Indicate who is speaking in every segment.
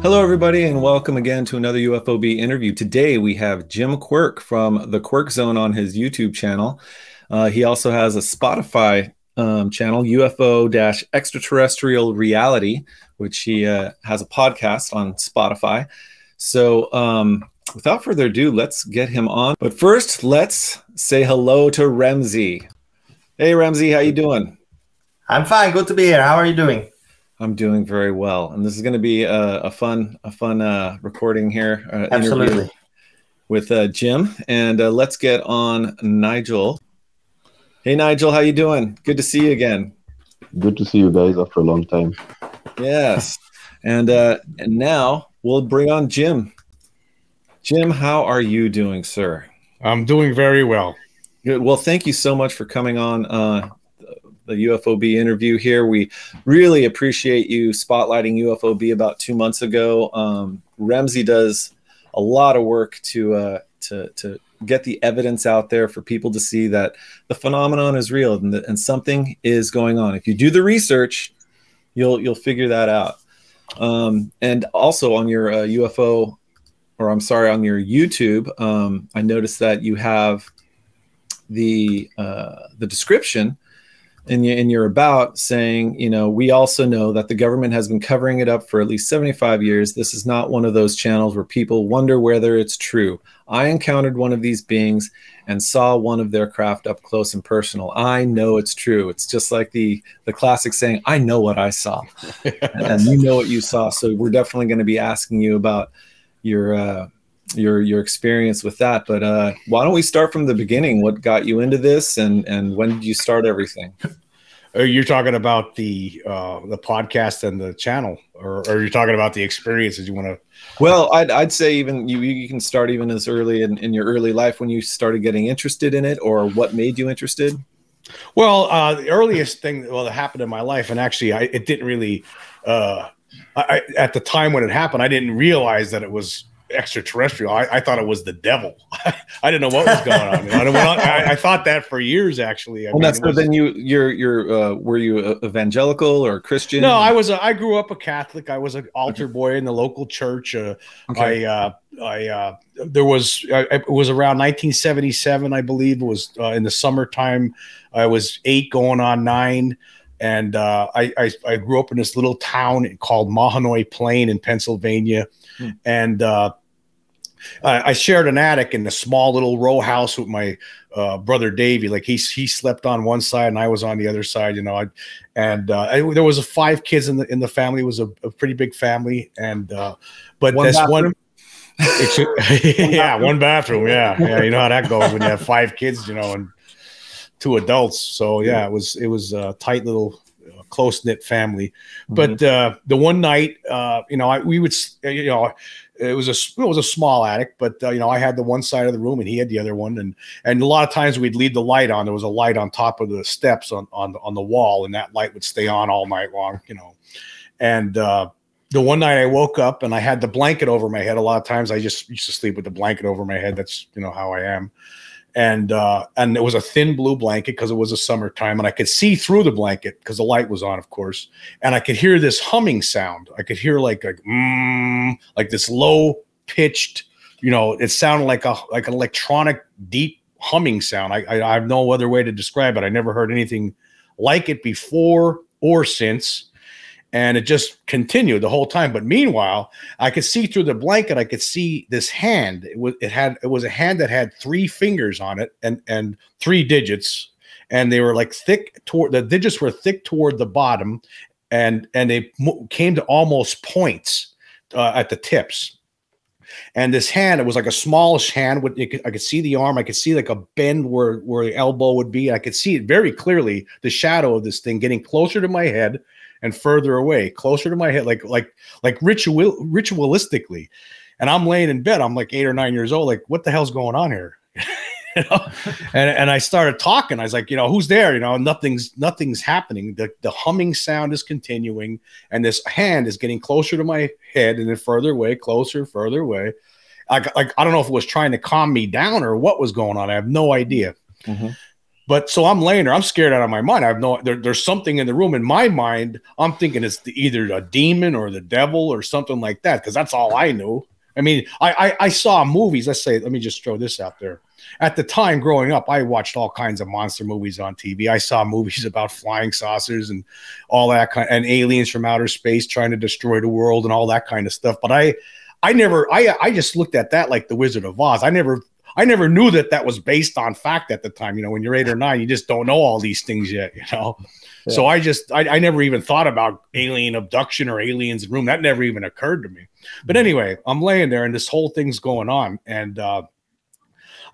Speaker 1: Hello, everybody, and welcome again to another UFOB interview. Today, we have Jim Quirk from the Quirk Zone on his YouTube channel. He also has a Spotify channel, UFO-Extraterrestrial Reality, which he has a podcast on Spotify. So without further ado, let's get him on. But first, let's say hello to Remsey. Hey, Remsey, how you doing?
Speaker 2: I'm fine. Good to be here. How are you doing?
Speaker 1: I'm doing very well, and this is going to be a fun recording here.
Speaker 2: Absolutely.
Speaker 1: With Jim, and let's get on Nigel. Hey, Nigel, how you doing? Good to see you again.
Speaker 3: Good to see you guys after a long time.
Speaker 1: Yes, and now we'll bring on Jim. Jim, how are you doing, sir?
Speaker 4: I'm doing very well.
Speaker 1: Good. Well, thank you so much for coming on the UFOB interview here. We really appreciate you spotlighting UFOB about 2 months ago. Remsey does a lot of work to get the evidence out there for people to see that the phenomenon is real and something is going on. If you do the research, you'll figure that out. And also on your on your YouTube, I noticed that you have the description in your about saying, you know, we also know that the government has been covering it up for at least 75 years. This is not one of those channels where people wonder whether it's true. I encountered one of these beings and saw one of their craft up close and personal. I know it's true. It's just like the classic saying, I know what I saw. And you know what you saw. So we're definitely going to be asking you about your experience with that. But why don't we start from the beginning? What got you into this, and when did you start everything?
Speaker 4: You're talking about the podcast and the channel, or are you talking about the experiences you want to?
Speaker 1: Well, I'd say even you can start even as early in your early life when you started getting interested in it, or what made you interested.
Speaker 4: Well, the earliest thing that happened in my life, and actually it didn't really at the time when it happened, I didn't realize that it was extraterrestrial. I thought it was the devil. I didn't know what was going on. I thought that for years, actually.
Speaker 1: Then were you evangelical or Christian?
Speaker 4: No, I grew up a Catholic. I was an altar boy in the local church. It was around 1977, I believe. It was in the summertime. I was 8 going on 9. And I grew up in this little town called Mahanoy Plain in Pennsylvania. And I shared an attic in a small little row house with my brother Davey. Like he slept on one side and I was on the other side, you know. There was 5 kids in the family. It was a pretty big family. And but one bathroom? One bathroom. Yeah. You know how that goes when you have 5 kids, you know, and 2 adults. So yeah, it was a tight little close-knit family. But the one night, it was a small attic, but I had the one side of the room and he had the other one, and a lot of times we'd leave the light on. There was a light on top of the steps on the wall, and that light would stay on all night long, you know. And the one night I woke up and I had the blanket over my head. A lot of times I just used to sleep with the blanket over my head. That's, you know, how I am. And it was a thin blue blanket because it was a summertime, and I could see through the blanket because the light was on, of course. And I could hear this humming sound. I could hear like this low pitched, you know, it sounded like an electronic deep humming sound. I have no other way to describe it. I never heard anything like it before or since. And it just continued the whole time. But meanwhile, I could see through the blanket. I could see this hand. It was a hand that had 3 fingers on it and 3 digits, and they were like thick the digits were thick toward the bottom, and they came to almost points at the tips. And this hand, it was like a smallish hand. I could see the arm. I could see like a bend where the elbow would be. I could see it very clearly, the shadow of this thing getting closer to my head and further away, closer to my head, like ritualistically. And I'm laying in bed. I'm like 8 or 9 years old. Like, what the hell's going on here? You know? And I started talking. I was like, you know, who's there? You know, nothing's happening. The humming sound is continuing, and this hand is getting closer to my head and then further away, closer, further away. Like I don't know if it was trying to calm me down or what was going on. I have no idea. But so I'm laying there, I'm scared out of my mind. I have there's something in the room. In my mind, I'm thinking it's either a demon or the devil or something like that, because that's all I knew. I mean, I saw movies. Let me just throw this out there. At the time growing up, I watched all kinds of monster movies on TV. I saw movies about flying saucers and all that and aliens from outer space trying to destroy the world and all that kind of stuff. But I just looked at that like the Wizard of Oz. I never knew that was based on fact at the time. You know, when you're 8 or 9, you just don't know all these things yet, you know? Yeah. So I never even thought about alien abduction or aliens in the room. That never even occurred to me. But anyway, I'm laying there and this whole thing's going on. And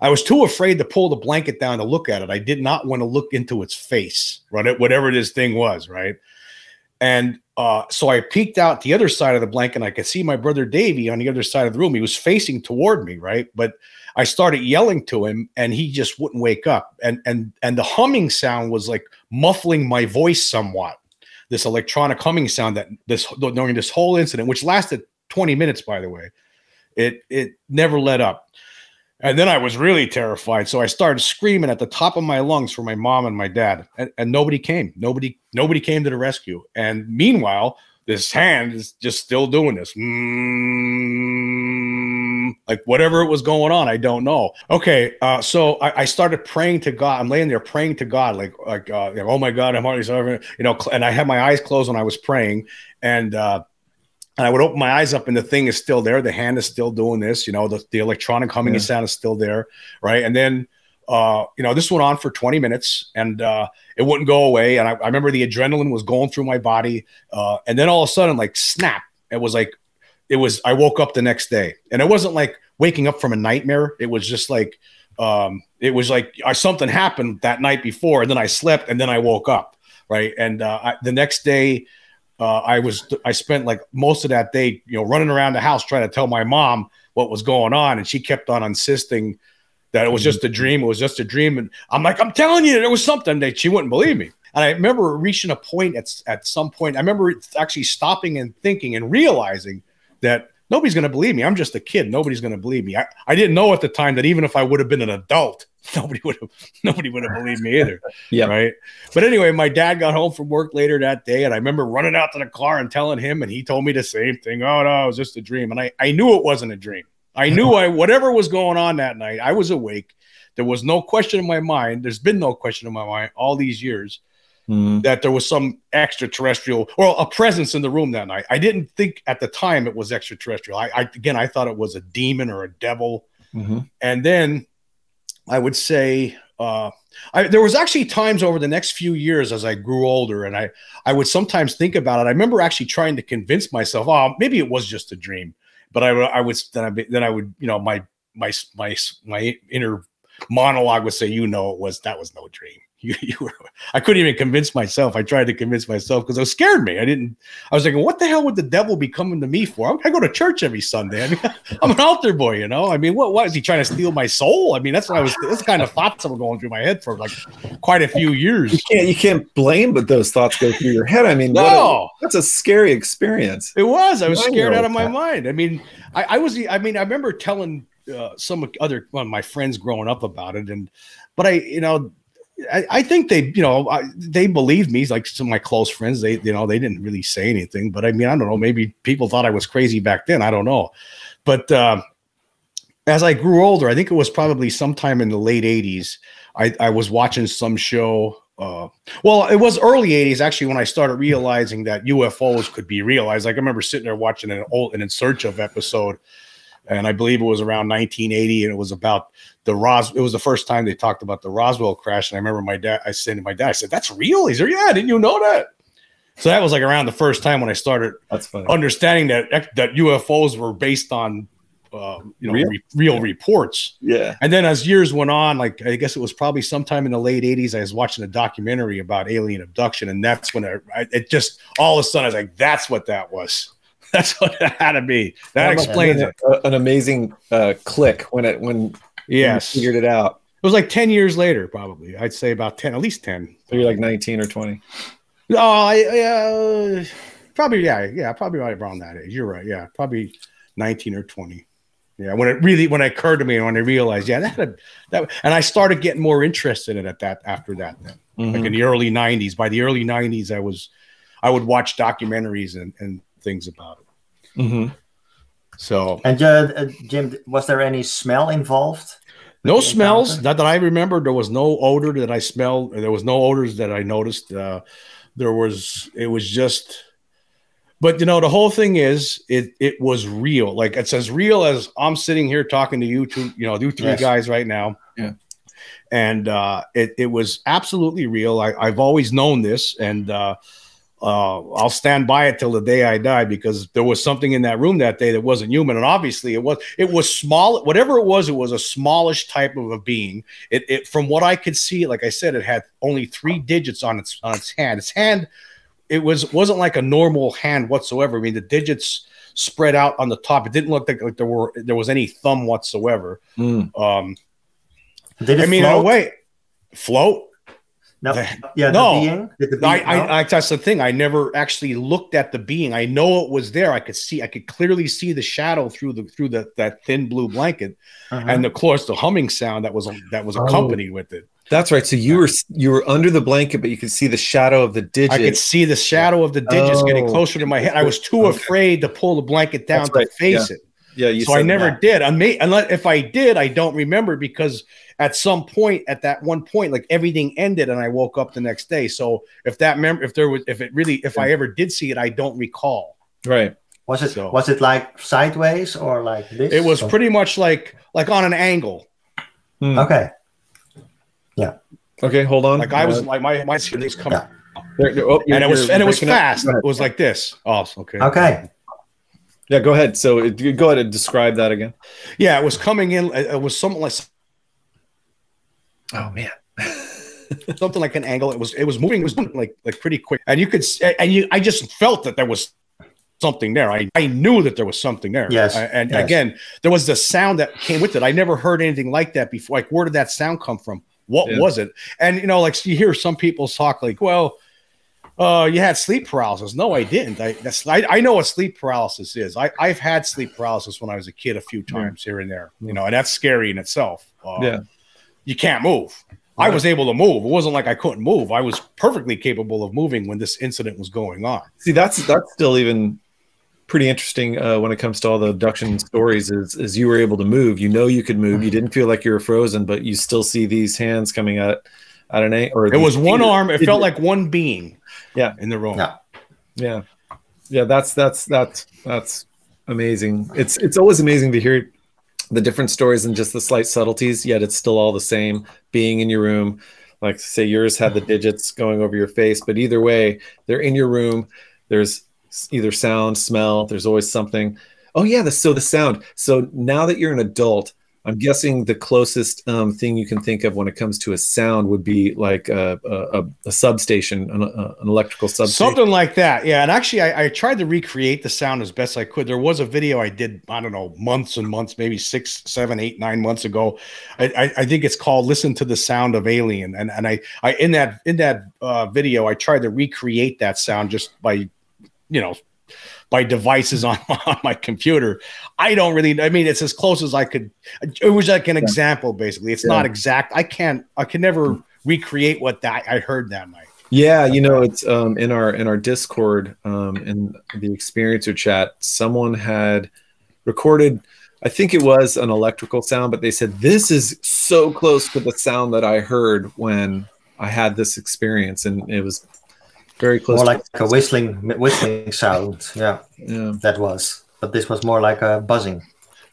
Speaker 4: I was too afraid to pull the blanket down to look at it. I did not want to look into its face, right? Whatever this thing was, right? And so I peeked out the other side of the blanket and I could see my brother Davey on the other side of the room. He was facing toward me, right? But I started yelling to him and he just wouldn't wake up. And the humming sound was like muffling my voice somewhat. This electronic humming sound during this whole incident, which lasted 20 minutes, by the way, it never let up. And then I was really terrified. So I started screaming at the top of my lungs for my mom and my dad, and nobody came. Nobody came to the rescue. And meanwhile, this hand is just still doing this. Like whatever it was going on, I don't know. Okay, so I started praying to God. I'm laying there praying to God, like oh my God, I'm already sorry, you know. And I had my eyes closed when I was praying, and I would open my eyes up, and the thing is still there. The hand is still doing this, you know. The electronic humming sound is still there, right? And then you know, this went on for 20 minutes, and it wouldn't go away. And I remember the adrenaline was going through my body, and then all of a sudden, like snap! I woke up the next day, and it wasn't like waking up from a nightmare. It was just like, something happened that night before, and then I slept, and then I woke up, right? And the next day, I spent like most of that day, you know, running around the house trying to tell my mom what was going on, and she kept on insisting that it was just a dream. It was just a dream, and I'm like, I'm telling you, there was something. That she wouldn't believe me. And I remember reaching a point at some point. I remember actually stopping and thinking and realizing that nobody's going to believe me. I'm just a kid. Nobody's going to believe me. I didn't know at the time that even if I would have been an adult, nobody would have believed me either. Yeah. Right. But anyway, my dad got home from work later that day, and I remember running out to the car and telling him, and he told me the same thing. Oh no, it was just a dream. And I knew it wasn't a dream. I knew whatever was going on that night, I was awake. There was no question in my mind. There's been no question in my mind all these years that there was some extraterrestrial or a presence in the room that night. I didn't think at the time it was extraterrestrial. I thought it was a demon or a devil. And then I would say there was actually times over the next few years as I grew older, and I would sometimes think about it. I remember actually trying to convince myself, oh, maybe it was just a dream. But I would, you know, my inner monologue would say, you know, that was no dream. I couldn't even convince myself. I tried to convince myself because it scared me. I was thinking, what the hell would the devil be coming to me for? I go to church every Sunday. I mean, I'm an altar boy, you know. I mean, what is he trying to steal my soul? I mean, that's kind of thoughts that were going through my head for like quite a few years.
Speaker 1: You can't blame, but those thoughts go through your head. I mean, that's a scary experience.
Speaker 4: It was. I was scared out of my mind. I mean, I remember telling some other one of my friends growing up about it, I think they, you know, they believed me. Like some of my close friends, they didn't really say anything. But I mean, I don't know. Maybe people thought I was crazy back then. I don't know. But as I grew older, I think it was probably sometime in the late 80s. I was watching some show. Well, it was early 80s actually when I started realizing that UFOs could be realized. Like I remember sitting there watching an In Search of episode. And I believe it was around 1980, and it was about it was the first time they talked about the Roswell crash. And I remember I said, that's real? He said, yeah, didn't you know that? So that was like around the first time when I started understanding that UFOs were based on real reports. Yeah. And then as years went on, like I guess it was probably sometime in the late 80s, I was watching a documentary about alien abduction, and that's when it just all of a sudden I was like, that's what that was. That's what it had to be. That explains it.
Speaker 1: An amazing click when you figured it out.
Speaker 4: It was like 10 years later, probably. I'd say about 10, at least 10.
Speaker 1: So you're like 19 or 20.
Speaker 4: Probably, yeah, probably right around that age. You're right. Yeah, probably 19 or 20. Yeah, when it occurred to me, when I realized, and I started getting more interested in it after that. Then, like in the early '90s. By the early '90s, I would watch documentaries and things about it. So,
Speaker 2: and Jim, was there any smell involved?
Speaker 4: No smells. Not that I remember. There was no odor that I smelled. There was no odors that I noticed. It was just. But the whole thing is, it was real. Like it's as real as I'm sitting here talking to you two, you three guys right now.
Speaker 1: Yeah.
Speaker 4: And it was absolutely real. I've always known this, and I'll stand by it till the day I die, because there was something in that room that day that wasn't human. And obviously it was small. Whatever it was a smallish type of a being. It from what I could see, like I said, it had only 3 digits on its hand. Its hand. It wasn't like a normal hand whatsoever. I mean, the digits spread out on the top. It didn't look like there was any thumb whatsoever.
Speaker 2: Did it float?
Speaker 4: In a way, float?
Speaker 2: No.
Speaker 4: No.
Speaker 2: The being? Did the being,
Speaker 4: that's the thing. I never actually looked at the being. I know it was there. I could clearly see the shadow through that thin blue blanket, and of course the humming sound that was accompanied with it.
Speaker 1: That's right. So you were under the blanket, but you could see the shadow of the digits.
Speaker 4: I could see the shadow of the digits getting closer to my head. I was too afraid to pull the blanket down to face it.
Speaker 1: Yeah,
Speaker 4: so I never did. Unless if I did, I don't remember, because at some point, at that one point, like everything ended, and I woke up the next day. So if I ever did see it, I don't recall.
Speaker 1: Right.
Speaker 2: Was it like sideways or like this?
Speaker 4: It was pretty much like on an angle.
Speaker 2: Okay. Yeah.
Speaker 1: Okay, hold on.
Speaker 4: Like I was like my things coming.
Speaker 2: Yeah.
Speaker 4: And it was fast. It was like this. Oh, okay.
Speaker 2: Okay.
Speaker 1: Yeah, go ahead. So go ahead and describe that again.
Speaker 4: Yeah, it was coming in. It was something like.
Speaker 1: Oh man.
Speaker 4: Something like an angle. It was moving. It was moving like pretty quick, and I just felt that there was something there. I knew that there was something there.
Speaker 2: Yes.
Speaker 4: Again, there was the sound that came with it. I never heard anything like that before. Like, where did that sound come from? What was it? And like you hear some people talk like, well, you had sleep paralysis. No, I didn't. I know what sleep paralysis is. I've had sleep paralysis when I was a kid a few times here and there, and that's scary in itself. You can't move. I was able to move. It wasn't like I couldn't move. I was perfectly capable of moving when this incident was going on.
Speaker 1: See, that's still even pretty interesting when it comes to all the abduction stories. Is you were able to move. You could move. You didn't feel like you were frozen, but you still see these hands coming at an angle. Or
Speaker 4: it was one arm. It felt like one being.
Speaker 1: Yeah,
Speaker 4: in the room.
Speaker 1: Yeah. That's amazing. It's always amazing to hear the different stories and just the slight subtleties. Yet it's still all the same. Being in your room, like say yours had the digits going over your face, but either way, they're in your room. There's either sound, smell. There's always something. Oh yeah, the sound. So now that you're an adult, I'm guessing the closest thing you can think of when it comes to a sound would be like a substation, an electrical substation.
Speaker 4: Something like that, yeah. And actually, I tried to recreate the sound as best I could. There was a video I did, I don't know, months and months, maybe 6, 7, 8, 9 months ago. I think it's called "Listen to the Sound of Alien," and I in that video I tried to recreate that sound just by by devices on my computer. I mean, it's as close as I could. It was like an example, basically. It's not exact. I can never recreate what I heard that night.
Speaker 1: Yeah, it's in our Discord, in the experiencer chat, someone had recorded, I think it was an electrical sound, but they said, this is so close to the sound that I heard when I had this experience. And it was very close.
Speaker 2: More like a whistling sound. Yeah, that was. But this was more like a buzzing.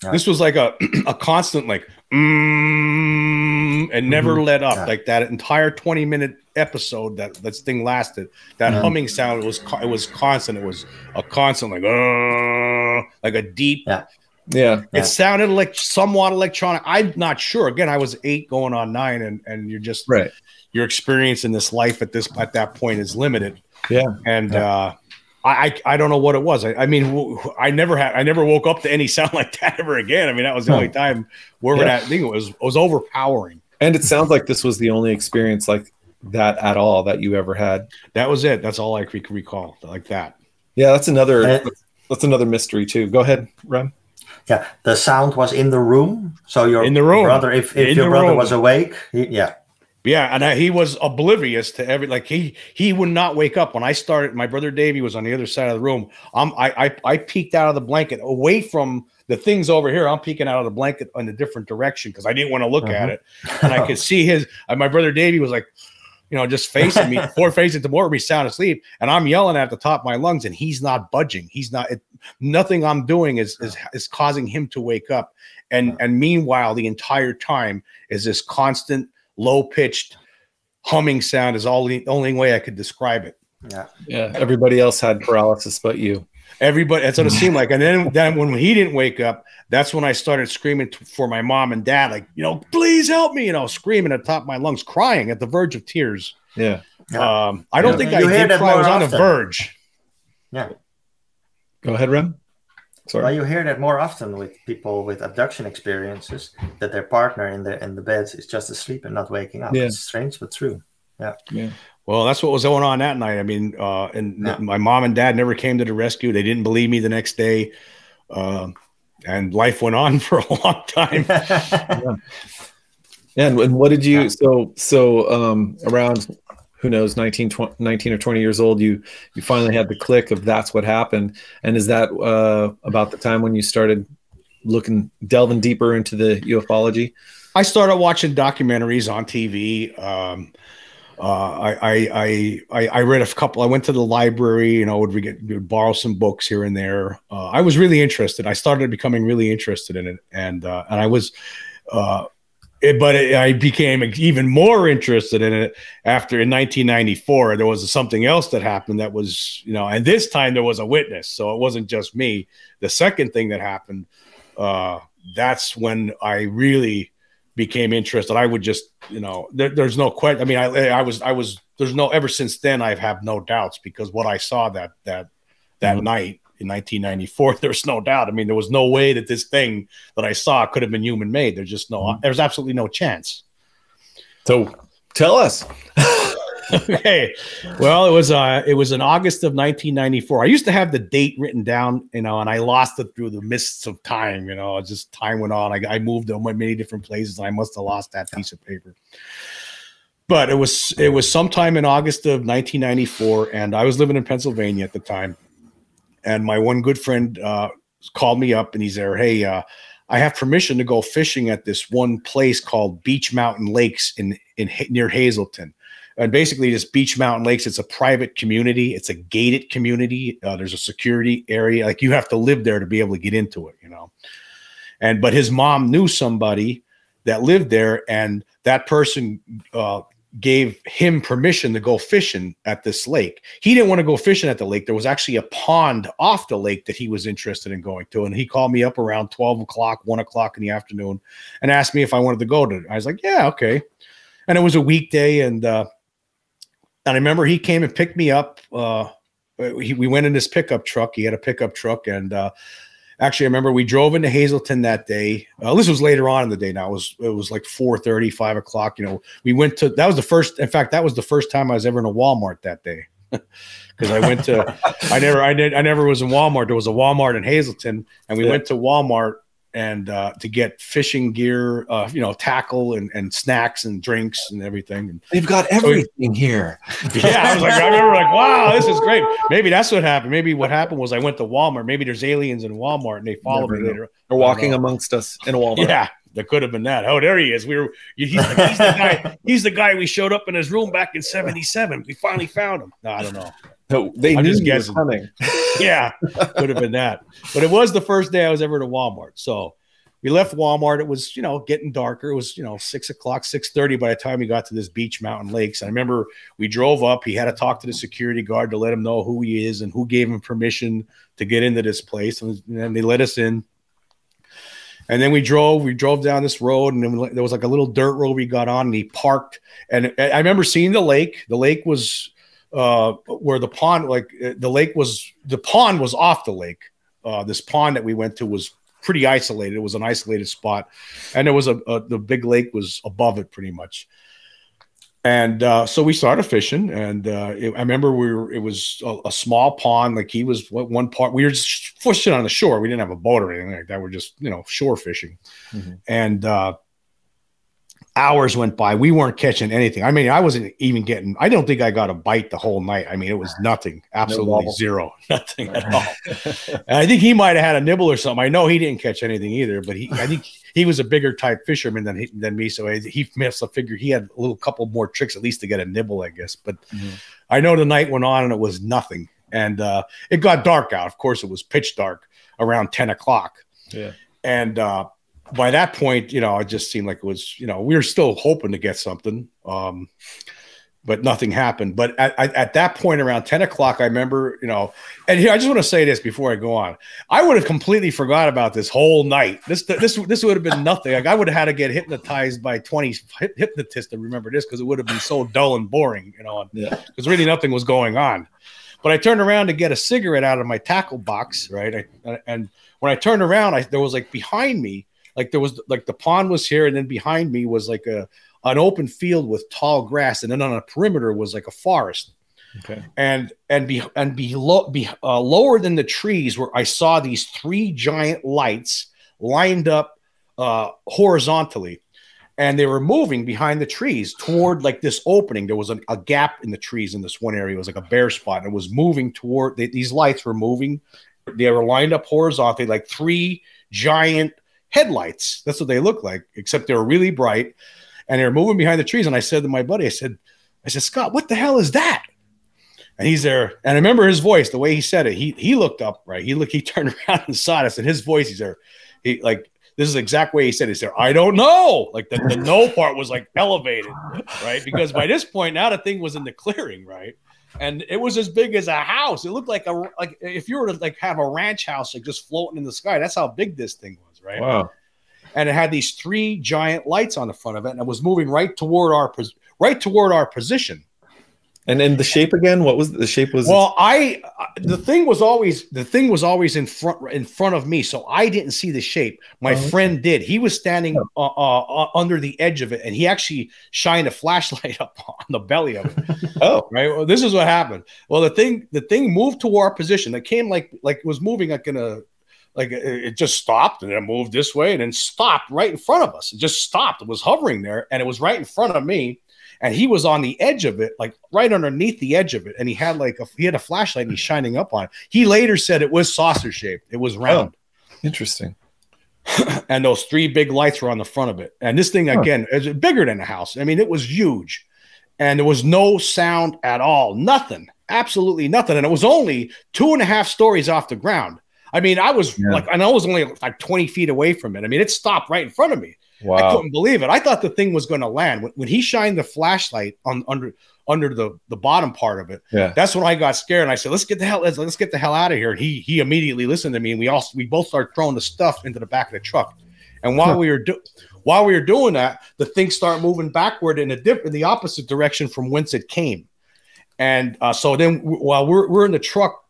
Speaker 4: Right. This was like a constant like, and never let up. Like that entire 20-minute episode that this thing lasted. That humming sound, it was constant. It was a constant like a deep.
Speaker 1: Yeah.
Speaker 4: It sounded like somewhat electronic. I'm not sure. Again, I was 8 going on 9, and you're just
Speaker 1: right.
Speaker 4: Your experience in this life at that point is limited.
Speaker 1: Yeah.
Speaker 4: And I don't know what it was. I mean, I never woke up to any sound like that ever again. I mean, that was the only time where that thing was overpowering.
Speaker 1: And it sounds like this was the only experience like that at all that you ever had.
Speaker 4: That was it. That's all I could recall like that.
Speaker 1: Yeah, that's another mystery too. Go ahead, Rem.
Speaker 2: Yeah, the sound was in the room. So your
Speaker 4: in the room.
Speaker 2: brother, if your brother was awake, yeah.
Speaker 4: Yeah, and he was oblivious to like he would not wake up when I started. My brother Davey was on the other side of the room. I peeked out of the blanket away from the things over here. I'm peeking out of the blanket in a different direction because I didn't want to look at it, and I could see my brother Davey was like, just facing me, facing toward me, sound asleep, and I'm yelling at the top of my lungs, and he's not budging. He's not. Nothing I'm doing is causing him to wake up, and meanwhile, the entire time is this constant, low-pitched humming sound is the only way I could describe it.
Speaker 1: Yeah. Everybody else had paralysis but you.
Speaker 4: Everybody, that's what it seemed like. And then when he didn't wake up, that's when I started screaming for my mom and dad, like, please help me, screaming at the top of my lungs, crying at the verge of tears.
Speaker 1: Yeah.
Speaker 4: I don't think I did cry. I was on the verge.
Speaker 2: Yeah.
Speaker 1: Go ahead, Rem. Sorry.
Speaker 2: Well, you hear that more often with people with abduction experiences, that their partner in the bed is just asleep and not waking up. Yeah. It's strange, but true. Yeah.
Speaker 1: Yeah.
Speaker 4: Well, that's what was going on that night. I mean, my mom and dad never came to the rescue. They didn't believe me the next day. And life went on for a long time.
Speaker 1: Yeah. And what did you, around, who knows, 19 or 20 years old, you finally had the click of that's what happened. And is that about the time when you started delving deeper into the ufology?
Speaker 4: I started watching documentaries on TV. I read a couple. I went to the library, would borrow some books here and there. I was really interested. I started becoming really interested in it. And I was, I became even more interested in it after in 1994. There was something else that happened that was, and this time there was a witness. So it wasn't just me. The second thing that happened, that's when I really became interested. I would just, there's no question. I mean, ever since then, I have no doubts because what I saw that night in 1994, there's no doubt. I mean, there was no way that this thing that I saw could have been human made. There's absolutely no chance.
Speaker 1: So tell us.
Speaker 4: Okay. Well, it was in August of 1994. I used to have the date written down, and I lost it through the mists of time. Just time went on. I moved to many different places, and I must have lost that piece of paper. But it was sometime in August of 1994, and I was living in Pennsylvania at the time. And my one good friend called me up, and he's there. Hey, I have permission to go fishing at this one place called Beach Mountain Lakes near Hazleton. And basically, this Beach Mountain Lakes, it's a private community. It's a gated community. There's a security area. Like, you have to live there to be able to get into it, But his mom knew somebody that lived there, and that person gave him permission to go fishing at this lake. He didn't want to go fishing at the lake. There was actually a pond off the lake that he was interested in going to. And he called me up around 12 o'clock, 1 o'clock in the afternoon and asked me if I wanted to go to it. I was like, yeah, okay. And it was a weekday. And I remember he came and picked me up. We went in his pickup truck. He had a pickup truck. And actually, I remember we drove into Hazleton that day. This was later on in the day. Now it was like 4:30, 5 o'clock. We went to, that was the first time I was ever in a Walmart that day. Because I went to, I never was in Walmart. There was a Walmart in Hazleton, and we went to Walmart and to get fishing gear, tackle and snacks and drinks and everything. And
Speaker 1: they've got everything here.
Speaker 4: Yeah, I remember wow, this is great. Maybe that's what happened. Maybe what happened was I went to Walmart. Maybe there's aliens in Walmart and they followed me later.
Speaker 1: They're walking amongst us in a Walmart.
Speaker 4: Yeah, that could have been that. Oh, there he is. He's the guy. He's the guy we showed up in his room back in '77. We finally found him. No, I don't know.
Speaker 1: No, they knew he was coming.
Speaker 4: Yeah, could have been that. But it was the first day I was ever to Walmart. So we left Walmart. It was, getting darker. It was, 6 o'clock, 6:30 by the time we got to this Beach Mountain Lakes. I remember we drove up. He had to talk to the security guard to let him know who he is and who gave him permission to get into this place. And they let us in. And then we drove down this road, and then there was like a little dirt road we got on, and he parked. And I remember seeing the lake. The lake was where the pond, the pond was off the lake. This pond that we went to was pretty isolated. It was an isolated spot, and there was the big lake was above it pretty much. And so we started fishing, and I remember it was a small pond. Like, he was one part. We were just fishing on the shore. We didn't have a boat or anything like that. We're just, shore fishing. And hours went by. We weren't catching anything. I mean, I wasn't even getting, I don't think I got a bite the whole night. I mean, it was nothing, absolutely zero, nothing at all. And I think he might have had a nibble or something. I know he didn't catch anything either, but I think he was a bigger type fisherman than me. So he must have figured he had a couple more tricks at least to get a nibble, I guess. But I know the night went on and it was nothing. And it got dark out. Of course, it was pitch dark around 10 o'clock. Yeah. And by that point, it just seemed like it was, we were still hoping to get something, but nothing happened. But at that point, around 10 o'clock, I remember, and here, I just want to say this before I go on. I would have completely forgot about this whole night. This would have been nothing. Like I would have had to get hypnotized by 20 hypnotists to remember this, because it would have been so dull and boring, because really nothing was going on. But I turned around to get a cigarette out of my tackle box, right? And when I turned around, there was like behind me, like there was like the pond was here, and then behind me was like an open field with tall grass, and then on a perimeter was like a forest. Okay. And lower than the trees, where I saw these 3 giant lights lined up horizontally, and they were moving behind the trees toward like this opening. There was a gap in the trees in this one area. It was like a bare spot, and it was moving toward these lights were moving. They were lined up horizontally, like 3 giant headlights. That's what they look like, except they were really bright, and they were moving behind the trees. And I said to my buddy, I said, Scott, what the hell is that? And he's there, and I remember his voice, the way he said it. He looked up, right? He turned around and saw us, and his voice, he's there. This is the exact way he said it. He said, I don't know. Like the no part was like elevated, right? Because by this point, now the thing was in the clearing, right? And it was as big as a house. It looked like if you were to like have a ranch house like just floating in the sky. That's how big this thing was, right? Wow. And it had these 3 giant lights on the front of it, and it was moving right toward our position.
Speaker 1: And then the shape again? What was the shape?
Speaker 4: Well, the thing was always in front of me, so I didn't see the shape. My friend did. He was standing under the edge of it, and he actually shined a flashlight up on the belly of it. Oh, right. Well, this is what happened. Well, the thing moved to our position. It came like it was moving it just stopped, and then it moved this way, and then stopped right in front of us. It just stopped. It was hovering there, and it was right in front of me. And he was on the edge of it, like right underneath the edge of it. And he had a flashlight, and he's shining up on it. He later said it was saucer shaped. It was round.
Speaker 1: Oh, interesting.
Speaker 4: And those 3 big lights were on the front of it. And this thing, again, is bigger than a house. I mean, it was huge. And there was no sound at all. Nothing. Absolutely nothing. And it was only 2.5 stories off the ground. I mean, I was only like 20 feet away from it. I mean, it stopped right in front of me. Wow. I couldn't believe it. I thought the thing was going to land. When he shined the flashlight under the bottom part of it, that's when I got scared. And I said, let's get the hell out of here. And he immediately listened to me, and we both started throwing the stuff into the back of the truck. And while we were doing that, the thing started moving backward in the opposite direction from whence it came. And so then while we're in the truck,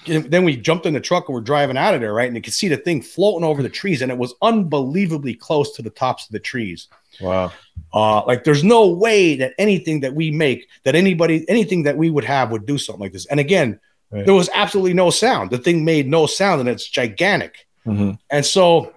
Speaker 4: then we jumped in the truck and we're driving out of there, right? And you could see the thing floating over the trees, and it was unbelievably close to the tops of the trees.
Speaker 1: Wow.
Speaker 4: Like there's no way that anything that we make, anything that we would have would do something like this. And again, there was absolutely no sound. The thing made no sound, and it's gigantic. Mm-hmm. And so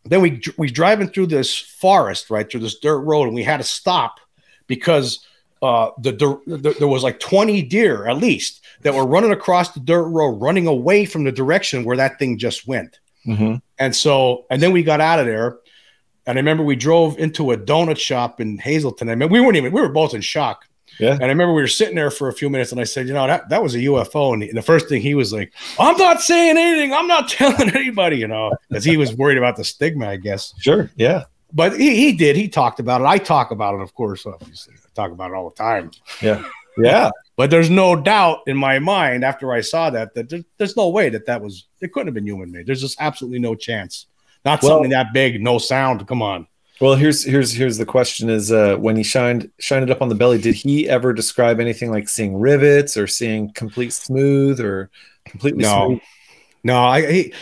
Speaker 4: then we driving through this forest, right, through this dirt road, and we had to stop because there was like 20 deer at least that were running across the dirt road, running away from the direction where that thing just went. Mm-hmm. And then we got out of there, and I remember we drove into a donut shop in Hazleton. I mean, we were both in shock. Yeah. And I remember we were sitting there for a few minutes, and I said, that was a UFO. And the first thing he was like, I'm not saying anything. I'm not telling anybody, because he was worried about the stigma, I guess.
Speaker 1: Sure. Yeah.
Speaker 4: But he did. He talked about it. I talk about it, of course, obviously. I talk about it all the time.
Speaker 1: Yeah. Yeah.
Speaker 4: But there's no doubt in my mind after I saw that there's no way it couldn't have been human made. There's just absolutely no chance. Not something that big, no sound. Come on.
Speaker 1: Well, here's the question is when he shined it up on the belly, did he ever describe anything like seeing rivets or seeing complete smooth or completely smooth?
Speaker 4: No, he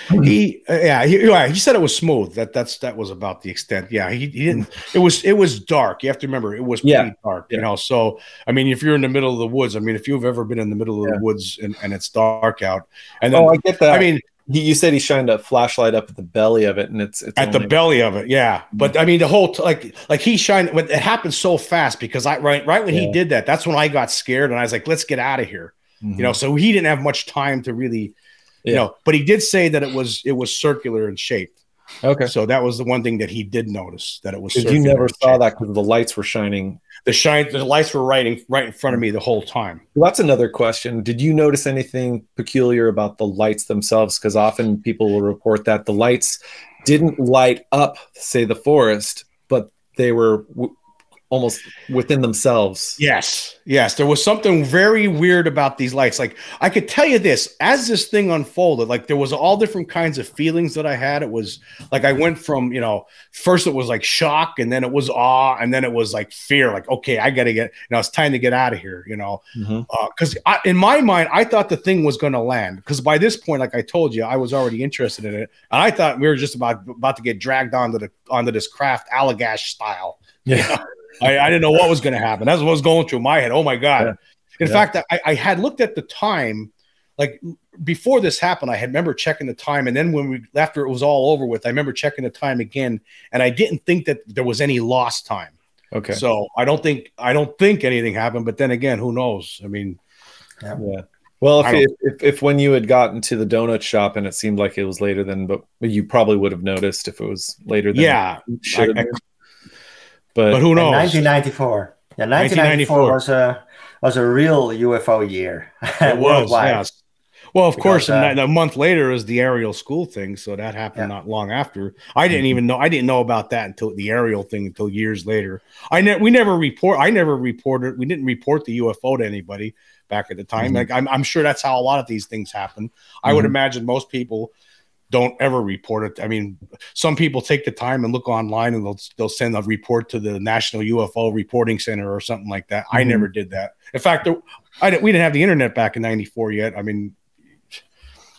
Speaker 4: said it was smooth. That was about the extent. Yeah, he didn't. It was dark. You have to remember it was pretty dark. You know, so I mean, if you're in the middle of the woods, I mean, if you've ever been in the middle of the woods and it's dark out, and then,
Speaker 1: I get that.
Speaker 4: I mean,
Speaker 1: you said he shined a flashlight up at the belly of it, and it's
Speaker 4: at the belly of it. Yeah, but I mean, the whole like he shined. But it happened so fast because right when he did that, that's when I got scared and I was like, let's get out of here. You know, so he didn't have much time to really. You know, but he did say that it was circular in shape. Okay, so that was the one thing that he did notice, that it was.
Speaker 1: You never saw that because the lights were shining.
Speaker 4: The lights were right in front of me the whole time.
Speaker 1: Well, that's another question. Did you notice anything peculiar about the lights themselves? Because often people will report that the lights didn't light up, say, the forest, but they were almost within themselves.
Speaker 4: Yes. There was something very weird about these lights. Like, I could tell you this, as this thing unfolded, like there was all different kinds of feelings that I had. It was like, I went from, you know, first it was like shock, and then it was awe, and then it was like fear. Like, okay, I got to get, it's time to get out of here, you know? Because in my mind, I thought the thing was going to land. Because by this point, like I told you, I was already interested in it. And I thought we were just about to get dragged onto this craft, Allagash style. Yeah. I didn't know what was going to happen. That's what was going through my head. Oh my God. In fact, I had looked at the time, like before this happened, I remember checking the time. And then after it was all over with, I remember checking the time again. And I didn't think that there was any lost time. Okay. So I don't think anything happened, but then again, who knows? I mean,
Speaker 1: well, if when you had gotten to the donut shop and it seemed like it was later than, but you probably would have noticed if it was later than.
Speaker 4: Yeah.
Speaker 1: But
Speaker 4: who knows?
Speaker 2: 1994. Yeah, 1994 was a real UFO year.
Speaker 4: It was, yes. Well, of course, a month later is the aerial school thing, so that happened not long after. I didn't know about that until the aerial thing until years later. We didn't report the UFO to anybody back at the time. Like I'm sure that's how a lot of these things happen. I would imagine most people don't ever report it. I mean, some people take the time and look online and they'll send a report to the National UFO Reporting Center or something like that. I never did that. In fact, we didn't have the internet back in '94 yet. I mean,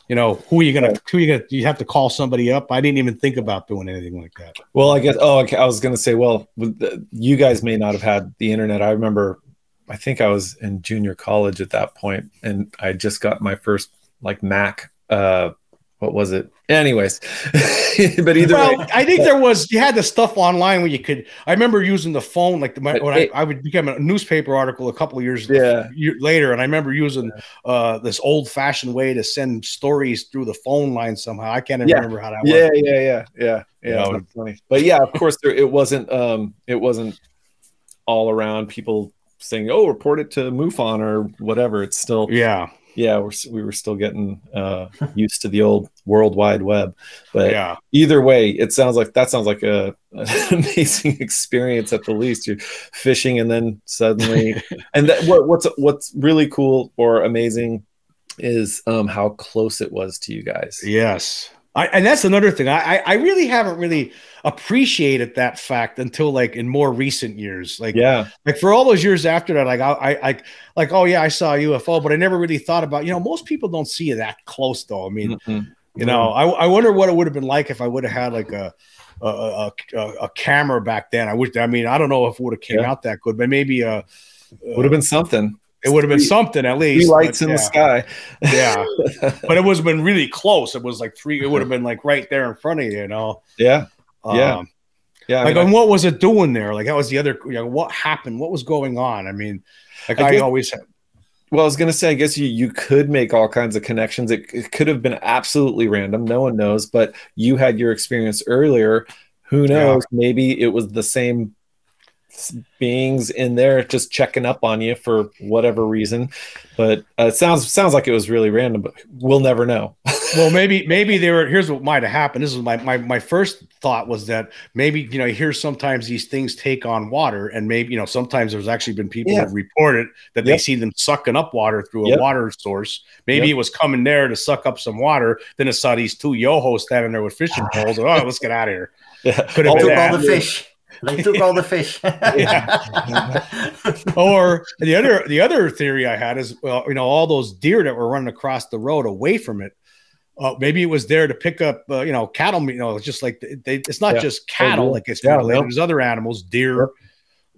Speaker 4: you know, you have to call somebody up. I didn't even think about doing anything like that.
Speaker 1: Well, I guess, I was going to say, well, you guys may not have had the internet. I remember, I think I was in junior college at that point, and I just got my first like Mac, what was it? Anyways, but either way,
Speaker 4: I think you had the stuff online where you could. I remember using the phone, like I would become a newspaper article a couple of years later, and I remember using this old-fashioned way to send stories through the phone line somehow. I can't even remember how that worked.
Speaker 1: Yeah. That's funny. But yeah, of course, it wasn't all around people saying, "Oh, report it to MUFON" or whatever. It's still we were still getting used to the old World Wide Web, but either way, that sounds like an amazing experience at the least. You're fishing, and then suddenly, and what's really cool or amazing is how close it was to you guys.
Speaker 4: Yes. And that's another thing. I really haven't really appreciated that fact until like in more recent years. Like for all those years after that, like I saw a UFO, but I never really thought about, most people don't see you that close though. I mean, I wonder what it would have been like if I would have had like a camera back then. I don't know if it would have came out that good, but maybe
Speaker 1: would have been something.
Speaker 4: It would have been something at least.
Speaker 1: 3 lights in the sky.
Speaker 4: Yeah. But it would have been really close. It was like 3. It would have been like right there in front of you,
Speaker 1: Yeah.
Speaker 4: Like, what was it doing there? Like, that was the other, what happened? What was going on? I mean, like I always had.
Speaker 1: Well, I was going to say, I guess you could make all kinds of connections. It could have been absolutely random. No one knows. But you had your experience earlier. Who knows? Maybe it was the same beings in there just checking up on you for whatever reason, but it sounds like it was really random, but we'll never know.
Speaker 4: Well, maybe they were. Here's what might have happened. This is my first thought was that maybe here sometimes these things take on water, and maybe sometimes there's actually been people who have reported that they see them sucking up water through a water source. Maybe it was coming there to suck up some water. Then it saw these 2 yo-hos standing there with fishing poles. And, let's get out of here.
Speaker 2: Could have been all the fish. They took all the fish.
Speaker 4: Or the other theory I had is, all those deer that were running across the road away from it, maybe it was there to pick up, cattle. Just like it's not just cattle that gets mutilated. There's other animals, deer. Yep.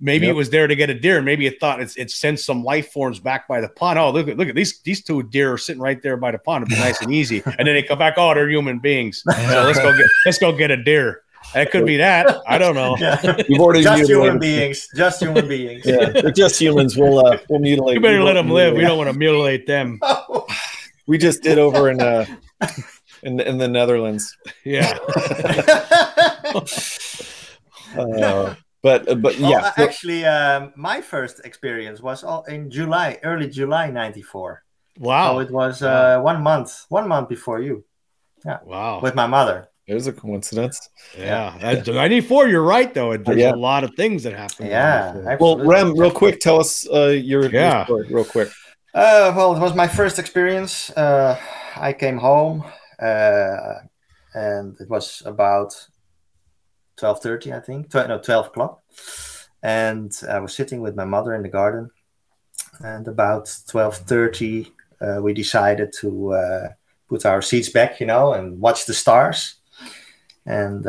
Speaker 4: Maybe it was there to get a deer. Maybe it thought it sent some life forms back by the pond. Oh, look at these two deer are sitting right there by the pond. It'd be nice and easy. And then they come back. Oh, they're human beings. So let's go get a deer. That could be that. I don't know.
Speaker 2: Yeah. You've already just human beings. Just human beings.
Speaker 1: Yeah, they're just humans. We'll mutilate.
Speaker 4: You better let them live. We don't want to mutilate them.
Speaker 1: We just did over in the Netherlands.
Speaker 4: Yeah.
Speaker 1: But yeah.
Speaker 2: Actually, my first experience was in early July '94.
Speaker 4: Wow.
Speaker 2: So it was 1 month before you. Yeah.
Speaker 4: Wow.
Speaker 2: With my mother.
Speaker 1: There's a coincidence.
Speaker 4: Yeah. 94, you're right, though. There's a lot of things that happen.
Speaker 2: Yeah.
Speaker 1: Well, Rem, real quick, tell us your story, real quick.
Speaker 2: Well, it was my first experience. I came home, and it was about 12:30, I think. 12 o'clock. And I was sitting with my mother in the garden. And about 12:30, we decided to put our seats back, and watch the stars. And,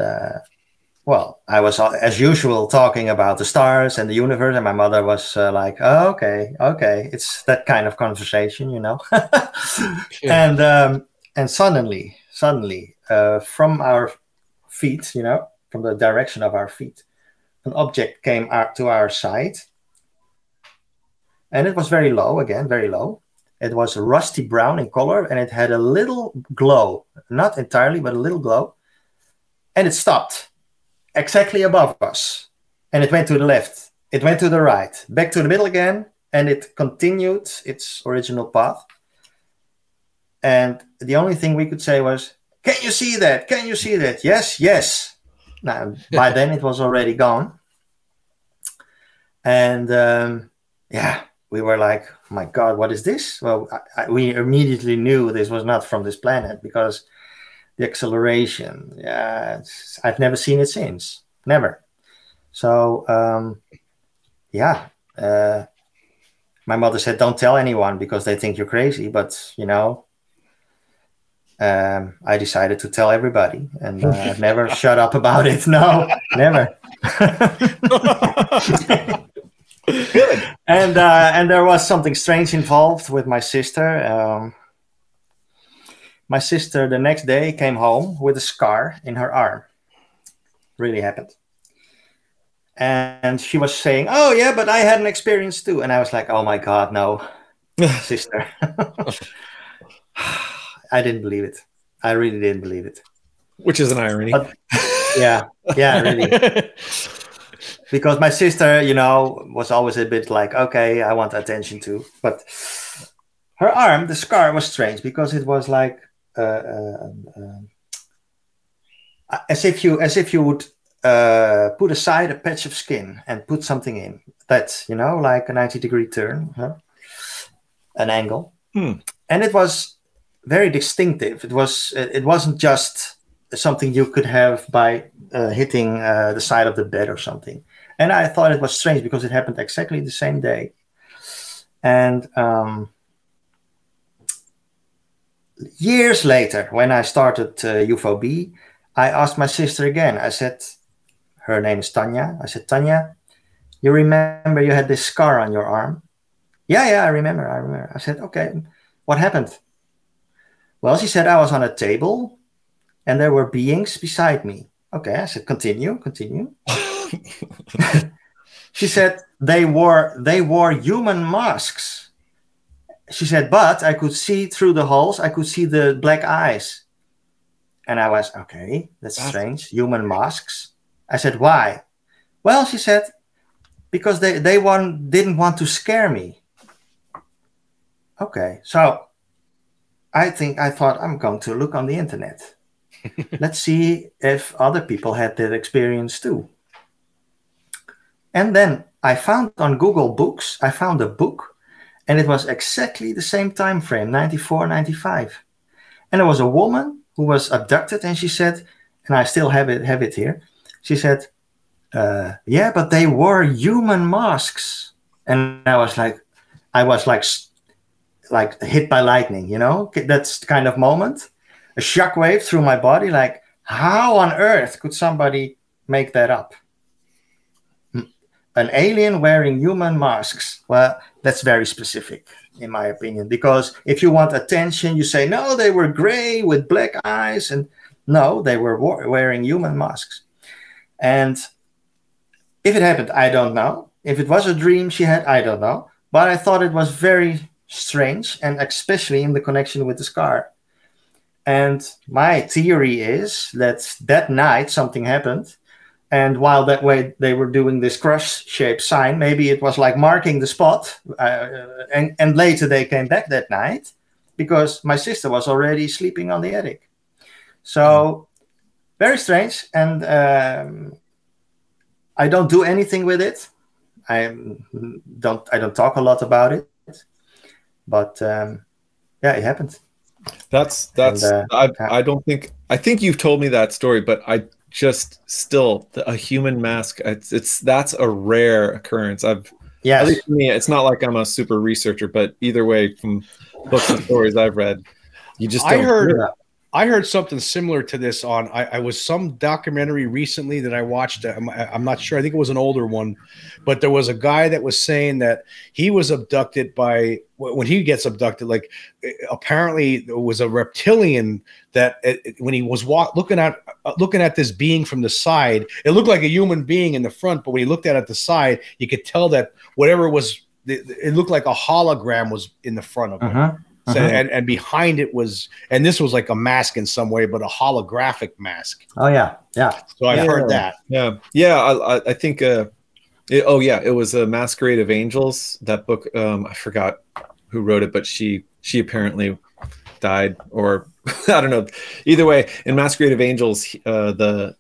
Speaker 2: I was, as usual, talking about the stars and the universe. And my mother was like, oh, okay. It's that kind of conversation, Yeah. And suddenly, from our feet, from the direction of our feet, an object came out to our side. And it was very low, again, very low. It was rusty brown in color, and it had a little glow. Not entirely, but a little glow. And it stopped exactly above us. And it went to the left. It went to the right. Back to the middle again. And it continued its original path. And the only thing we could say was, can you see that? Can you see that? Yes, yes. Now, by then it was already gone. And we were like, oh my God, what is this? Well, we immediately knew this was not from this planet because the acceleration, I've never seen it since. Never. So, my mother said, don't tell anyone because they think you're crazy. But, I decided to tell everybody, and I've never shut up about it. No, never. Good. And there was something strange involved with my sister. My sister the next day came home with a scar in her arm. Really happened. And she was saying, oh yeah, but I had an experience too. And I was like, oh my God, no, sister. I didn't believe it. I really didn't believe it.
Speaker 1: Which is an irony.
Speaker 2: But, yeah, really. Because my sister, was always a bit like, okay, I want attention too. But her arm, the scar was strange because it was like as if you would put aside a patch of skin and put something in. That's, like a 90-degree turn, an angle. And it was very distinctive. It wasn't just something you could have by hitting the side of the bed or something. And I thought it was strange because it happened exactly the same day. And years later, when I started UFOB, I asked my sister again. I said, her name is Tanya. I said, Tanya, you remember you had this scar on your arm? Yeah, I remember. I said, okay, what happened? Well, she said, I was on a table and there were beings beside me. Okay, I said, continue. She said, they wore human masks. She said, but I could see through the holes. I could see the black eyes. And I was, okay, that's strange. Human masks. I said, why? Well, she said, because they didn't want to scare me. Okay, so I thought I'm going to look on the internet. Let's see if other people had that experience too. And then I found on Google Books, I found a book, and it was exactly the same time frame, 94, 95. And there was a woman who was abducted, and she said, and I still have it here. She said, yeah, but they wore human masks. And I was like hit by lightning, that's the kind of moment. a shockwave through my body. Like, how on earth could somebody make that up? An alien wearing human masks. Well, that's very specific, in my opinion, because if you want attention, you say, no, they were gray with black eyes. And no, they were wearing human masks. And if it happened, I don't know. If it was a dream she had, I don't know. But I thought it was very strange, and especially in the connection with the scar. And my theory is that that night something happened. And while that way they were doing this cross-shaped sign, maybe it was like marking the spot. And later they came back that night because my sister was already sleeping on the attic. So very strange. And I don't do anything with it. I don't talk a lot about it. But yeah, it happened.
Speaker 1: I think you've told me that story, but I just still a human mask. That's a rare occurrence. At least for me, it's not like I'm a super researcher, but either way, from books and stories I've read, you just don't.
Speaker 4: I heard something similar to this on. I was some documentary recently that I watched. I'm not sure. I think it was an older one, but there was a guy that was saying that he was abducted by. When he gets abducted, like apparently there was a reptilian that when he was looking at this being from the side, it looked like a human being in the front, but when he looked at the side, you could tell that whatever was, it looked like a hologram was in the front of him. So, and behind it was, and this was like a mask in some way, but a holographic mask.
Speaker 2: Oh yeah, yeah.
Speaker 4: So I've heard that.
Speaker 1: Yeah. I think. It was a Masquerade of Angels. That book. I forgot who wrote it, but she apparently died, or I don't know. Either way, in Masquerade of Angels, the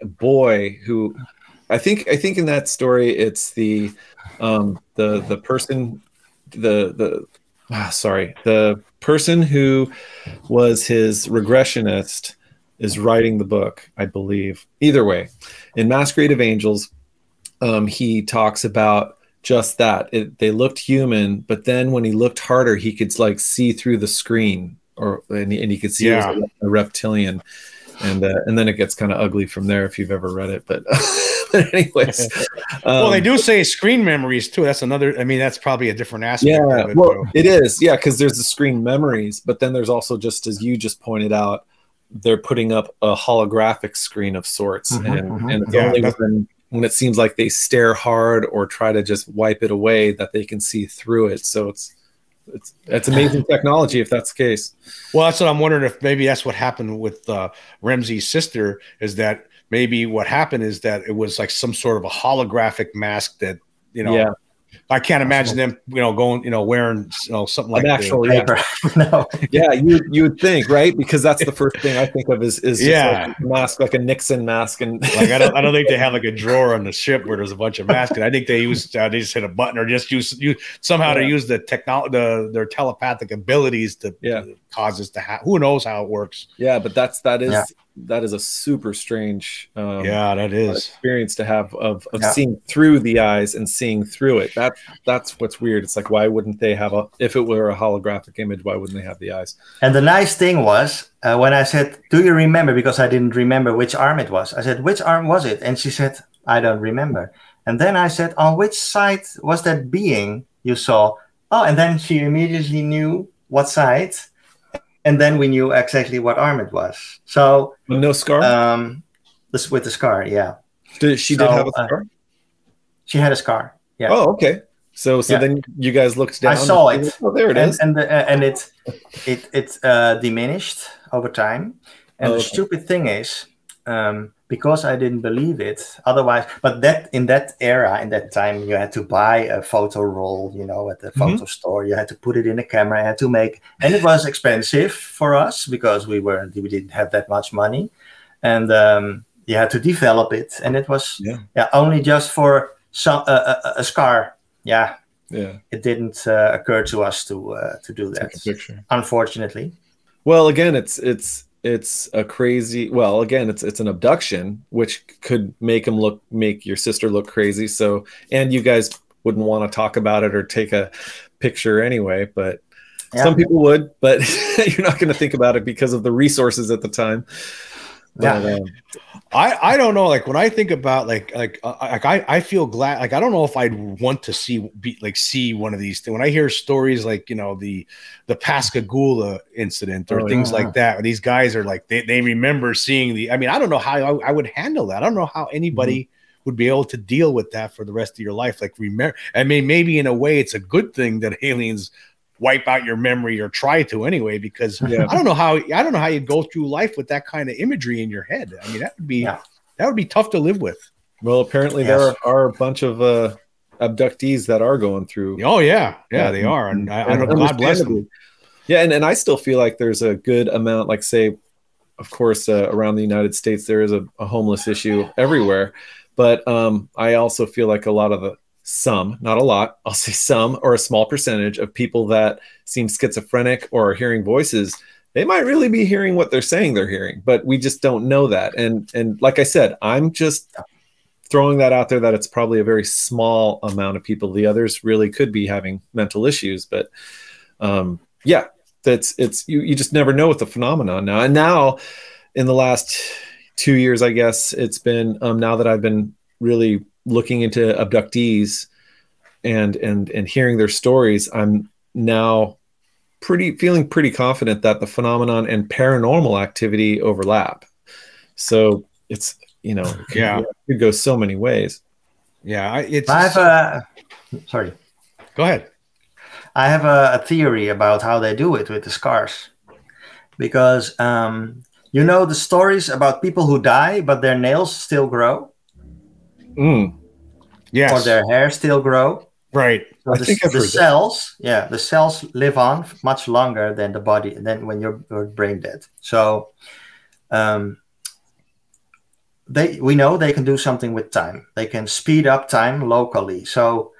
Speaker 1: boy who I think in that story, it's the person the person who was his regressionist is writing the book, I believe. Either way, in Masquerade of Angels, he talks about just that. They looked human, but then when he looked harder, he could like see through the screen, and he could see it was a reptilian. And then it gets kind of ugly from there if you've ever read it. But anyways,
Speaker 4: well, they do say screen memories too. That's another. I mean, that's probably a different aspect.
Speaker 1: Yeah, it is. Yeah, because there's the screen memories, but then there's also, just as you just pointed out, they're putting up a holographic screen of sorts, and it's only when it seems like they stare hard or try to just wipe it away that they can see through it. So it's amazing technology if that's the case.
Speaker 4: Well, that's what I'm wondering, if maybe that's what happened with Remsey's sister, is that maybe what happened is that it was like some sort of a holographic mask that, I can't imagine them, going, wearing, something like that.
Speaker 2: No.
Speaker 1: Yeah, you would think, right? Because that's the first thing I think of is just like a mask, like a Nixon mask, and
Speaker 4: like I don't think they have like a drawer on the ship where there's a bunch of masks. I think they just hit a button or just use somehow to use the technology, their telepathic abilities to cause this to happen. Who knows how it works?
Speaker 1: Yeah, but that is a super strange
Speaker 4: that is
Speaker 1: experience to have of seeing through the eyes and seeing through it. That's what's weird. It's like, why wouldn't they have if it were a holographic image, why wouldn't they have the eyes?
Speaker 2: And the nice thing was, when I said, do you remember, because I didn't remember which arm it was, I said, which arm was it? And she said, I don't remember. And then I said, on which side was that being you saw? Oh, and then she immediately knew what side. And then we knew exactly what arm it was. So
Speaker 1: with no scar?
Speaker 2: With the scar, yeah.
Speaker 1: Did she have a scar?
Speaker 2: She had a scar. Yeah.
Speaker 1: Oh, okay. So then you guys looked down.
Speaker 2: I saw it.
Speaker 1: Oh, there it is.
Speaker 2: And it diminished over time. And the stupid thing is, because I didn't believe it, otherwise, but in that era, in that time, you had to buy a photo roll, at the photo store. You had to put it in a camera. You had to make, and it was expensive for us because we didn't have that much money, and you had to develop it, and it was only just for a scar. Yeah. It didn't occur to us to do that. Unfortunately.
Speaker 1: Well, again, it's a crazy. Well, again, it's an abduction, which could make your sister look crazy. So, and you guys wouldn't want to talk about it or take a picture anyway. But
Speaker 2: Yeah.
Speaker 1: Some people would, but you're not going to think about it because of the resources at the time. But,
Speaker 2: Yeah.
Speaker 4: I don't know. Like when I think about I feel glad. Like I don't know if I'd want to see one of these things. When I hear stories like the Pascagoula incident or things like that, these guys are like they remember seeing the. I mean, I don't know how I would handle that. I don't know how anybody would be able to deal with that for the rest of your life. Like remember, I mean, maybe in a way it's a good thing that aliens wipe out your memory or try to anyway, because I don't know how you go through life with that kind of imagery in your head. I mean, that would be tough to live with.
Speaker 1: Well, apparently there are a bunch of abductees that are going through.
Speaker 4: Oh yeah, they are, and I don't. God bless them.
Speaker 1: Yeah, and I still feel like there's a good amount. Like say, of course, around the United States there is a homeless issue everywhere, but I also feel like a lot of some, not a lot, I'll say some or a small percentage of people that seem schizophrenic or are hearing voices, they might really be hearing what they're saying they're hearing, but we just don't know that. And like I said, I'm just throwing that out there that it's probably a very small amount of people. The others really could be having mental issues, but yeah, you just never know with the phenomenon now. And now in the last 2 years, I guess it's been now that I've been really looking into abductees and hearing their stories, I'm now feeling pretty confident that the phenomenon and paranormal activity overlap. So it's, it could go so many ways.
Speaker 4: Yeah.
Speaker 2: Sorry.
Speaker 4: Go ahead.
Speaker 2: I have a theory about how they do it with the scars, because the stories about people who die, but their nails still grow.
Speaker 4: Yes.
Speaker 2: Or their hair still grow.
Speaker 4: Right.
Speaker 2: So the cells live on much longer than the body, than when you're brain dead. So we know they can do something with time. They can speed up time locally. So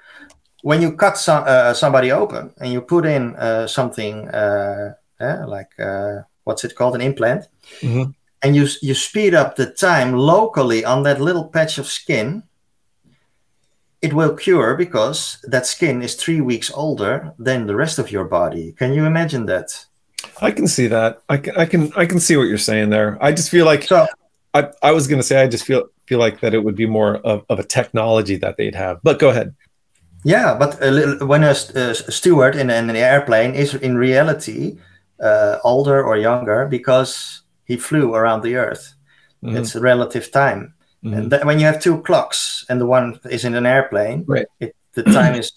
Speaker 2: when you cut somebody open and you put in something like what's it called, an implant, and you speed up the time locally on that little patch of skin, it will cure because that skin is 3 weeks older than the rest of your body. Can you imagine that?
Speaker 1: I can see that. I can see what you're saying there. I just feel like I was going to say I just feel like that it would be more of a technology that they'd have. But go ahead.
Speaker 2: Yeah, but when a steward in an airplane is in reality older or younger because he flew around the Earth, it's a relative time. And when you have two clocks and the one is in an airplane,
Speaker 1: right,
Speaker 2: the time is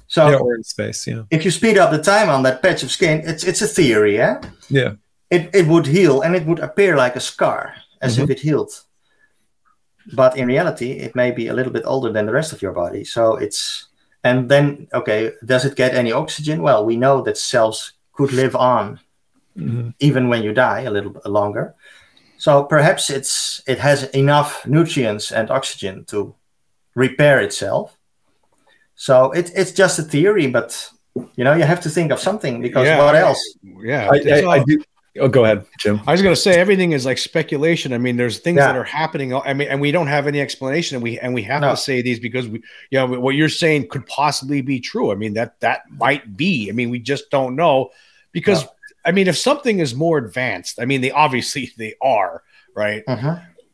Speaker 2: So
Speaker 1: or in space,
Speaker 2: if you speed up the time on that patch of skin, it's a theory,
Speaker 1: yeah.
Speaker 2: It would heal and it would appear like a scar, as if it healed. But in reality, it may be a little bit older than the rest of your body. So and then does it get any oxygen? Well, we know that cells could live on even when you die a little bit longer. So perhaps it has enough nutrients and oxygen to repair itself. So it's just a theory, but you have to think of something, because what else?
Speaker 1: Yeah, I do. Oh, go ahead, Jim.
Speaker 4: I was going to say everything is like speculation. I mean, there's things that are happening. I mean, and we don't have any explanation. And we have to say these because what you're saying could possibly be true. I mean, that might be. I mean, we just don't know because. I mean, if something is more advanced, I mean, they are, right?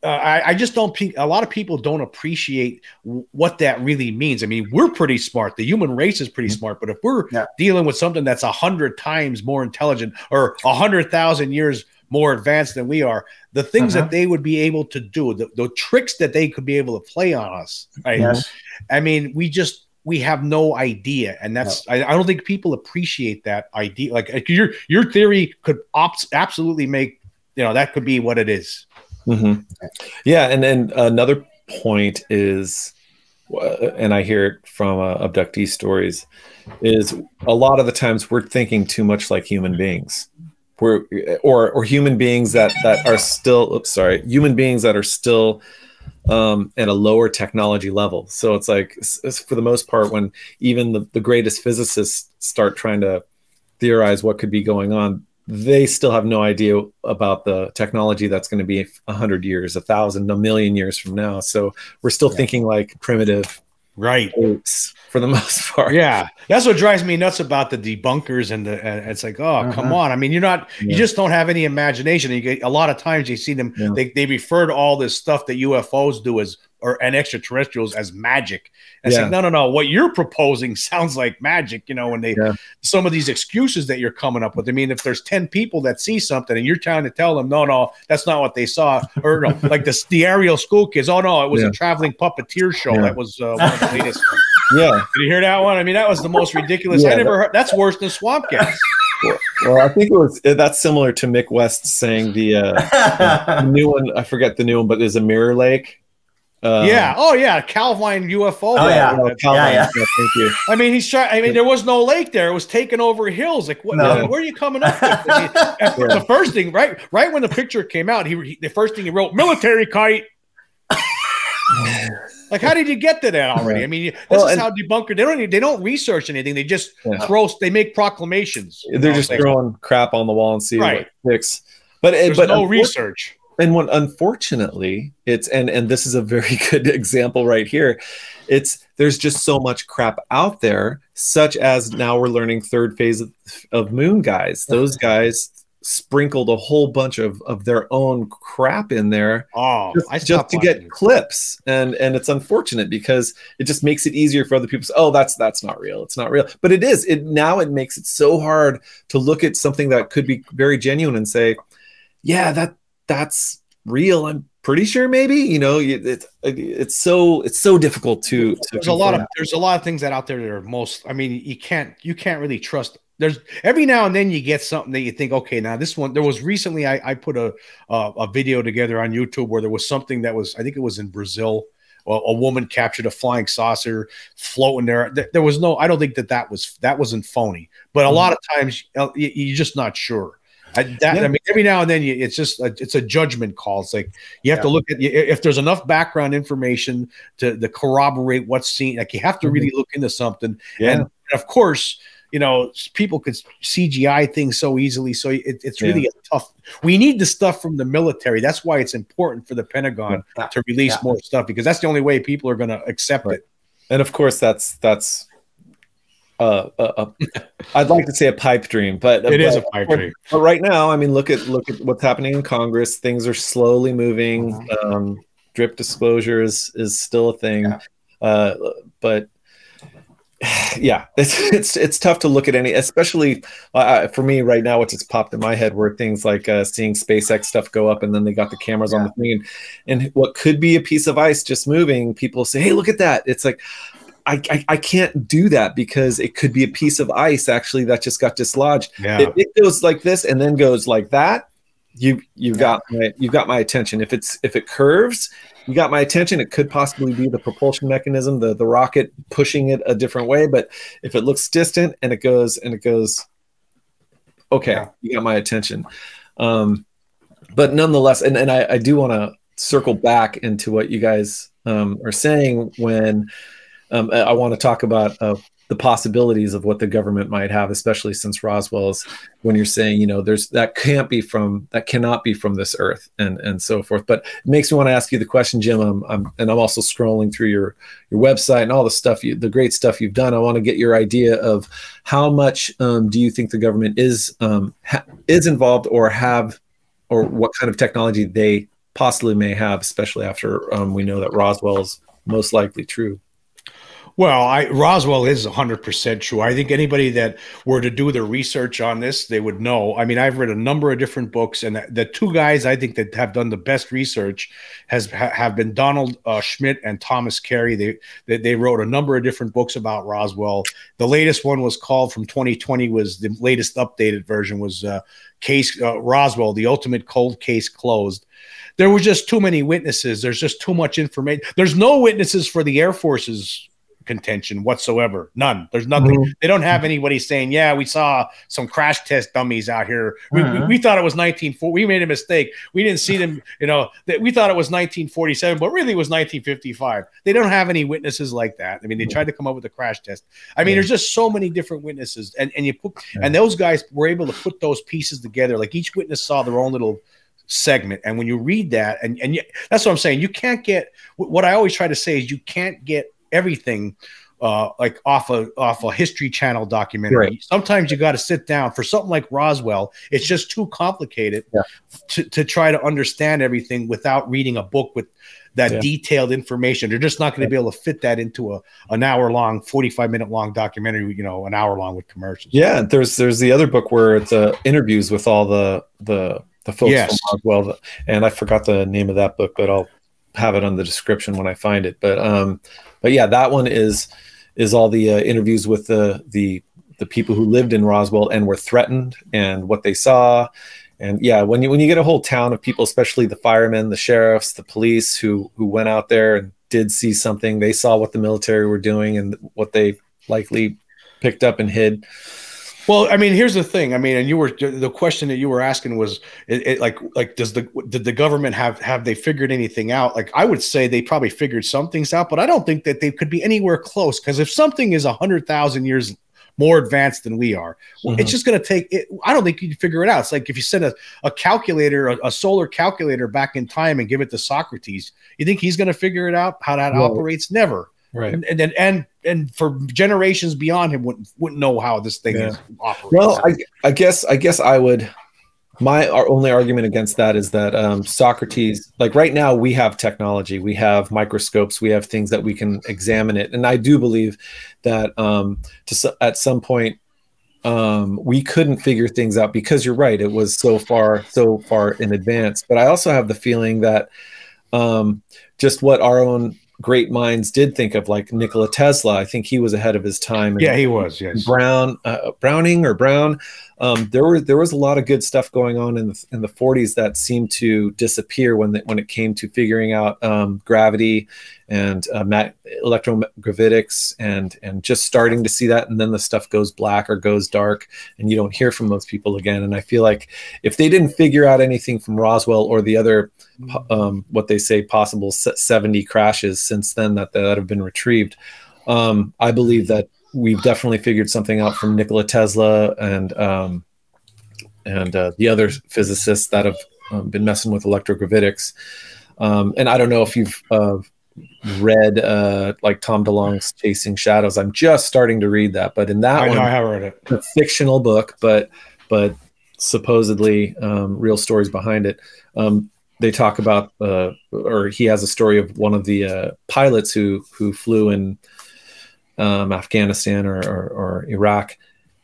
Speaker 4: I just don't. A lot of people don't appreciate what that really means. I mean, we're pretty smart. The human race is pretty smart. But if we're dealing with something that's 100 times more intelligent or 100,000 years more advanced than we are, the things that they would be able to do, the tricks that they could be able to play on us, right?
Speaker 2: Yes.
Speaker 4: I mean, we have no idea, and that's I don't think people appreciate that idea. Like your theory could absolutely make that could be what it is.
Speaker 1: Yeah, and then another point is, and I hear it from abductee stories, is a lot of the times we're thinking too much like human beings. Or human beings that are still human beings that are still at a lower technology level. So it's like, for the most part, when even the greatest physicists start trying to theorize what could be going on, they still have no idea about the technology that's going to be 100 years, 1,000, a million years from now. So we're still thinking like primitive
Speaker 4: Right.
Speaker 1: For the most part.
Speaker 4: Yeah. That's what drives me nuts about the debunkers and it's like, oh, come on. I mean, you just don't have any imagination. You get, a lot of times you see them, they refer to all this stuff that UFOs do and extraterrestrials as magic. And it's like, no. What you're proposing sounds like magic, when some of these excuses that you're coming up with. I mean, if there's 10 people that see something and you're trying to tell them, no, that's not what they saw. Or no, like the Ariel school kids. Oh no, it was a traveling puppeteer show. That was one of the latest.
Speaker 1: Yeah.
Speaker 4: Did you hear that one? I mean, that was the most ridiculous. I never heard. That's worse than swamp gas.
Speaker 1: Well, I think that's similar to Mick West saying the new one. I forget the new one, but there's a Mirror Lake.
Speaker 4: Calvine UFO.
Speaker 1: Thank you.
Speaker 4: I mean, there was no lake there. It was taken over hills. Like, where are you coming up with? The first thing, right when the picture came out, the first thing he wrote, military kite. Like, how did you get to that already? I mean, this is how debunker. They don't research anything. They just they make proclamations.
Speaker 1: They're just throwing crap on the wall and see what sticks. But
Speaker 4: no research.
Speaker 1: And unfortunately, it's and this is a very good example right here. There's just so much crap out there, such as now we're learning third phase of moon guys. Those guys sprinkled a whole bunch of their own crap in there just to get clips, and it's unfortunate because it just makes it easier for other people to say, oh, that's not real, it's not real. But it is. It makes it so hard to look at something that could be very genuine and say, yeah, that's real. I'm pretty sure maybe, it's so difficult to
Speaker 4: there's a lot of things that out there that are you can't really trust. There's every now and then you get something that you think, okay, now this one, there was recently, I put a video together on YouTube where there was something that was, I think it was in Brazil. A woman captured a flying saucer floating there. There was no, I don't think that wasn't phony, but a lot of times you're just not sure. I mean, every now and then it's a judgment call. It's like you have to look at if there's enough background information to corroborate what's seen. Like you have to really look into something. And of course, people could CGI things so easily. So it's really tough. We need the stuff from the military. That's why it's important for the Pentagon to release more stuff, because that's the only way people are going to accept it.
Speaker 1: And of course, that's I'd like to say a pipe dream, but
Speaker 4: it is a pipe dream.
Speaker 1: But right now, I mean, look at what's happening in Congress. Things are slowly moving. Drip disclosure is still a thing, but yeah, it's tough to look at any, especially for me right now. What just popped in my head were things like seeing SpaceX stuff go up, and then they got the cameras on the thing, and what could be a piece of ice just moving. People say, "Hey, look at that!" It's like, I can't do that because it could be a piece of ice actually that just got dislodged. If it goes like this and then goes like that, you've got my attention. If it curves, you got my attention. It could possibly be the propulsion mechanism, the rocket pushing it a different way. But if it looks distant and it goes, okay, you got my attention. But nonetheless, and I do want to circle back into what you guys are saying when. I want to talk about the possibilities of what the government might have, especially since Roswell's, when you're saying, that cannot be from this earth and so forth. But it makes me want to ask you the question, Jim. I'm also scrolling through your website and all the stuff, the great stuff you've done. I want to get your idea of how much do you think the government is involved or what kind of technology they possibly may have, especially after we know that Roswell is most likely true.
Speaker 4: Well, Roswell is 100% true. I think anybody that were to do the research on this, they would know. I mean, I've read a number of different books, and the two guys I think that have done the best research have been Donald Schmidt and Thomas Carey. They wrote a number of different books about Roswell. The latest one was called from 2020. Was the latest updated version was Roswell, the ultimate cold case closed. There were just too many witnesses. There's just too much information. There's no witnesses for the Air Force's contention whatsoever. None. There's nothing. They don't have anybody saying, yeah, we saw some crash test dummies out here. We thought it was 1940. We made a mistake. We didn't see them, we thought it was 1947, but really it was 1955. They don't have any witnesses like that. I mean, they tried to come up with a crash test. I mean, there's just so many different witnesses, and those guys were able to put those pieces together. Like each witness saw their own little segment. And when you read that, and that's what I'm saying, you can't get, what I always try to say is you can't get everything like off a History Channel documentary.
Speaker 1: Right.
Speaker 4: Sometimes you got to sit down for something like Roswell. It's just too complicated to try to understand everything without reading a book with that detailed information. They're just not going to be able to fit that into an hour-long, 45-minute long documentary, you know, an hour long with commercials.
Speaker 1: Yeah, there's the other book where it's interviews with all the folks from Roswell, and I forgot the name of that book, but I'll have it on the description when I find it. But yeah, that one is all the interviews with the people who lived in Roswell and were threatened and what they saw. And yeah, when you get a whole town of people, especially the firemen, the sheriffs, the police who went out there and did see something, they saw what the military were doing and what they likely picked up and hid.
Speaker 4: Well, I mean, here's the thing. I mean, and the question that you were asking was, did the government have they figured anything out? Like, I would say they probably figured some things out, but I don't think that they could be anywhere close. Because if something is 100,000 years more advanced than we are, it's just going to take it. I don't think you can figure it out. It's like if you send a calculator, a solar calculator back in time and give it to Socrates, you think he's going to figure it out how that operates? Never. Right. And for generations beyond him wouldn't know how this thing is operates.
Speaker 1: Well, I guess I would. Our only argument against that is that Socrates, like right now, we have technology, we have microscopes, we have things that we can examine it, and I do believe that at some point we couldn't figure things out because you're right, it was so far in advance. But I also have the feeling that just what our own great minds did think of, like Nikola Tesla. I think he was ahead of his time.
Speaker 4: Yeah, he was. Yes,
Speaker 1: Browning. There was a lot of good stuff going on in the 40s that seemed to disappear when it came to figuring out gravity and electrogravitics and just starting to see that, and then the stuff goes black or goes dark and you don't hear from those people again. And I feel like if they didn't figure out anything from Roswell or the other what they say possible 70 crashes since then that have been retrieved, I believe that we've definitely figured something out from Nikola Tesla and the other physicists that have been messing with electrogravitics. And I don't know if you've read like Tom DeLonge's Chasing Shadows. I'm just starting to read that, but in that
Speaker 4: I have read it.
Speaker 1: A fictional book, but supposedly real stories behind it. They talk about, or he has a story of one of the pilots who flew in Afghanistan or Iraq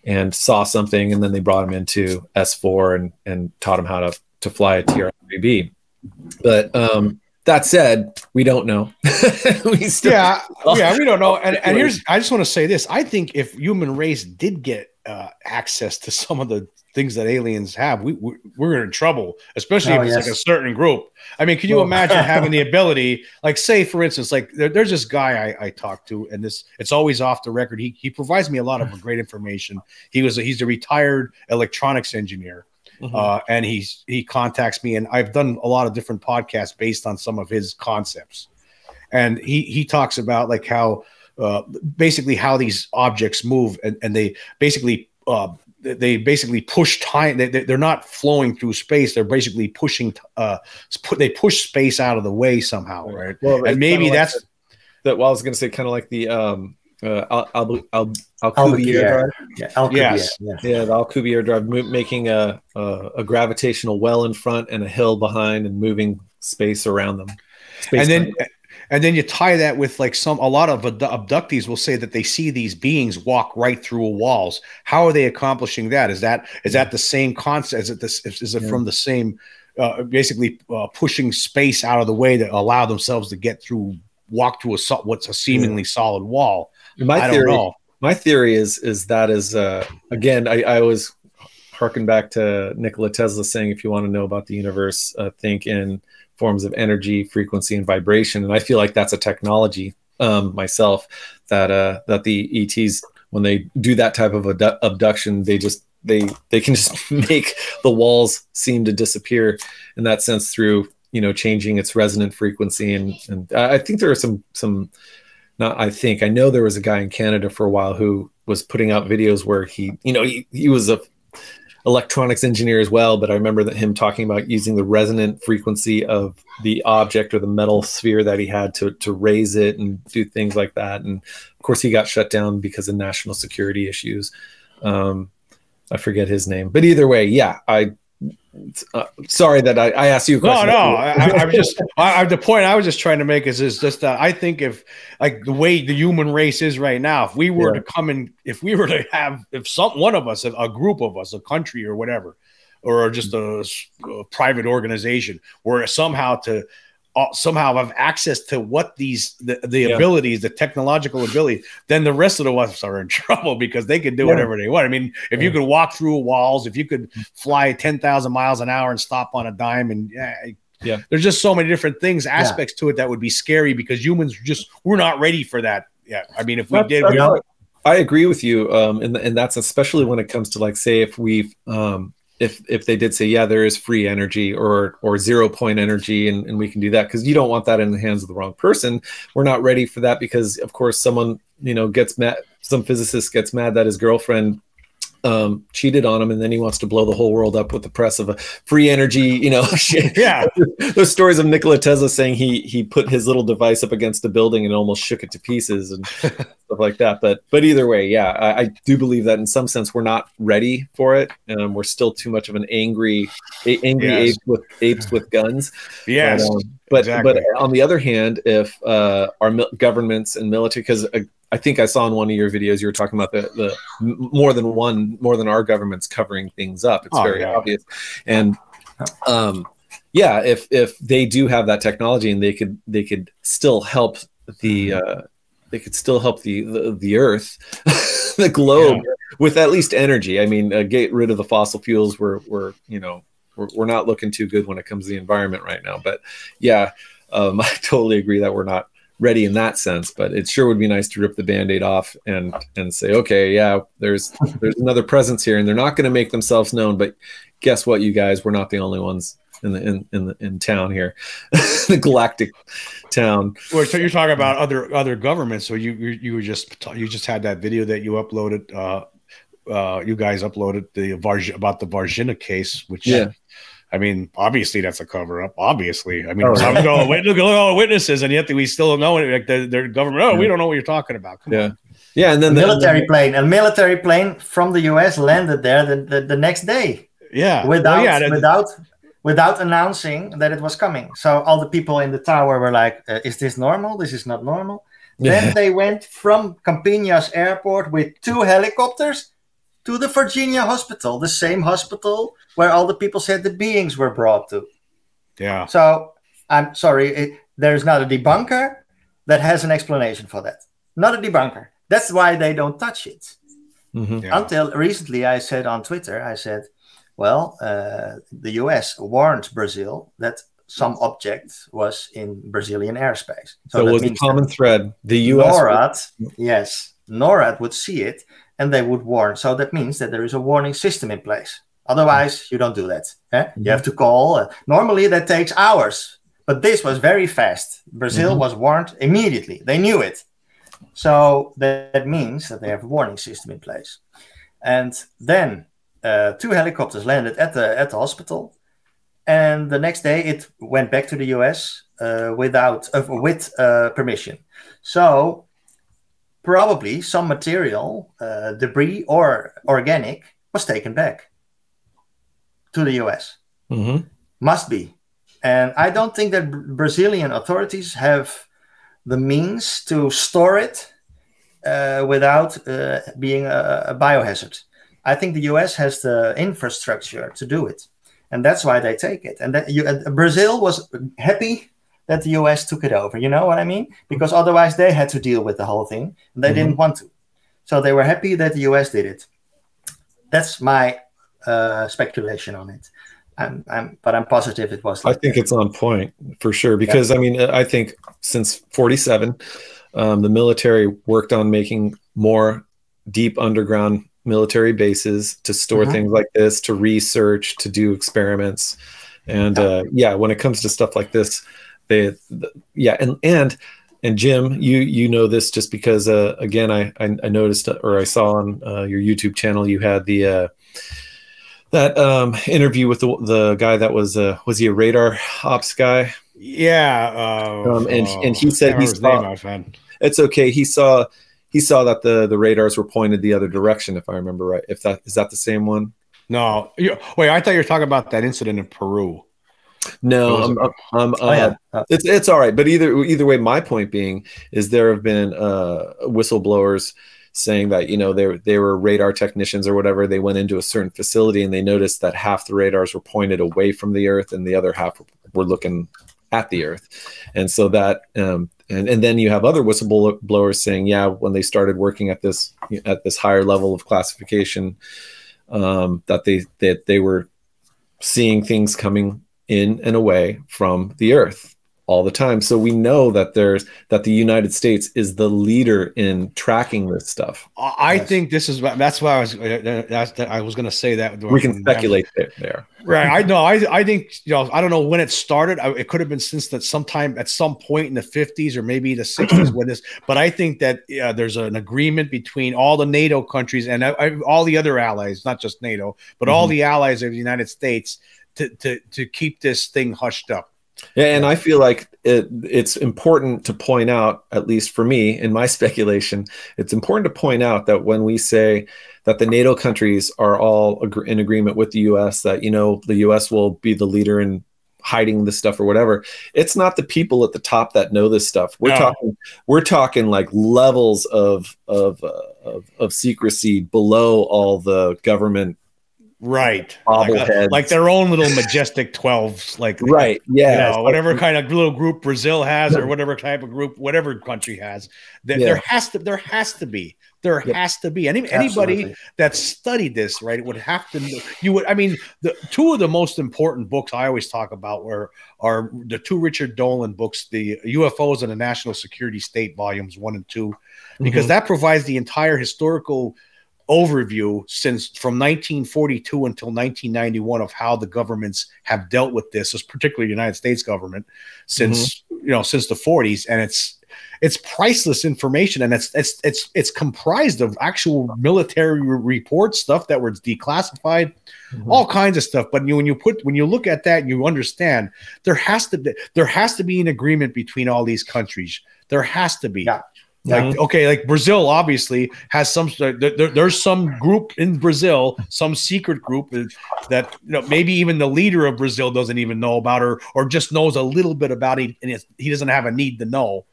Speaker 1: and saw something, and then they brought him into S4 and taught him how to fly a TR-3B. But that said, we don't know. we don't know. And here's, I just want to say this. I think if human race did get access to some of the things that aliens have, we're in trouble, especially if it's like a certain group. I mean, can you imagine having the ability, like, say, for instance, like there's this guy I talked to, and it's always off the record. He provides me a lot of great information. He's a retired electronics engineer. And he contacts me, and I've done a lot of different podcasts based on some of his concepts. And he talks about like how basically how these objects move, and they basically push time. They're not flowing through space. They're basically pushing. They push space out of the way somehow, right? Well, and maybe that's like that. Well, I was going to say kind of like the Alcubierre
Speaker 2: drive.
Speaker 1: The Alcubierre drive, making a gravitational well in front and a hill behind, and moving space around them.
Speaker 4: And then you tie that with like a lot of abductees will say that they see these beings walk right through walls. How are they accomplishing that? Is that the same concept? Is it from the same, basically pushing space out of the way to allow themselves to walk through what's a seemingly solid wall? I don't know.
Speaker 1: My theory is again, I always harken back to Nikola Tesla saying, if you want to know about the universe, think in forms of energy, frequency, and vibration. And I feel like that's a technology myself that the ETs, when they do that type of abduction, they can just make the walls seem to disappear in that sense through changing its resonant frequency. And I think there are some. I know there was a guy in Canada for a while who was putting out videos where he was electronics engineer as well, but I remember that him talking about using the resonant frequency of the object or the metal sphere that he had to raise it and do things like that. And of course, he got shut down because of national security issues. I forget his name, but either way, yeah, sorry that I asked you a question.
Speaker 4: The point I was just trying to make is just that I think if, like, the way the human race is right now, if we were to come in, if we were to have, one of us, a group of us, a country or whatever, or just a private organization, were somehow have access to what the abilities, the technological ability, then the rest of the us are in trouble because they can do whatever they want. I mean, if you could walk through walls, if you could fly 10,000 miles an hour and stop on a dime, and there's just so many different things, aspects to it that would be scary because humans we're not ready for that yet. I mean, if we did,
Speaker 1: I agree with you, and that's especially when it comes to, like, say if we've if they did say, yeah, there is free energy or 0 point energy, and we can do that, because you don't want that in the hands of the wrong person. We're not ready for that because, of course, someone, gets mad. Some physicist gets mad that his girlfriend cheated on him, and then he wants to blow the whole world up with the press of a free energy, shit.
Speaker 4: Yeah.
Speaker 1: There's stories of Nikola Tesla saying he put his little device up against a building and almost shook it to pieces and stuff like that. But either way, yeah, I do believe that in some sense we're not ready for it. We're still too much of an angry apes with guns.
Speaker 4: Yes.
Speaker 1: But
Speaker 4: exactly.
Speaker 1: But on the other hand, if our governments and military, because I think I saw in one of your videos you were talking about the more than our government's covering things up. It's very obvious, and if they do have that technology and they could still help the Earth, the globe, with at least energy. I mean, get rid of the fossil fuels. We're not looking too good when it comes to the environment right now. But I totally agree that we're not ready in that sense, but it sure would be nice to rip the Band-Aid off and say, okay, there's another presence here, and they're not going to make themselves known, but guess what, you guys, we're not the only ones in town here. The galactic town.
Speaker 4: Well, so you're talking about other governments. So you just had that video that you uploaded. You guys uploaded about the Varghina case, which I mean, obviously that's a cover up. Obviously, I mean, look at all the witnesses, and yet we still don't know it. Like their government, we don't know what you're talking about. Come on.
Speaker 1: And then
Speaker 2: a military plane from the U.S. landed there the next day. Without announcing that it was coming. So all the people in the tower were like, "Is this normal? This is not normal." Then they went from Campinas airport with 2 helicopters to the Varginha hospital, the same hospital where all the people said the beings were brought to. Yeah. So I'm sorry, there's not a debunker that has an explanation for that. Not a debunker. That's why they don't touch it. Mm-hmm. Yeah. Until recently, I said on Twitter, the US warned Brazil that some object was in Brazilian airspace.
Speaker 1: So it was a common thread. The US
Speaker 2: NORAD would see it, and they would warn. So that means that there is a warning system in place. Otherwise, you don't do that. Mm-hmm. You have to call. Normally, that takes hours. But this was very fast. Brazil was warned immediately. They knew it. So that means that they have a warning system in place. And then 2 helicopters landed at the hospital. And the next day, it went back to the US with permission. So probably some material, debris or organic, was taken back to the US. Mm-hmm. Must be. And I don't think that Brazilian authorities have the means to store it without being a biohazard. I think the US has the infrastructure to do it. And that's why they take it. And Brazil was happy that the US took it over. You know what I mean? Because otherwise they had to deal with the whole thing. And they didn't want to. So they were happy that the US did it. That's my speculation on it. But I'm positive it was.
Speaker 1: I think it's on point for sure. Because, I mean, I think since 1947, the military worked on making more deep underground military bases to store things like this, to research, to do experiments. And when it comes to stuff like this, and Jim, you know this just because again I noticed, or I saw on your YouTube channel, you had the That interview with the guy that was he a radar ops guy?
Speaker 4: Yeah,
Speaker 1: and he said
Speaker 4: his name, my friend.
Speaker 1: It's okay. He saw that the radars were pointed the other direction, if I remember right. If that is that the same one?
Speaker 4: No, wait. I thought you were talking about that incident in Peru.
Speaker 1: No, it's all right. But either way, my point being is there have been whistleblowers saying that, you know, they were radar technicians or whatever. They went into a certain facility and they noticed that half the radars were pointed away from the Earth and the other half were looking at the Earth. And so that and then you have other whistleblowers saying, yeah, when they started working at this higher level of classification, that they were seeing things coming in and away from the Earth all the time. So we know that the United States is the leader in tracking this stuff.
Speaker 4: I think that's why I was going to say that.
Speaker 1: We can speculate there.
Speaker 4: Right. I know. I think, you know, I don't know when it started. It could have been since that sometime at some point in the 50s or maybe the 60s when this, but I think that there's an agreement between all the NATO countries and all the other allies, not just NATO, but all the allies of the United States to keep this thing hushed up.
Speaker 1: Yeah, and I feel like it's important to point out, at least for me, in my speculation, it's important to point out that when we say that the NATO countries are all in agreement with the U.S., that, you know, the U.S. will be the leader in hiding this stuff or whatever, it's not the people at the top that know this stuff. We're talking like levels of secrecy below all the government.
Speaker 4: Right, like their own little majestic 12s, like
Speaker 1: right, yeah,
Speaker 4: you know, whatever kind of little group Brazil has, or whatever type of group, whatever country has. There has to be. Anybody that studied this, right, would have to know. I mean, the two of the most important books I always talk about are the two Richard Dolan books, the UFOs and the National Security State, volumes 1 and 2, because that provides the entire historical overview from 1942 until 1991 of how the governments have dealt with this, particularly the United States government, since since the 40s, and it's priceless information, and it's comprised of actual military report stuff that was declassified, all kinds of stuff. But when you look at that and you understand, there has to be an agreement between all these countries. There has to be. Yeah. Like Brazil obviously has there's some group in Brazil, some secret group that, you know, maybe even the leader of Brazil doesn't even know about, or just knows a little bit about it, and he doesn't have a need to know.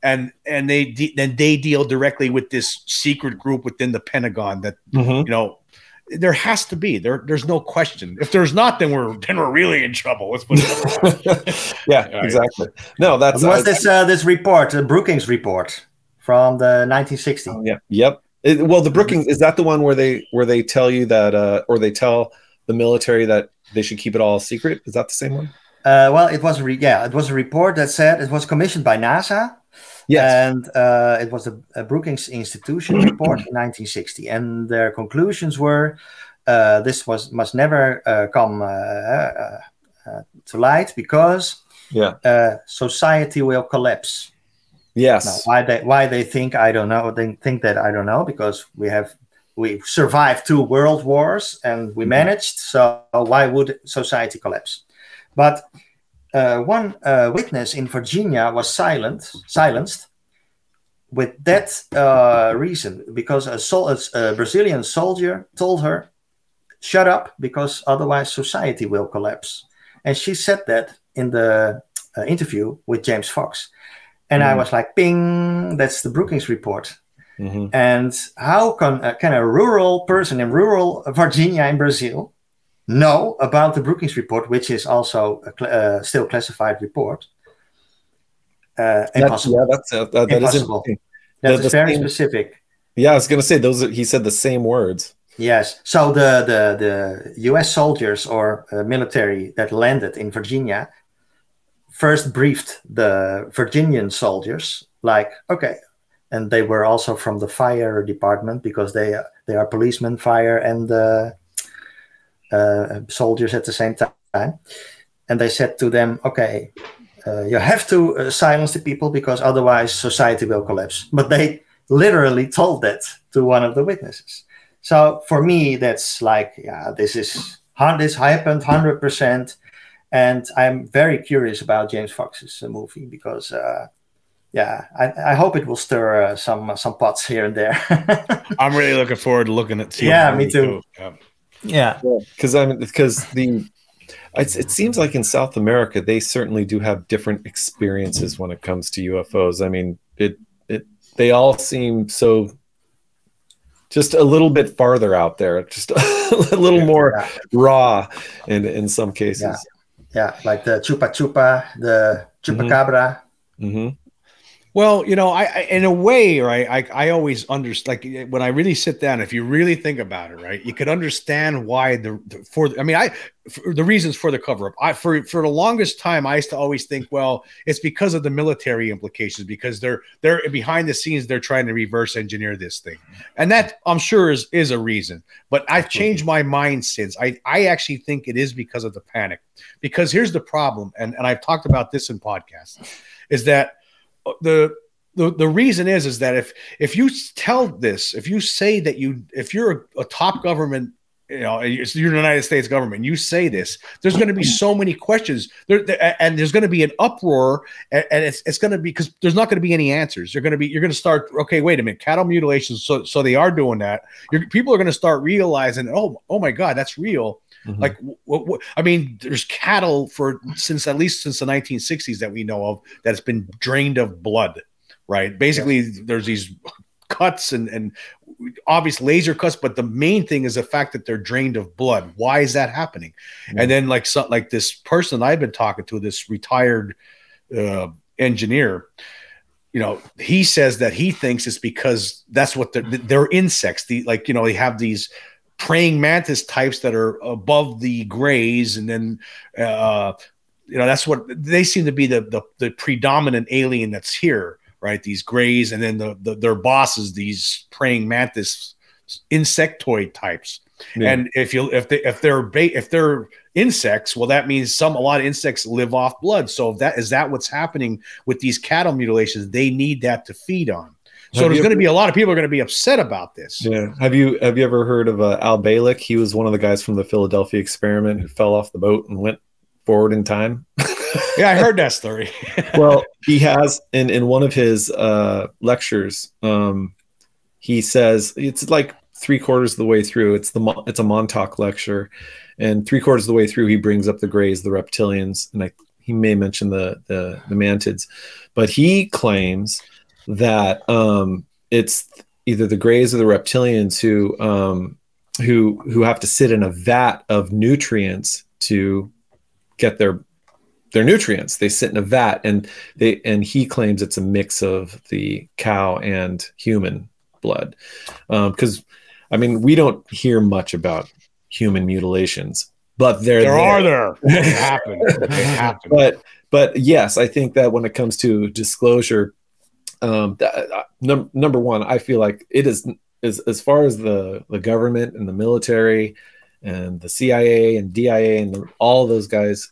Speaker 4: And they deal directly with this secret group within the Pentagon that you know. There has to be. There's no question. If there's not, then we're really in trouble. Let's put it
Speaker 1: yeah, right. Exactly. No, that's
Speaker 2: what's this report, the Brookings report from the 1960s.
Speaker 1: Yeah. Yep. Well, the Brookings, is that the one where they tell you that, or they tell the military that they should keep it all secret? Is that the same one?
Speaker 2: Well, it was a report that said it was commissioned by NASA. Yes. And it was a Brookings Institution report in 1960. And their conclusions were this must never come to light because society will collapse.
Speaker 1: Yes.
Speaker 2: Now, why they think, I don't know. They think that I don't know, because we survived 2 world wars and we managed. So why would society collapse? But one witness in Varginha was silenced with that reason, because a Brazilian soldier told her, "Shut up, because otherwise society will collapse." And she said that in the interview with James Fox. And I was like, "Ping! That's the Brookings report." And how can a rural person in rural Varginha in Brazil know about the Brookings report, which is also a still classified report? Impossible.
Speaker 1: That
Speaker 2: impossible. That's very specific.
Speaker 1: Yeah, I was going to say he said the same words.
Speaker 2: Yes. So the U.S. soldiers or military that landed in Varginha first briefed the Virginian soldiers, like, okay, and they were also from the fire department, because they are policemen, fire, and soldiers at the same time. And they said to them, okay, you have to silence the people, because otherwise society will collapse. But they literally told that to one of the witnesses. So for me, that's like, yeah, this happened 100%. And I'm very curious about James Fox's movie because, yeah, I hope it will stir some pots here and there.
Speaker 4: I'm really looking forward to looking at.
Speaker 2: Yeah, me too.
Speaker 1: Yeah, because it seems like in South America they certainly do have different experiences when it comes to UFOs. I mean, they all seem so just a little bit farther out there, just a little more raw in some cases.
Speaker 2: Yeah, like the chupa chupa, the chupacabra.
Speaker 1: Mm-hmm.
Speaker 4: Well, you know, I in a way, right? I always understand. Like when I really sit down, if you really think about it, right, you could understand why the reasons for the cover up. For the longest time, I used to always think, well, it's because of the military implications, because they're behind the scenes, they're trying to reverse engineer this thing, and that I'm sure is a reason. But I've changed my mind since. I actually think it is because of the panic. Because here's the problem, and I've talked about this in podcasts, is that the reason is that if you tell this, if you say that if you're a top government, you know, you're the United States government, you say this, there's going to be so many questions and there's going to be an uproar, and it's going to be, because there's not going to be any answers. You're going to start, okay, wait a minute, cattle mutilation. So they are doing that. People are going to start realizing, oh my God, that's real. Mm-hmm. Like, I mean, there's cattle at least since the 1960s that we know of that's been drained of blood, right? Basically, there's these cuts and obvious laser cuts, but the main thing is the fact that they're drained of blood. Why is that happening? Mm-hmm. And then like this person I've been talking to, this retired engineer, you know, he says that he thinks it's because that's what they're insects. They have these praying mantis types that are above the grays, and then that's what they seem to be the predominant alien that's here, right? These grays, and then their bosses, these praying mantis insectoid types. Yeah. And if they're insects, well, that means a lot of insects live off blood. So is that what's happening with these cattle mutilations? They need that to feed on. So there's going to be a lot of people are going to be upset about this.
Speaker 1: Yeah. Have you ever heard of Al Bielek? He was one of the guys from the Philadelphia experiment who fell off the boat and went forward in time.
Speaker 4: Yeah, I heard that story.
Speaker 1: Well, he has in one of his lectures. He says it's like 3/4 of the way through. It's a Montauk lecture, and 3/4 of the way through he brings up the Greys, the reptilians, and he may mention the mantids, but he claims that it's either the Greys or the reptilians who have to sit in a vat of nutrients to get their nutrients. They sit in a vat, and he claims it's a mix of the cow and human blood. Because I mean, we don't hear much about human mutilations, but there
Speaker 4: are. They happen. They happen.
Speaker 1: But yes, I think that when it comes to disclosure, number one, I feel like it is as far as the government and the military and the CIA and DIA and all those guys,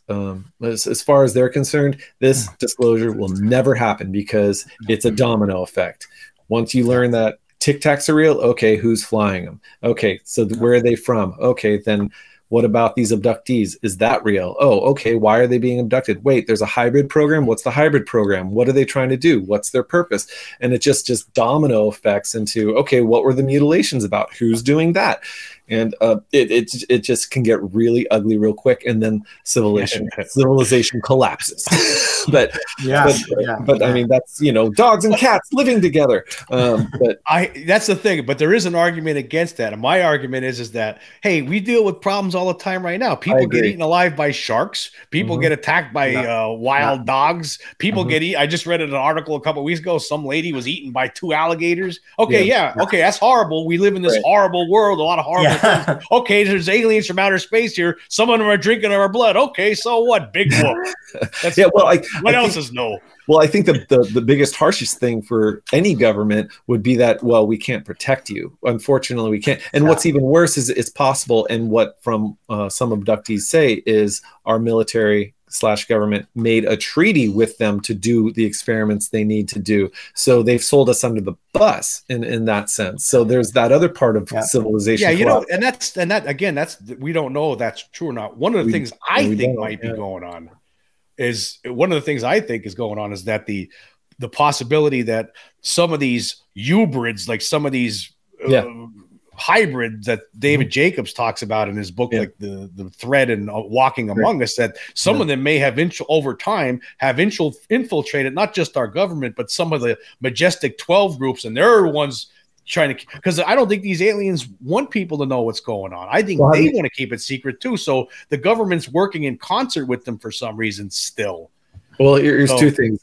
Speaker 1: as far as they're concerned, this disclosure will never happen because it's a domino effect. Once you learn that Tic Tacs are real, okay, who's flying them? Okay, so where are they from? Okay, then what about these abductees? Is that real? Oh, okay, why are they being abducted? Wait, there's a hybrid program. What's the hybrid program? What are they trying to do? What's their purpose? And it just domino effects into, okay, what were the mutilations about? Who's doing that? And it just can get really ugly real quick, and then civilization collapses. but I mean, that's, dogs and cats living together. But
Speaker 4: that's the thing. But there is an argument against that, and my argument is that, hey, we deal with problems all the time right now. People get eaten alive by sharks. People get attacked by wild dogs. People get eaten. I just read an article a couple of weeks ago. Some lady was eaten by 2 alligators. Okay, okay, that's horrible. We live in this horrible world. A lot of horrible. Okay, there's aliens from outer space here. Some of them are drinking our blood. Okay, so what? Big whoop. What else is no?
Speaker 1: Well, I think the biggest, harshest thing for any government would be that, well, we can't protect you. Unfortunately, we can't. And what's even worse is it's possible, and what from some abductees say is our military slash government made a treaty with them to do the experiments they need to do. So they've sold us under the bus in that sense. So there's that other part of civilization.
Speaker 4: Yeah, you know, and that again, we don't know if that's true or not. One of the things I think might be going on is that the possibility that some of these Hubrids, like some of these hybrid that David Jacobs talks about in his book, like the thread and walking among us, that some of them may have over time have infiltrated not just our government, but some of the Majestic 12 groups, and they're ones trying to, because I don't think these aliens want people to know what's going on. I think they want to keep it secret too. So the government's working in concert with them for some reason still.
Speaker 1: Well, here's two things.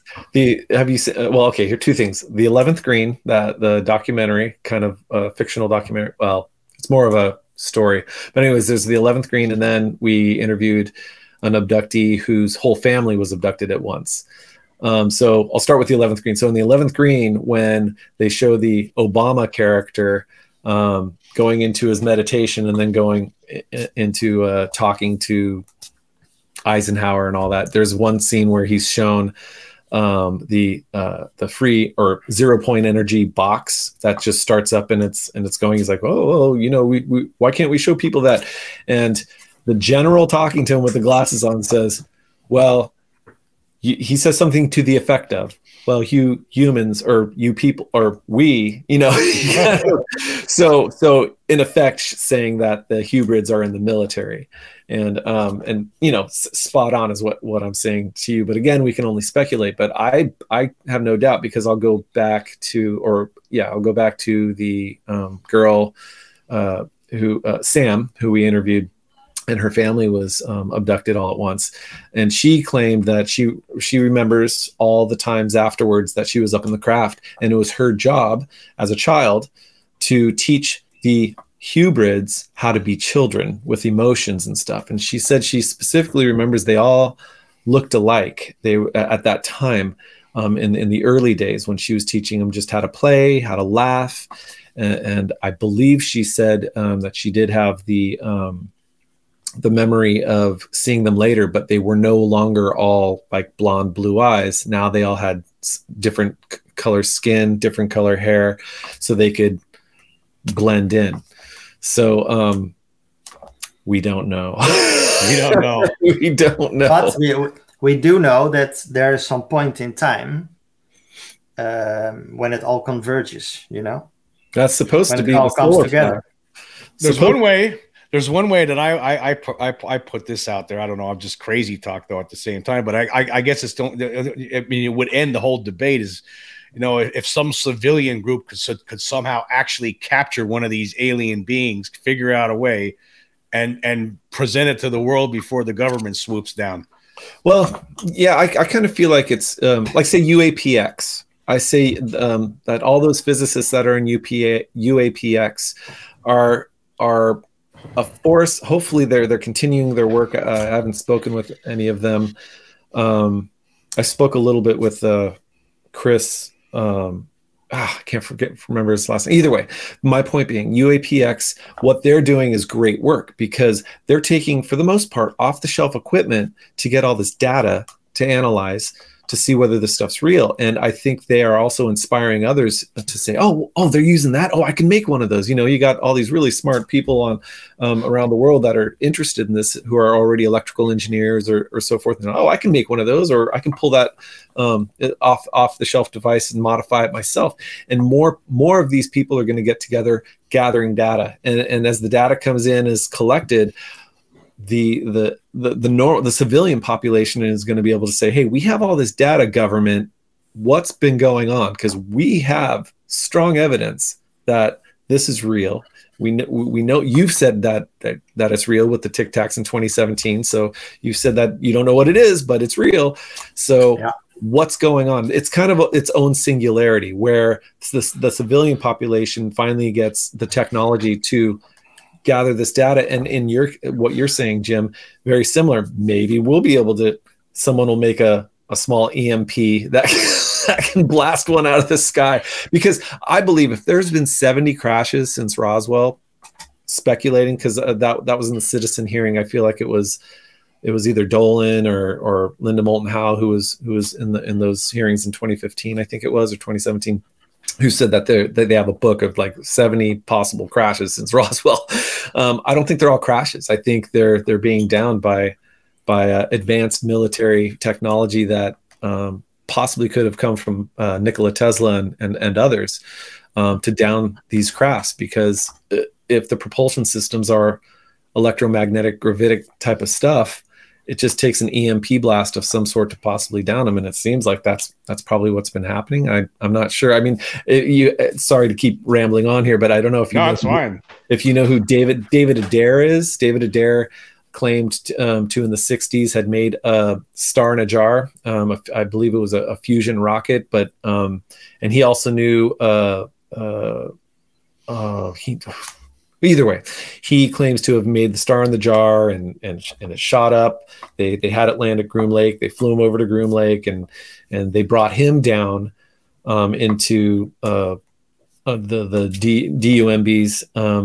Speaker 1: Have you seen? Well, okay, here are two things. The 11th Green, the documentary, kind of fictional documentary. Well, it's more of a story. But anyways, there's the 11th Green, and then we interviewed an abductee whose whole family was abducted at once. So I'll start with the 11th Green. So in the 11th Green, when they show the Obama character going into his meditation and then going into talking to Eisenhower and all that, there's one scene where he's shown the free or 0 point energy box that just starts up and it's going. He's like, oh, you know, why can't we show people that? And the general talking to him with the glasses on says, well, he says something to the effect of, well, you humans, or you people, or we, you know, so in effect saying that the Hubrids are in the military, and you know, spot on is what I'm saying to you. But again, we can only speculate. But I have no doubt, because I'll go back to the girl who Sam, who we interviewed, and her family was abducted all at once. And she claimed that she remembers all the times afterwards that she was up in the craft, and it was her job as a child to teach the Hubrids how to be children with emotions and stuff. And she said she specifically remembers they all looked alike. They at that time in the early days when she was teaching them just how to play, how to laugh. And I believe she said that she did have the memory of seeing them later, but they were no longer all like blonde, blue eyes. Now they all had different color skin, different color hair, so they could blend in. So we don't know.
Speaker 4: We don't know.
Speaker 1: We don't know.
Speaker 2: But we do know that there is some point in time when it all converges, you know?
Speaker 1: That's supposed
Speaker 2: when
Speaker 1: to be
Speaker 2: it all comes together.
Speaker 4: There's one way that I put this out there. I don't know. I'm just crazy talk though at the same time, but I guess I mean, it would end the whole debate is, you know, if some civilian group could somehow actually capture one of these alien beings, figure out a way and present it to the world before the government swoops down.
Speaker 1: Well, yeah, I kind of feel like it's like, say, UAPX. I say that all those physicists that are in UAPX are a force. Hopefully they're continuing their work. I haven't spoken with any of them. I spoke a little bit with Chris. I can't remember his last name. Either way, my point being, UAPX, what they're doing is great work, because they're taking, for the most part, off-the-shelf equipment to get all this data to analyze, to see whether this stuff's real. And I think they are also inspiring others to say, oh, they're using that. Oh, I can make one of those. You know, you got all these really smart people on around the world that are interested in this, who are already electrical engineers or so forth. And, oh, I can make one of those, or I can pull that off the shelf device and modify it myself. And more of these people are going to get together gathering data. And as the data comes in, is collected, the civilian population is going to be able to say, hey, we have all this data, government, what's been going on? Because we have strong evidence that this is real. We know you've said that it's real with the Tic Tacs in 2017. So you've said that you don't know what it is, but it's real. So yeah. What's going on? It's kind of its own singularity, where the civilian population finally gets the technology to gather this data. And in what you're saying, Jim, very similar. Maybe we'll be able to, someone will make a small EMP that can blast one out of the sky. Because I believe if there's been 70 crashes since Roswell, speculating, because that was in the citizen hearing, I feel like it was it was either Dolan or Linda Moulton Howe who was in those hearings in 2015, I think it was, or 2017, who said that they have a book of like 70 possible crashes since Roswell. I don't think they're all crashes. I think they're being downed by advanced military technology that possibly could have come from Nikola Tesla and others to down these crafts, because if the propulsion systems are electromagnetic gravitic type of stuff, it just takes an EMP blast of some sort to possibly down them, and it seems like that's probably what's been happening. I'm not sure. I mean, sorry to keep rambling on here, but I don't know if you know,
Speaker 4: it's fine.
Speaker 1: If you know who David Adair is. David Adair claimed to in the 60s had made a star in a jar. I believe it was a fusion rocket, but and he also knew either way, he claims to have made the star in the jar, and it shot up. They had it land at Groom Lake. They flew him over to Groom Lake, and they brought him down into the DUMBs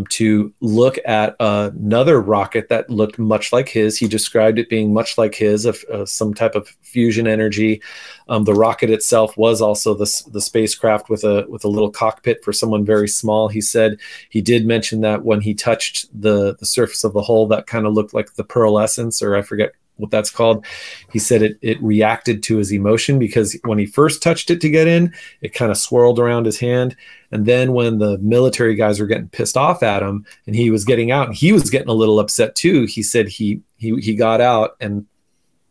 Speaker 1: to look at another rocket that looked much like his. He described it being much like his, of some type of fusion energy. The rocket itself was also the spacecraft with a little cockpit for someone very small. He said he did mention that when he touched the surface of the hull, that kind of looked like the pearlescence, or I forget what that's called. He said it reacted to his emotion, because when he first touched it to get in, it kind of swirled around his hand. And then when the military guys were getting pissed off at him and he was getting out, and he was getting a little upset too, he said he got out and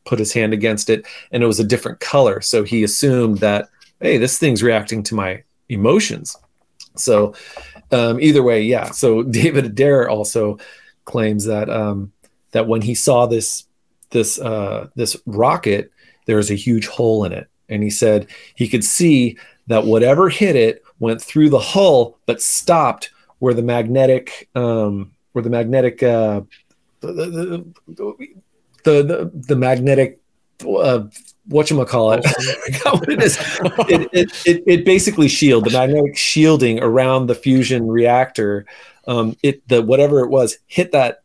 Speaker 1: put his hand against it, and it was a different color. So he assumed that, hey, this thing's reacting to my emotions. So either way, yeah. So David Adair also claims that that when he saw this rocket, there was a huge hole in it, and he said he could see that whatever hit it went through the hull but stopped where the magnetic the magnetic whatchamacallit, I forgot what it is. It basically the magnetic shielding around the fusion reactor. Whatever it was hit that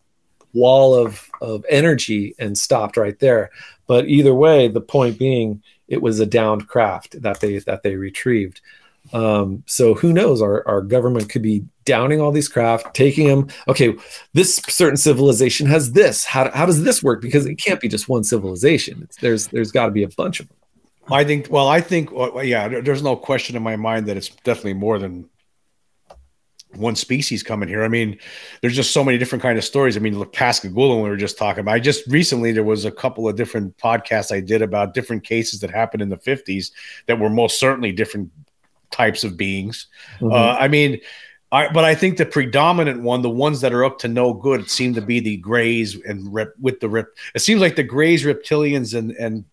Speaker 1: wall of energy and stopped right there. But either way, the point being, it was a downed craft that they retrieved. So who knows? Our government could be downing all these craft, taking them. Okay, this certain civilization has this. How does this work? Because it can't be just one civilization. There's got to be a bunch of them.
Speaker 4: I think, yeah, there's no question in my mind that it's definitely more than one species coming here. I mean, there's just so many different kind of stories. I mean, look, Pascagoula, we were just talking about. Recently, there was a couple of different podcasts I did about different cases that happened in the 50s that were most certainly different types of beings.
Speaker 1: Mm-hmm.
Speaker 4: But I think the predominant one, the ones that are up to no good, seem to be the grays and it seems like the grays, reptilians, and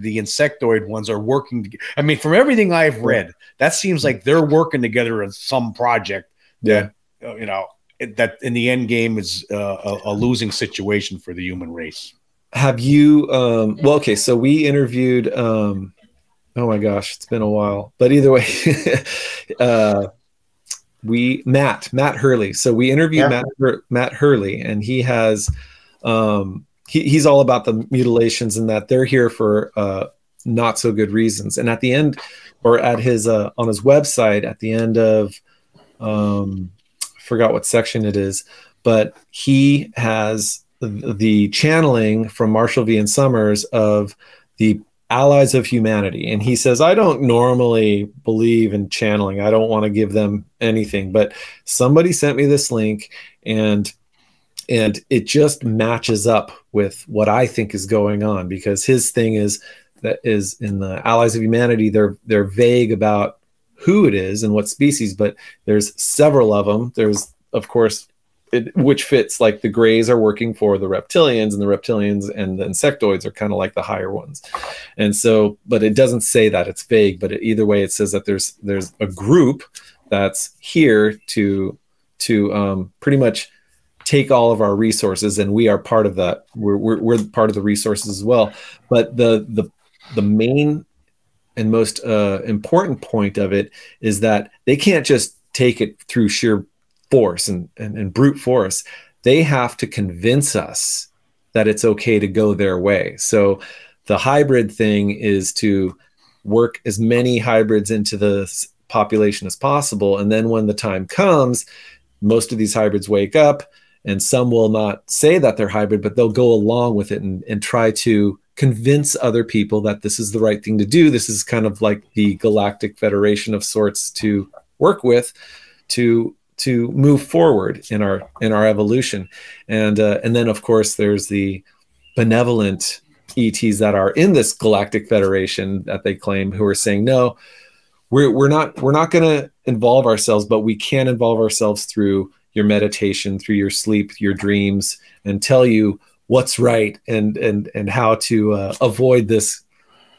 Speaker 4: the insectoid ones are working. I mean, from everything I've read, that seems like they're working together in some project.
Speaker 1: Yeah,
Speaker 4: that in the end game is a losing situation for the human race.
Speaker 1: Have you? Well, okay. So we interviewed. Oh my gosh, it's been a while. But either way, Matt Hurley. So we interviewed Matt Hurley, and he has. He's all about the mutilations, and that they're here for not so good reasons. And at the end, or at his on his website, at the end of forgot what section it is, but he has the channeling from Marshall V. and Summers of the Allies of Humanity. And he says, I don't normally believe in channeling. I don't want to give them anything, but somebody sent me this link, and it just matches up with what I think is going on, because his thing is in the Allies of Humanity, they're vague about who it is and what species, but there's several of them. There's, of course, which fits, like the grays are working for the reptilians, and the reptilians and the insectoids are kind of like the higher ones. And so, but it doesn't say that, it's vague, but either way, it says that there's a group that's here to pretty much take all of our resources, and we are part of that. We're part of the resources as well. But the main and most important point of it is that they can't just take it through sheer force and brute force. They have to convince us that it's okay to go their way. So the hybrid thing is to work as many hybrids into the population as possible. And then when the time comes, most of these hybrids wake up, and some will not say that they're hybrid, but they'll go along with it and try to convince other people that this is the right thing to do. This is kind of like the galactic federation of sorts to work with to move forward in our evolution. And then of course there's the benevolent ETs that are in this galactic federation that they claim, who are saying, no, we're not going to involve ourselves, but we can involve ourselves through your meditation, through your sleep, your dreams, and tell you what's right and how to avoid this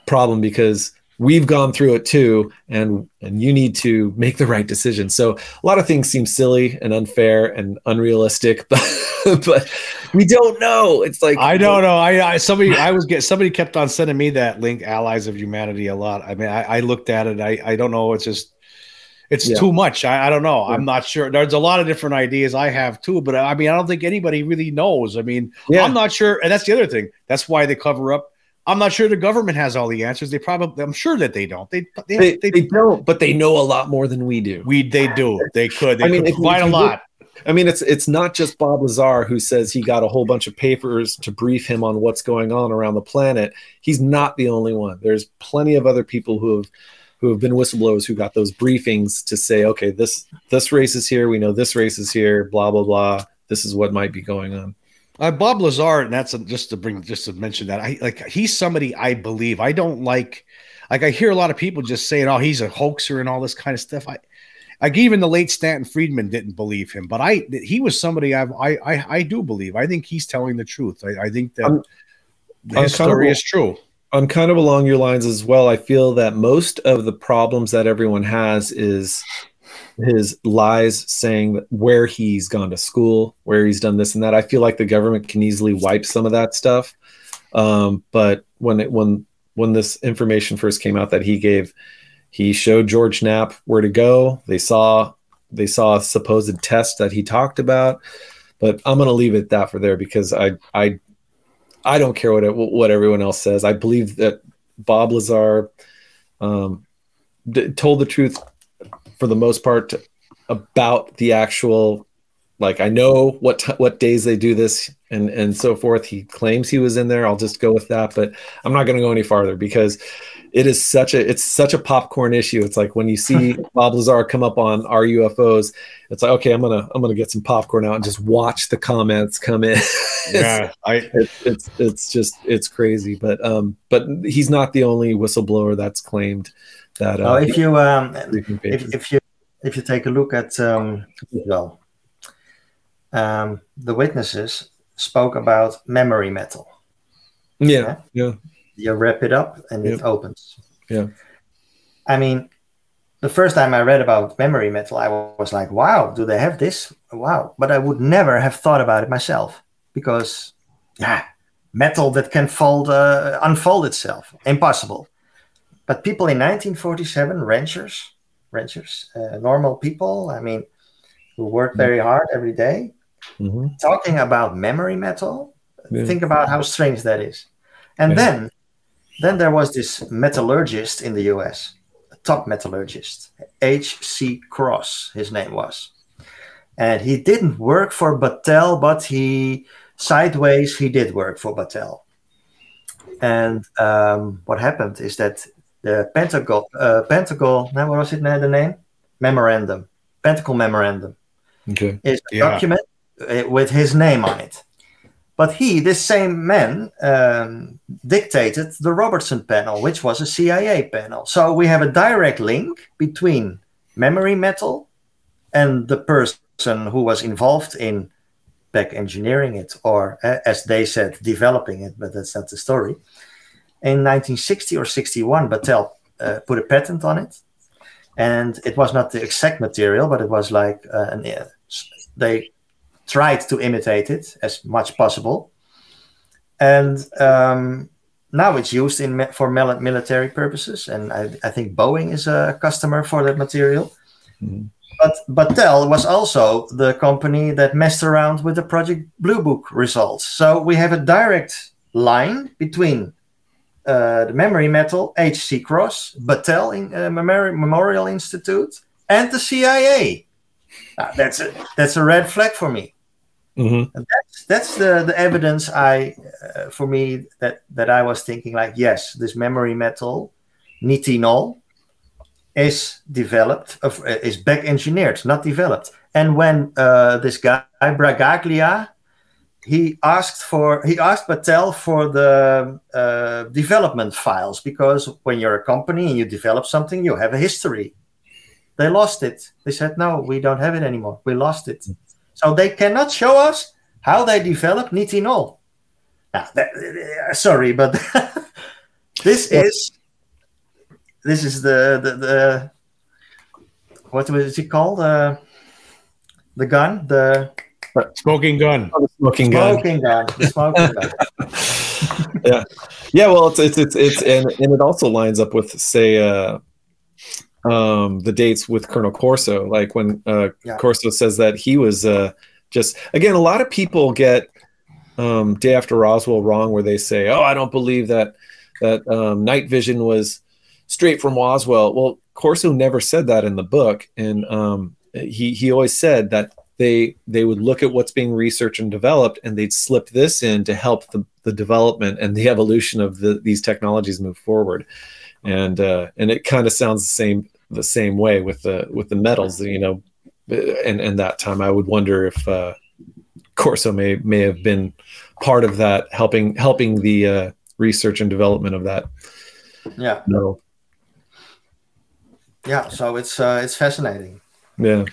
Speaker 1: problem, because we've gone through it too, and you need to make the right decision. So a lot of things seem silly and unfair and unrealistic, but we don't know. It's like,
Speaker 4: I don't know. Somebody kept on sending me that link, Allies of Humanity, a lot. I mean, I looked at it. I don't know. It's too much. I don't know. I'm not sure. There's a lot of different ideas I have too, but I mean, I don't think anybody really knows. I mean, I'm not sure. And that's the other thing. That's why they cover up. I'm not sure the government has all the answers. I'm sure that they don't. They
Speaker 1: don't, but they know a lot more than we do.
Speaker 4: They do. They could. They could provide a lot.
Speaker 1: I mean, it's not just Bob Lazar who says he got a whole bunch of papers to brief him on what's going on around the planet. He's not the only one. There's plenty of other people who have been whistleblowers who got those briefings to say, okay, this race is here. We know this race is here. Blah blah blah. This is what might be going on.
Speaker 4: Bob Lazar, and that's just to mention that he's somebody I believe. I don't like I hear a lot of people just saying, "Oh, he's a hoaxer" and all this kind of stuff. Even the late Stanton Friedman didn't believe him, but he was somebody I do believe. I think he's telling the truth. I think that his story is true.
Speaker 1: I'm kind of along your lines as well. I feel that most of the problems that everyone has is his lies saying where he's gone to school, where he's done this and that. I feel like the government can easily wipe some of that stuff. But when this information first came out that he showed George Knapp where to go. They saw a supposed test that he talked about, but I'm going to leave it that for there, because I don't care what everyone else says. I believe that Bob Lazar told the truth for the most part about the actual, like, I know what days they do this and so forth. He claims he was in there. I'll just go with that, but I'm not going to go any farther, because it's such a popcorn issue. It's like when you see Bob Lazar come up on our UFOs, it's like, okay, I'm gonna get some popcorn out and just watch the comments come in. It's crazy, but he's not the only whistleblower that's claimed that.
Speaker 2: If you take a look at the witnesses spoke about memory metal.
Speaker 1: Yeah.
Speaker 2: You wrap it up and it opens.
Speaker 1: Yeah.
Speaker 2: I mean, the first time I read about memory metal, I was like, wow, do they have this? Wow. But I would never have thought about it myself, because metal that can unfold itself, impossible. But people in 1947, ranchers, normal people, I mean, who work very hard every day, talking about memory metal. Think about how strange that is. And then there was this metallurgist in the US, a top metallurgist, H.C. Cross, his name was. And he didn't work for Battelle, but he did work for Battelle. And what happened is that the Pentagon, now what was it now, the name? Memorandum, Pentagon Memorandum, is a document with his name on it. But this same man, dictated the Robertson panel, which was a CIA panel. So we have a direct link between memory metal and the person who was involved in back engineering it, or as they said, developing it, but that's not the story. In 1960 or 61, Battelle put a patent on it. And it was not the exact material, but it was like they tried to imitate it as much possible, and now it's used for military purposes. And I think Boeing is a customer for that material. But Battelle was also the company that messed around with the Project Blue Book results. So we have a direct line between the memory metal, HC Cross, Battelle Memorial Institute, and the CIA. That's a red flag for me.
Speaker 1: Mm-hmm.
Speaker 2: And that's the evidence for me that I was thinking like, yes, this memory metal, nitinol, is developed, is back engineered, not developed. And when this guy Bragaglia, he asked Battelle for the development files, because when you're a company and you develop something, you have a history. They lost it. They said, no, we don't have it anymore. We lost it. So they cannot show us how they developed nitinol. Now, sorry, but this is the what was it called? The gun, the
Speaker 4: smoking gun.
Speaker 1: The smoking gun.
Speaker 2: The smoking gun.
Speaker 1: Yeah. Well, it's and it also lines up with, say, the dates with Colonel Corso, like when Corso says that he was just, again, a lot of people get Day After Roswell wrong, where they say, oh, I don't believe that night vision was straight from Roswell. Well, Corso never said that in the book, and he always said that they would look at what's being researched and developed, and they'd slip this in to help the development and the evolution of these technologies move forward. And it kind of sounds the same way with the metals, you know, and that time I would wonder if Corso may have been part of that, helping the research and development of that.
Speaker 2: Yeah.
Speaker 1: No.
Speaker 2: Yeah. So it's fascinating.
Speaker 1: Yeah.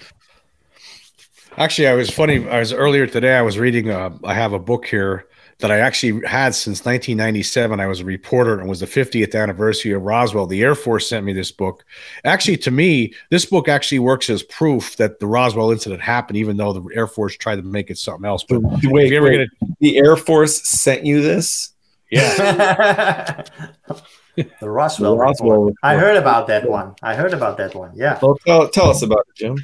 Speaker 4: Actually, earlier today, I was reading, I have a book here that I actually had since 1997. I was a reporter, and it was the 50th anniversary of Roswell. The Air Force sent me this book. Actually, to me, this book actually works as proof that the Roswell incident happened, even though the Air Force tried to make it something else. But
Speaker 1: wait, the Air Force sent you this?
Speaker 2: Yeah. The Roswell Report. I heard about that one. Yeah.
Speaker 1: Well, tell us about it, Jim.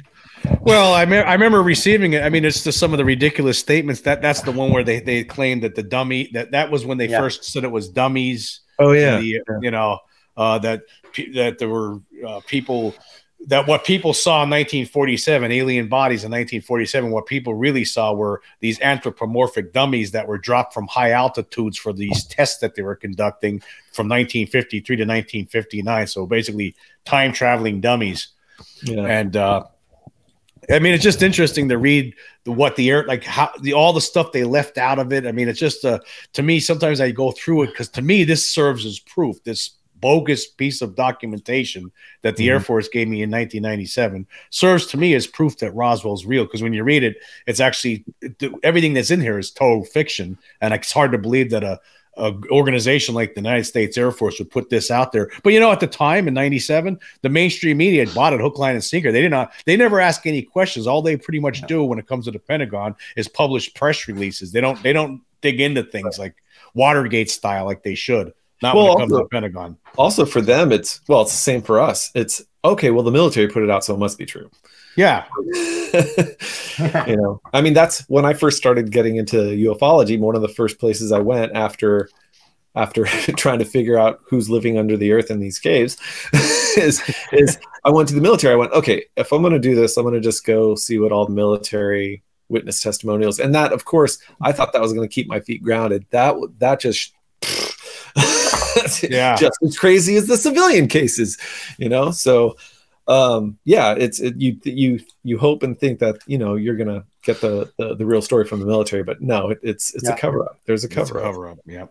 Speaker 4: Well, I remember receiving it. I mean, it's just some of the ridiculous statements. That's the one where they claimed that the dummy that was when they first said it was dummies.
Speaker 1: Oh yeah,
Speaker 4: that there were people, that what people saw in 1947, alien bodies in 1947. What people really saw were these anthropomorphic dummies that were dropped from high altitudes for these tests that they were conducting from 1953 to 1959. So basically, time traveling dummies. Yeah. And I mean, it's just interesting to read all the stuff they left out of it. I mean, it's just to me, sometimes I go through it because to me, this serves as proof. This bogus piece of documentation that the Air Force gave me in 1997 serves to me as proof that Roswell's real. Because when you read it, it's actually everything that's in here is total fiction, and it's hard to believe that a organization like the United States Air Force would put this out there. But you know, at the time in 97, the mainstream media had bought it hook, line, and sinker. They never ask any questions. All they pretty much do when it comes to the Pentagon is publish press releases. They don't dig into things like Watergate style like they should. Not when it comes to the Pentagon.
Speaker 1: Also for them, it's the same for us. It's okay, well, the military put it out, so it must be true.
Speaker 4: Yeah.
Speaker 1: You know, I mean, that's when I first started getting into ufology. One of the first places I went after trying to figure out who's living under the earth in these caves is I went to the military. I went, okay, if I'm going to do this, I'm going to just go see what all the military witness testimonials. And that, of course, I thought that was going to keep my feet grounded. That just just as crazy as the civilian cases, you know? So you hope and think that, you know, you're going to get the real story from the military, but no, it's a cover up. There's a cover up.
Speaker 4: Yeah.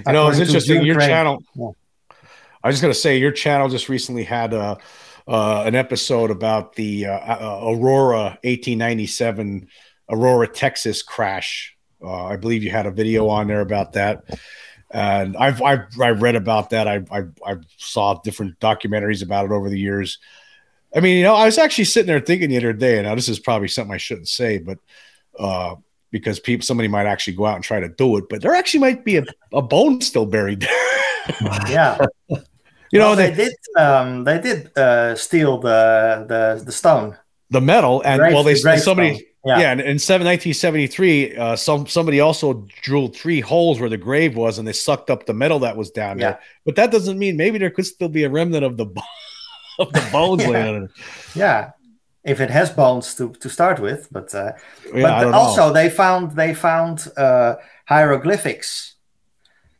Speaker 4: I know, it's interesting. Your channel, I was just going to say, your channel just recently had an episode about the Aurora 1897 Aurora, Texas crash. I believe you had a video on there about that. And I've read about that. I saw different documentaries about it over the years. I mean, you know, I was actually sitting there thinking the other day, now this is probably something I shouldn't say, but because somebody might actually go out and try to do it, but there actually might be a bone still buried there.
Speaker 2: Yeah.
Speaker 4: You know,
Speaker 2: they did steal the stone.
Speaker 4: the metal, and
Speaker 2: Grave,
Speaker 4: well, they
Speaker 2: the
Speaker 4: somebody.
Speaker 2: Yeah,
Speaker 4: Yeah, and in 1973, somebody also drilled 3 holes where the grave was, and they sucked up the metal that was down there. But that doesn't mean, maybe there could still be a remnant of the of the bones laying on it.
Speaker 2: Yeah, if it has bones to start with, but
Speaker 4: but
Speaker 2: also they found hieroglyphics,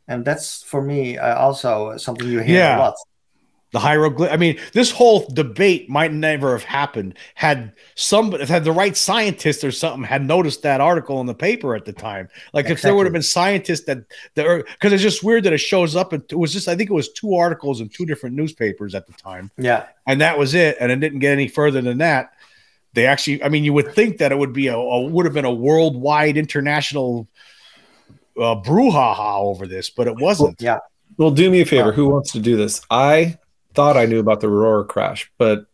Speaker 2: and that's for me also something you hear a lot.
Speaker 4: The hieroglyph. I mean, this whole debate might never have happened had the right scientist or something had noticed that article in the paper at the time. Like if there would have been scientists that because it's just weird that it shows up. It was just, I think it was 2 articles in 2 different newspapers at the time.
Speaker 2: Yeah, and
Speaker 4: that was it. And it didn't get any further than that. They actually, I mean, you would think that it would be would have been a worldwide international brouhaha over this, but it wasn't.
Speaker 2: Yeah.
Speaker 1: Well, do me a favor. Who wants to do this? I thought I knew about the Aurora crash, but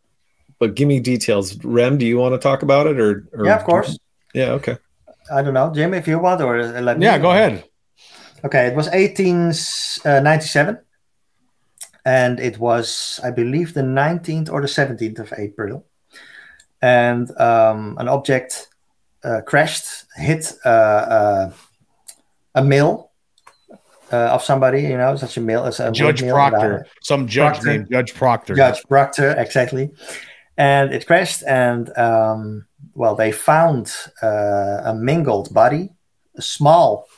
Speaker 1: give me details. Rem, do you want to talk about it, or
Speaker 2: yeah, of course.
Speaker 1: Yeah, okay.
Speaker 2: I don't know, Jim, if you want, or let me.
Speaker 4: Yeah, go ahead.
Speaker 2: Okay, it was 1897, and it was, I believe, the 19th or the 17th of April, and an object crashed, hit a mill. Of somebody, you know, such a mill as a
Speaker 4: Judge Proctor, some judge
Speaker 2: Proctor,
Speaker 4: named Judge Proctor.
Speaker 2: Judge Proctor, exactly. And it crashed, and well, they found a mingled body, a small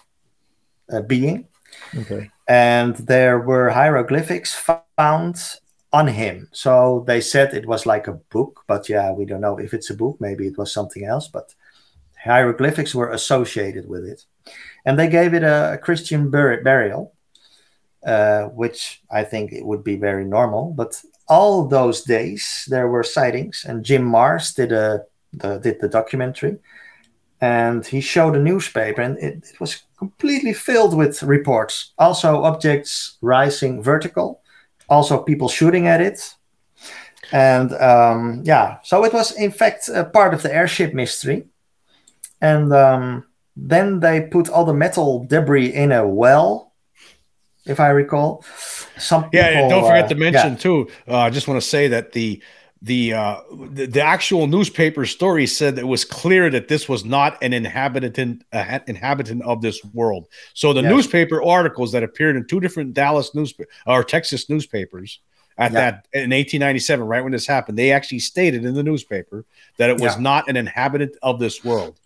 Speaker 2: being,
Speaker 1: okay,
Speaker 2: and there were hieroglyphics found on him. So they said it was like a book, but yeah, we don't know if it's a book. Maybe it was something else, but hieroglyphics were associated with it. And they gave it a Christian burial, which I think it would be very normal. But all those days there were sightings, and Jim Mars did the documentary, and he showed a newspaper, and it was completely filled with reports. Also objects rising vertical, also people shooting at it. And yeah, so it was in fact a part of the airship mystery. And then they put all the metal debris in a well, if I recall. Some people,
Speaker 4: yeah, don't forget to mention too. I just want to say that the actual newspaper story said that it was clear that this was not an inhabitant of this world. So the newspaper articles that appeared in 2 different Dallas or Texas newspapers at that in 1897, right when this happened, they actually stated in the newspaper that it was not an inhabitant of this world.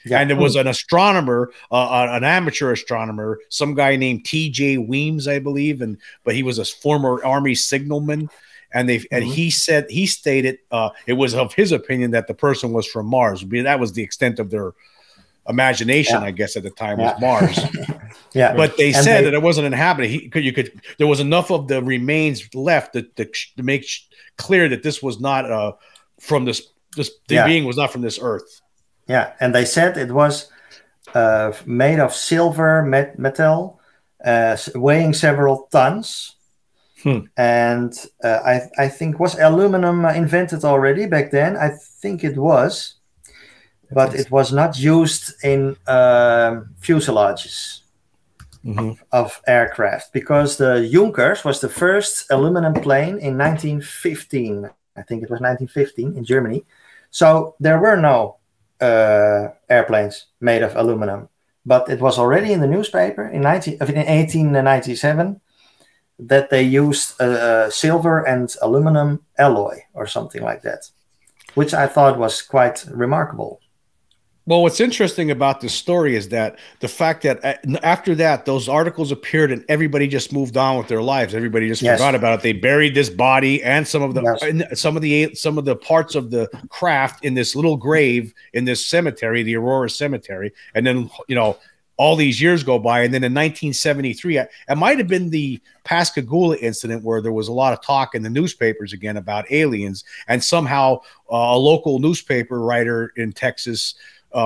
Speaker 4: Yeah. And there was an astronomer, an amateur astronomer, some guy named T.J. Weems, I believe, but he was a former Army signalman, and he stated it was of his opinion that the person was from Mars. That was the extent of their imagination, I guess, at the time was Mars. But they said that it wasn't inhabited. There was enough of the remains left to make clear that this was not from this being was not from this Earth.
Speaker 2: Yeah, and they said it was made of silver metal, weighing several tons. And I think, was aluminum invented already back then? I think it was, but it was not used in fuselages of aircraft, because the Junkers was the first aluminum plane in 1915. I think it was 1915 in Germany. So there were no airplanes made of aluminum, but it was already in the newspaper in 1897 that they used silver and aluminum alloy or something like that, which I thought was quite remarkable.
Speaker 4: Well, what's interesting about this story is that the fact that after that, those articles appeared and everybody just moved on with their lives. Everybody just forgot about it. They buried this body and some of the parts of the craft in this little grave in this cemetery, the Aurora Cemetery. And then, you know, all these years go by, and then in 1973, it might have been the Pascagoula incident where there was a lot of talk in the newspapers again about aliens, and somehow a local newspaper writer in Texas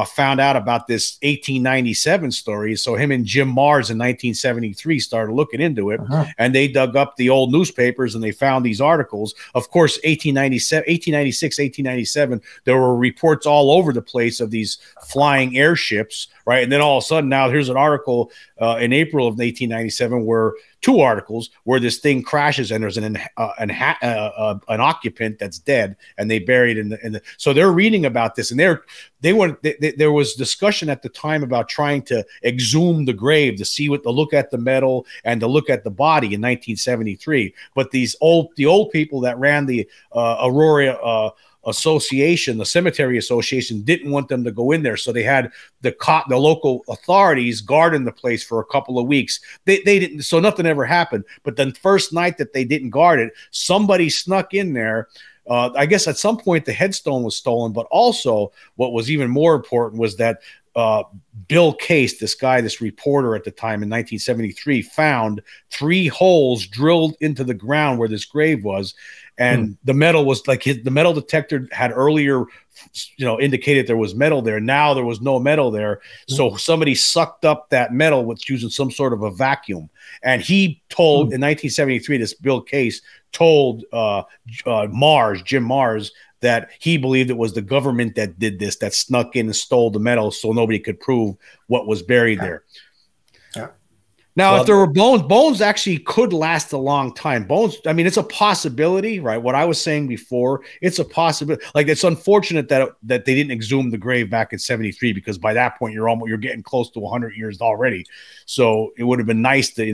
Speaker 4: found out about this 1897 story. So him and Jim Mars in 1973 started looking into it, and they dug up the old newspapers and they found these articles. Of course, 1896, 1897, there were reports all over the place of these flying airships, right? And then all of a sudden now here's an article in April of 1897 where two articles where this thing crashes and there's an occupant that's dead and they buried in the. So they're reading about this, and there was discussion at the time about trying to exhume the grave to see to look at the metal and to look at the body in 1973. But the old people that ran the Aurora Association, the cemetery association, didn't want them to go in there, so they had the local authorities guarding the place for a couple of weeks. They didn't, so nothing ever happened. But the first night that they didn't guard it, somebody snuck in there. I guess at some point the headstone was stolen, but also what was even more important was that Bill Case, this reporter at the time in 1973, found 3 holes drilled into the ground where this grave was. And the metal was like the metal detector had earlier, indicated there was metal there. Now there was no metal there. So somebody sucked up that metal with using some sort of a vacuum. And he told in 1973, this Bill Case told Jim Mars, that he believed it was the government that did this, that snuck in and stole the metal so nobody could prove what was buried there.
Speaker 2: Yeah.
Speaker 4: Now, if there were bones actually could last a long time. Bones, I mean, it's a possibility, right? What I was saying before, it's a possibility. Like, it's unfortunate that they didn't exhume the grave back in 73, because by that point you're getting close to 100 years already. So it would have been nice to,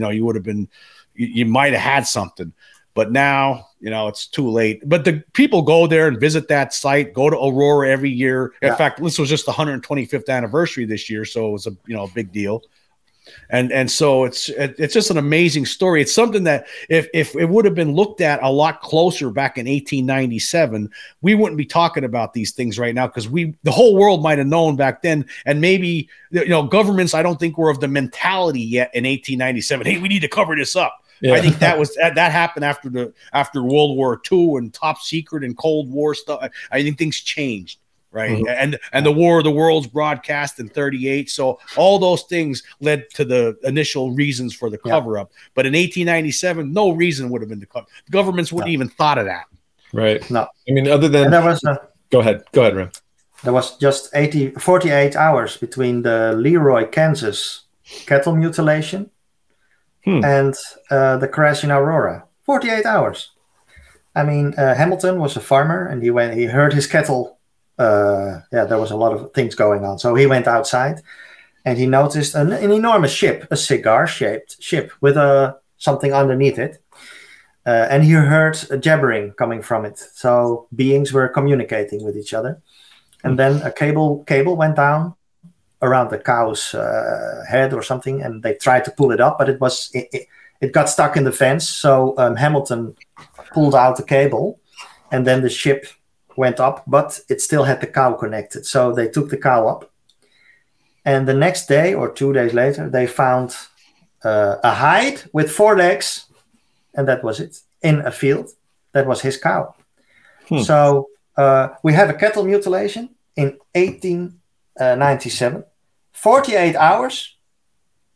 Speaker 4: you might have had something. But now, it's too late. But the people go there and visit that site, go to Aurora every year. In fact, this was just the 125th anniversary this year, so it was a big deal. And so it's just an amazing story. It's something that if it would have been looked at a lot closer back in 1897, we wouldn't be talking about these things right now, because the whole world might have known back then. And maybe governments, I don't think, were of the mentality yet in 1897. Hey, we need to cover this up. Yeah. I think that happened after World War II and top secret and Cold War stuff. I think things changed, right? And the War of the Worlds broadcast in 1938. So all those things led to the initial reasons for the cover up. But in 1897, no reason would have been to cover. Governments wouldn't even thought of that.
Speaker 1: Right.
Speaker 2: No.
Speaker 1: I mean, other than
Speaker 2: there was
Speaker 1: go ahead, Rem.
Speaker 2: There was just 48 hours between the Leroy, Kansas cattle mutilation and the crash in Aurora. 48 hours. I mean, Hamilton was a farmer, and he heard his cattle. There was a lot of things going on. So he went outside, and he noticed an enormous ship, a cigar-shaped ship with something underneath it. And he heard a jabbering coming from it. So beings were communicating with each other. And then a cable went down around the cow's head or something, and they tried to pull it up, but it got stuck in the fence. So Hamilton pulled out the cable, and then the ship went up, but it still had the cow connected. So they took the cow up, and the next day or 2 days later, they found a hide with 4 legs, and that was it, in a field. That was his cow. So we have a cattle mutilation in 1897. 48 hours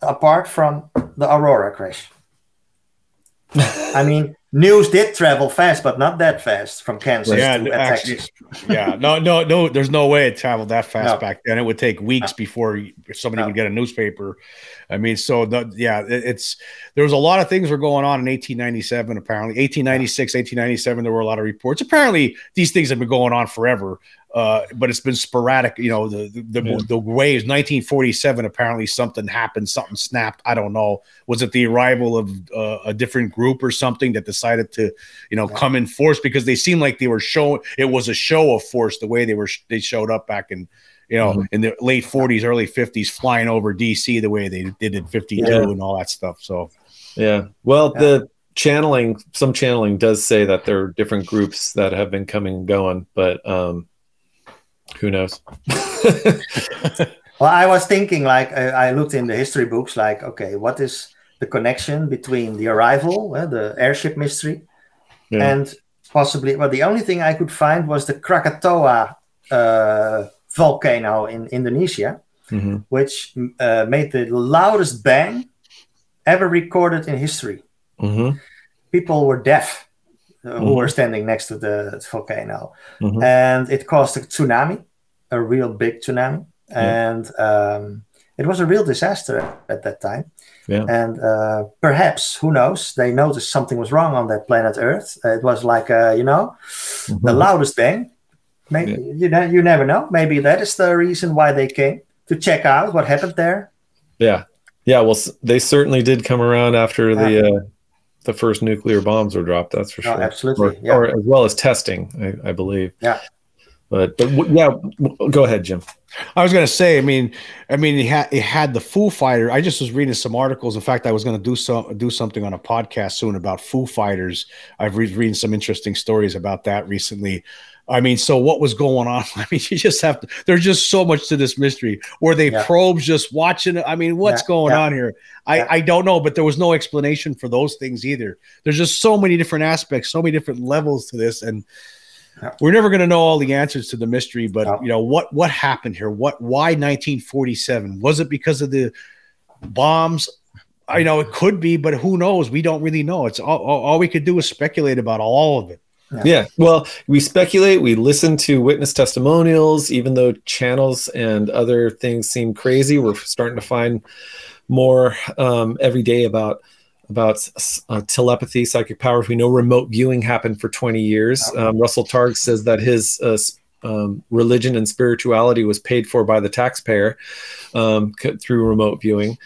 Speaker 2: apart from the Aurora crash. I mean, news did travel fast, but not that fast from Kansas to Texas. No, there's no way it traveled that fast back then. It would take weeks before somebody would get a newspaper. I mean, so there was a lot of things were going on in 1897. Apparently, 1896, 1897, there were a lot of reports. Apparently, these things have been going on forever. But it's been sporadic, the waves. 1947, apparently something happened, something snapped. I don't know. Was it the arrival of a different group or something that decided to, come in force? Because they seemed like they were showing, it was a show of force the way they showed up back in, in the late 40s, early 50s, flying over DC the way they did in 52 and all that stuff. So, some channeling does say that there are different groups that have been coming and going, but, who knows? Well, I was thinking, I looked in the history books, okay, what is the connection between the arrival, the airship mystery, and possibly, the only thing I could find was the Krakatoa volcano in Indonesia, which made the loudest bang ever recorded in history. People were deaf. Who were standing next to the volcano. And it caused a tsunami, a real big tsunami. And It was a real disaster at that time.
Speaker 1: Yeah.
Speaker 2: And perhaps, who knows, they noticed something was wrong on that planet Earth. It was like, you know, the loudest bang. Maybe, you never know. Maybe that is the reason why they came, to check out what happened there.
Speaker 1: Yeah. Yeah. Well, they certainly did come around after the first nuclear bombs were dropped. That's for sure.
Speaker 2: Absolutely.
Speaker 1: Or as well as testing, I believe.
Speaker 2: Yeah.
Speaker 1: But yeah, go ahead, Jim.
Speaker 4: I was going to say, I mean, it had the Foo Fighters. I just was reading some articles. In fact, I was going to do something on a podcast soon about Foo Fighters. I've reading some interesting stories about that recently. I mean, so what was going on? I mean, you just have to, there's just so much to this mystery. Were they probes just watching it? I mean, what's going on here? I don't know, but there was no explanation for those things either. There's just so many different aspects, so many different levels to this. And we're never going to know all the answers to the mystery, but you know, what happened here? Why 1947? Was it because of the bombs? I know it could be, but who knows? We don't really know. It's all we could do is speculate about all of it.
Speaker 1: Yeah. Well, we speculate, we listen to witness testimonials, even though channels and other things seem crazy. We're starting to find more every day about telepathy, psychic powers. We know remote viewing happened for 20 years. Russell Targ says that his religion and spirituality was paid for by the taxpayer through remote viewing.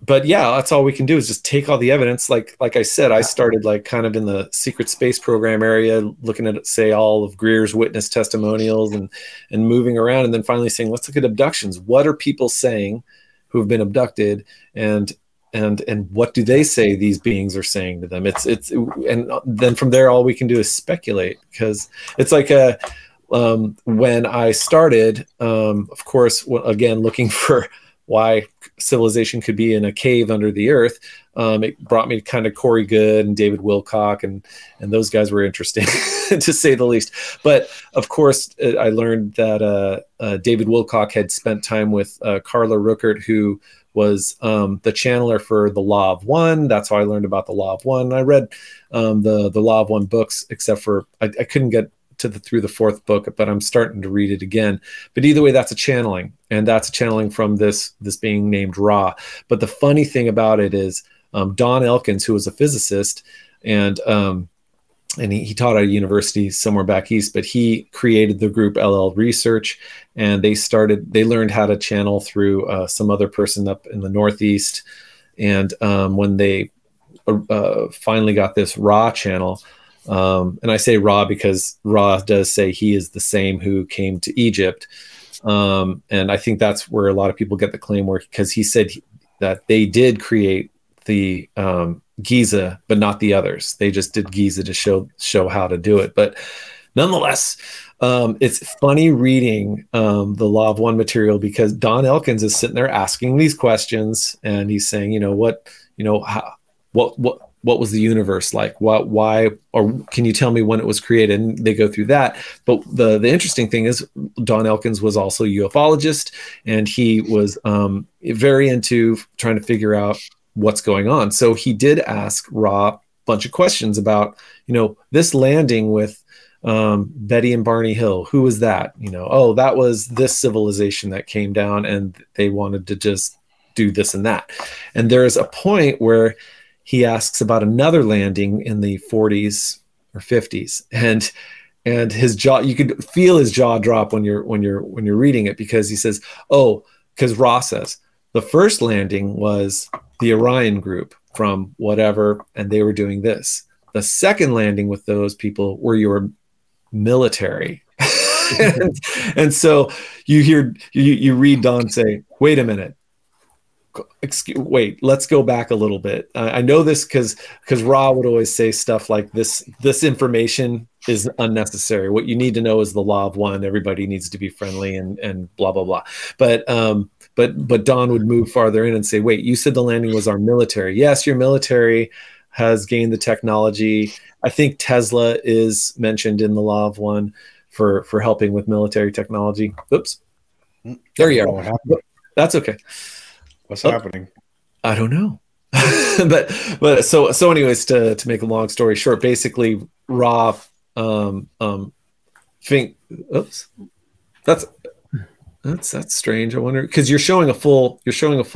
Speaker 1: But yeah, that's all we can do is just take all the evidence. Like I said, I started like kind of in the secret space program area, looking at, say, all of Greer's witness testimonials and moving around, and then finally saying, let's look at abductions. What are people saying who have been abducted, and what do they say these beings are saying to them? And then from there, all we can do is speculate, because it's like when I started, of course, again, looking for why civilization could be in a cave under the earth. It brought me kind of Corey Good and David Wilcock, and those guys were interesting to say the least. But of course, I learned that David Wilcock had spent time with Carla Ruckert, who was the channeler for the Law of One. That's how I learned about the Law of One. I read the Law of One books, except for I couldn't get through the fourth book, but I'm starting to read it again. But either way, that's a channeling, and that's a channeling from this being named Ra. But the funny thing about it is Don Elkins, who was a physicist, and he taught at a university somewhere back east, but he created the group LL Research, and they learned how to channel through some other person up in the Northeast. And when they finally got this Ra channel, and I say Ra because Ra does say he is the same who came to Egypt. And I think that's where a lot of people get the claim, because he said that they did create the Giza, but not the others. They just did Giza to show how to do it. But nonetheless, it's funny reading the Law of One material, because Don Elkins is sitting there asking these questions, and he's saying, what was the universe like? Why, or can you tell me when it was created? And they go through that. But the interesting thing is Don Elkins was also a ufologist, and he was very into trying to figure out what's going on. So he did ask Ra a bunch of questions about, this landing with Betty and Barney Hill. Who was that? That was this civilization that came down, and they wanted to just do this and that. And there is a point where he asks about another landing in the 40s or 50s, and his jaw, you could feel his jaw drop when you're reading it, because he says, because Ra says the first landing was the Orion group from whatever, and they were doing this. The second landing with those people were your military. and so you read Don say, wait a minute. Wait, let's go back a little bit. I know this because Ra would always say stuff like this information is unnecessary. What you need to know is the Law of One. Everybody needs to be friendly and blah blah blah. But Don would move farther in and say, wait, you said the landing was our military. Yes, your military has gained the technology. I think Tesla is mentioned in the Law of One for helping with military technology. Oops, there you are. That's okay.
Speaker 4: What's happening?
Speaker 1: I don't know. but so anyways, to make a long story short, basically Ra oops. That's strange. I wonder because you're showing a full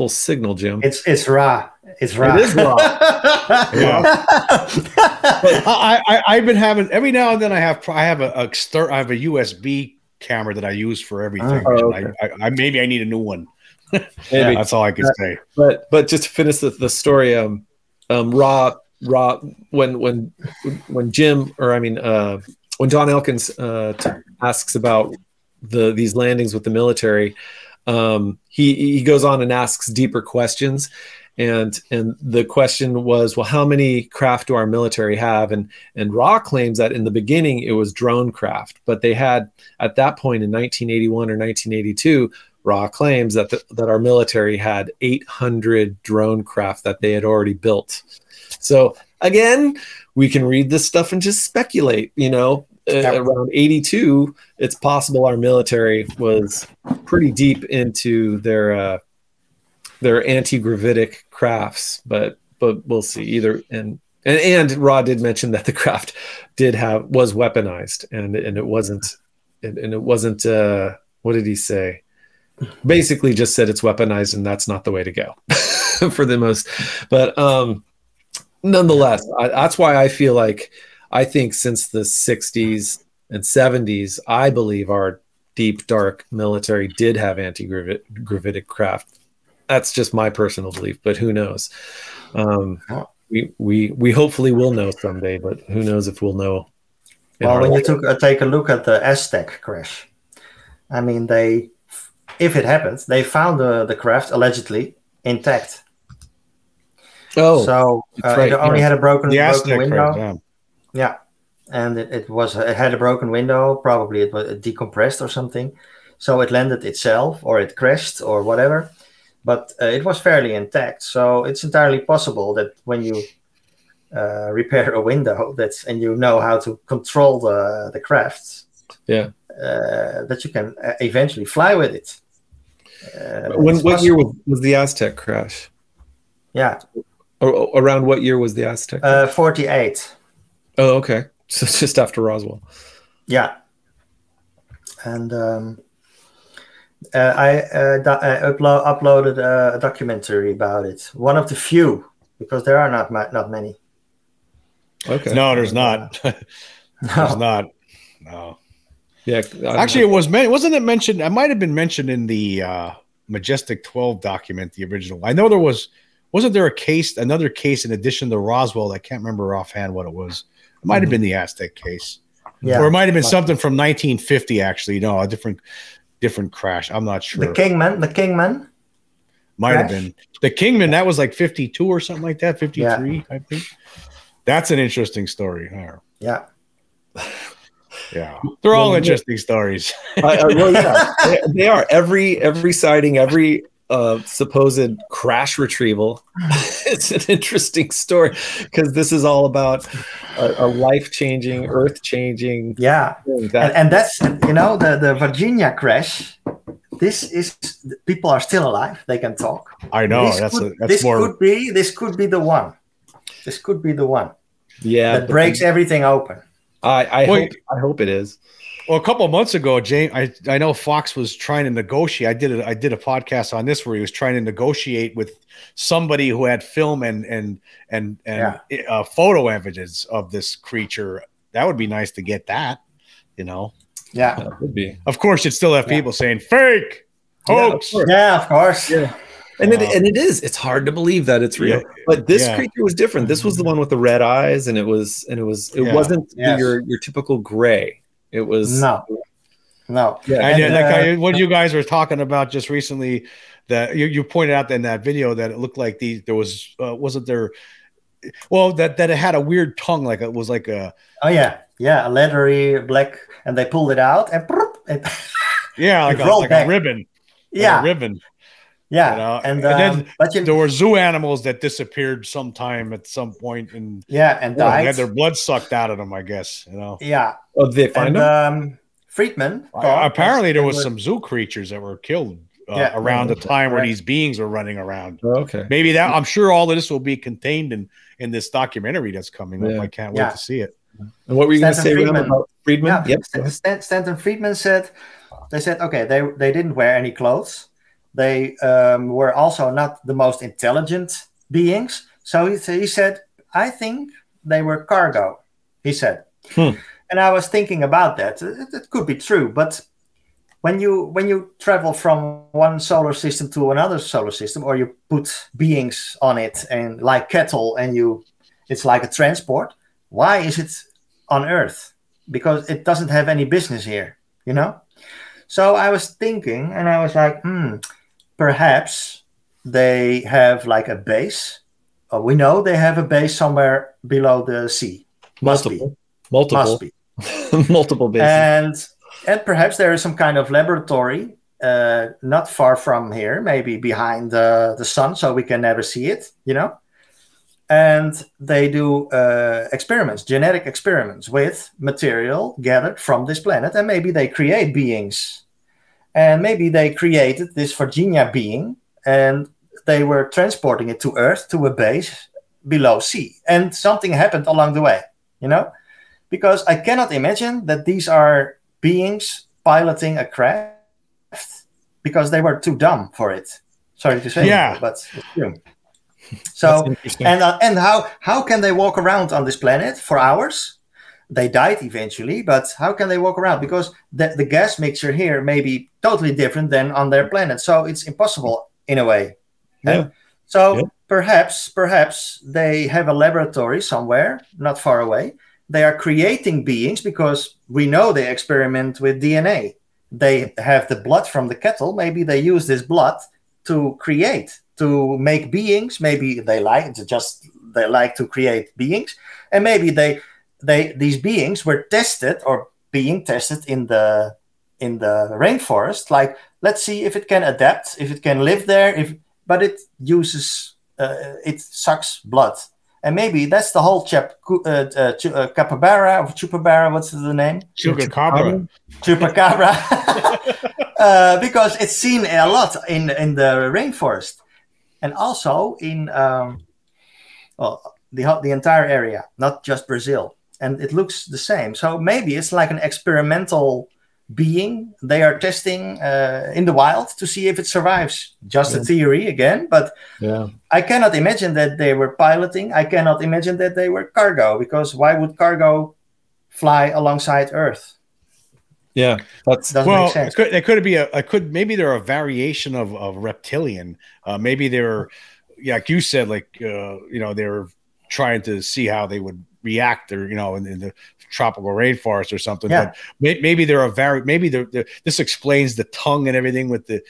Speaker 1: signal, Jim.
Speaker 2: It's raw. It's raw.
Speaker 1: It is raw.
Speaker 4: Yeah. I've been having every now and then. I have a USB camera that I use for everything.
Speaker 1: Oh, okay.
Speaker 4: Maybe I need a new one.
Speaker 1: Maybe.
Speaker 4: That's all I can say.
Speaker 1: But just to finish the story, raw when Jim when Don Elkins asks about these landings with the military, he goes on and asks deeper questions, and the question was, well, how many craft do our military have? And Raw claims that in the beginning it was drone craft, but they had at that point in 1981 or 1982. Raw claims that our military had 800 drone craft that they had already built. So again, we can read this stuff and just speculate. Around 82, it's possible our military was pretty deep into their anti-gravitic crafts, but we'll see. Either and Raw did mention that the craft was weaponized, and it wasn't what did he say? Basically just said it's weaponized and that's not the way to go for the most. But nonetheless, that's why I think since the 60s and 70s, I believe our deep, dark military did have anti-gravitic craft. That's just my personal belief, but who knows? We hopefully will know someday, but who knows if we'll know.
Speaker 2: Well, when you take a look at the Aztec crash, I mean, if it happens, they found the craft allegedly intact.
Speaker 1: Oh,
Speaker 2: so
Speaker 1: right,
Speaker 2: it only had a broken window.
Speaker 4: Craft,
Speaker 2: yeah, and it had a broken window. Probably it was decompressed or something, so it landed itself, or it crashed, or whatever. But it was fairly intact, so it's entirely possible that when you repair a window, and you know how to control the craft, that you can eventually fly with it.
Speaker 1: What year was the Aztec crash?
Speaker 2: Yeah,
Speaker 1: around what year was the Aztec?
Speaker 2: 48.
Speaker 1: Oh, okay. So it's just after Roswell.
Speaker 2: Yeah. And I uploaded a documentary about it. One of the few, because there are not many.
Speaker 1: Okay.
Speaker 4: No, there's not. There's not. No.
Speaker 1: Yeah.
Speaker 4: Actually, it was wasn't it mentioned? It might have been mentioned in the Majestic 12 document, the original. I know there wasn't there another case in addition to Roswell? I can't remember offhand what it was. It might have been the Aztec case. Yeah. Or it might have been something from 1950, actually. No, a different crash. I'm not sure.
Speaker 2: The Kingman?
Speaker 4: Might have been. The Kingman, that was like 52 or something like that, 53, I think. That's an interesting story.
Speaker 2: Yeah.
Speaker 4: Yeah. They're all interesting stories.
Speaker 1: Well, yeah, they are. Every sighting, every supposed crash retrieval, it's an interesting story because this is all about a life-changing, earth-changing.
Speaker 2: Yeah, and that's the Varginha crash. People are still alive. They can talk.
Speaker 4: I know
Speaker 2: this could be the one. This could be the one.
Speaker 1: Yeah,
Speaker 2: that breaks everything open.
Speaker 1: I hope it is.
Speaker 4: Well, a couple of months ago, James, I know Fox was trying to negotiate. I did a podcast on this where he was trying to negotiate with somebody who had film and photo evidence of this creature. That would be nice to get that,
Speaker 2: Yeah,
Speaker 1: that would be.
Speaker 4: Of course, you'd still have people saying fake, hoax.
Speaker 2: Yeah, of course.
Speaker 1: Yeah. And it is. It's hard to believe that it's real. But this creature was different. This was the one with the red eyes, and it wasn't your typical gray. It was
Speaker 2: no.
Speaker 4: Yeah, what you guys were talking about just recently, that you pointed out in that video that it looked like there was wasn't there. Well, that it had a weird tongue, like it was like a.
Speaker 2: Oh yeah, a leathery black, and they pulled it out and.
Speaker 4: Like a ribbon.
Speaker 2: Yeah,
Speaker 4: like a ribbon.
Speaker 2: Yeah,
Speaker 4: and then there were zoo animals that disappeared sometime at some point, and
Speaker 2: died.
Speaker 4: Had their blood sucked out of them, I guess.
Speaker 2: Yeah.
Speaker 1: Oh, did they find them?
Speaker 2: Friedman.
Speaker 4: Apparently, there was some zoo creatures that were killed around the time where these beings were running around.
Speaker 1: Oh, okay.
Speaker 4: Maybe that. I'm sure all of this will be contained in this documentary that's coming up. I can't wait to see it.
Speaker 1: And what were you going to say, Rem,
Speaker 2: Friedman.
Speaker 1: about Friedman?
Speaker 2: Yeah,
Speaker 1: Yep.
Speaker 2: Stanton Friedman said, they said, okay, they didn't wear any clothes. They were also not the most intelligent beings. So he said, I think they were cargo, he said. And I was thinking about that. It could be true, but when you travel from one solar system to another solar system, or you put beings on it and like cattle, and it's like a transport, why is it on Earth? Because it doesn't have any business here, you know? So I was thinking, and I was like, perhaps they have like a base. We know they have a base somewhere below the sea.
Speaker 1: Multiple multiple bases.
Speaker 2: And perhaps there is some kind of laboratory not far from here, maybe behind the sun, so we can never see it, you know? And they do experiments, genetic experiments with material gathered from this planet. And maybe they create beings. And maybe they created this Varginha being, and they were transporting it to Earth, to a base below sea. And something happened along the way, you know? Because I cannot imagine that these are beings piloting a craft, because they were too dumb for it. Sorry to say, but it's true. So, and how can they walk around on this planet for hours? They died eventually, but how can they walk around? Because the gas mixture here may be totally different than on their planet. So it's impossible in a way.
Speaker 1: Yeah.
Speaker 2: So perhaps they have a laboratory somewhere not far away. They are creating beings, because we know they experiment with DNA. They have the blood from the cattle. Maybe they use this blood to make beings. Maybe they like to create beings, and maybe these beings were tested or being tested in the rainforest. Like, let's see if it can adapt, if it can live there. But it uses it sucks blood. And maybe that's the whole capybara or chupacabra. What's the name?
Speaker 4: Chupacabra.
Speaker 2: Chupacabra. Because it's seen a lot in the rainforest, and also in the entire area, not just Brazil. And it looks the same. So maybe it's like an experimental being they are testing in the wild to see if it survives. Just a theory again, but I cannot imagine that they were piloting. I cannot imagine that they were cargo, because why would cargo fly alongside Earth?
Speaker 1: Yeah,
Speaker 2: doesn't make sense.
Speaker 4: Maybe they're a variation of reptilian. Maybe they're, like you said, they're trying to see how they would react, or in the tropical rainforest or something. But maybe this explains the tongue and everything with the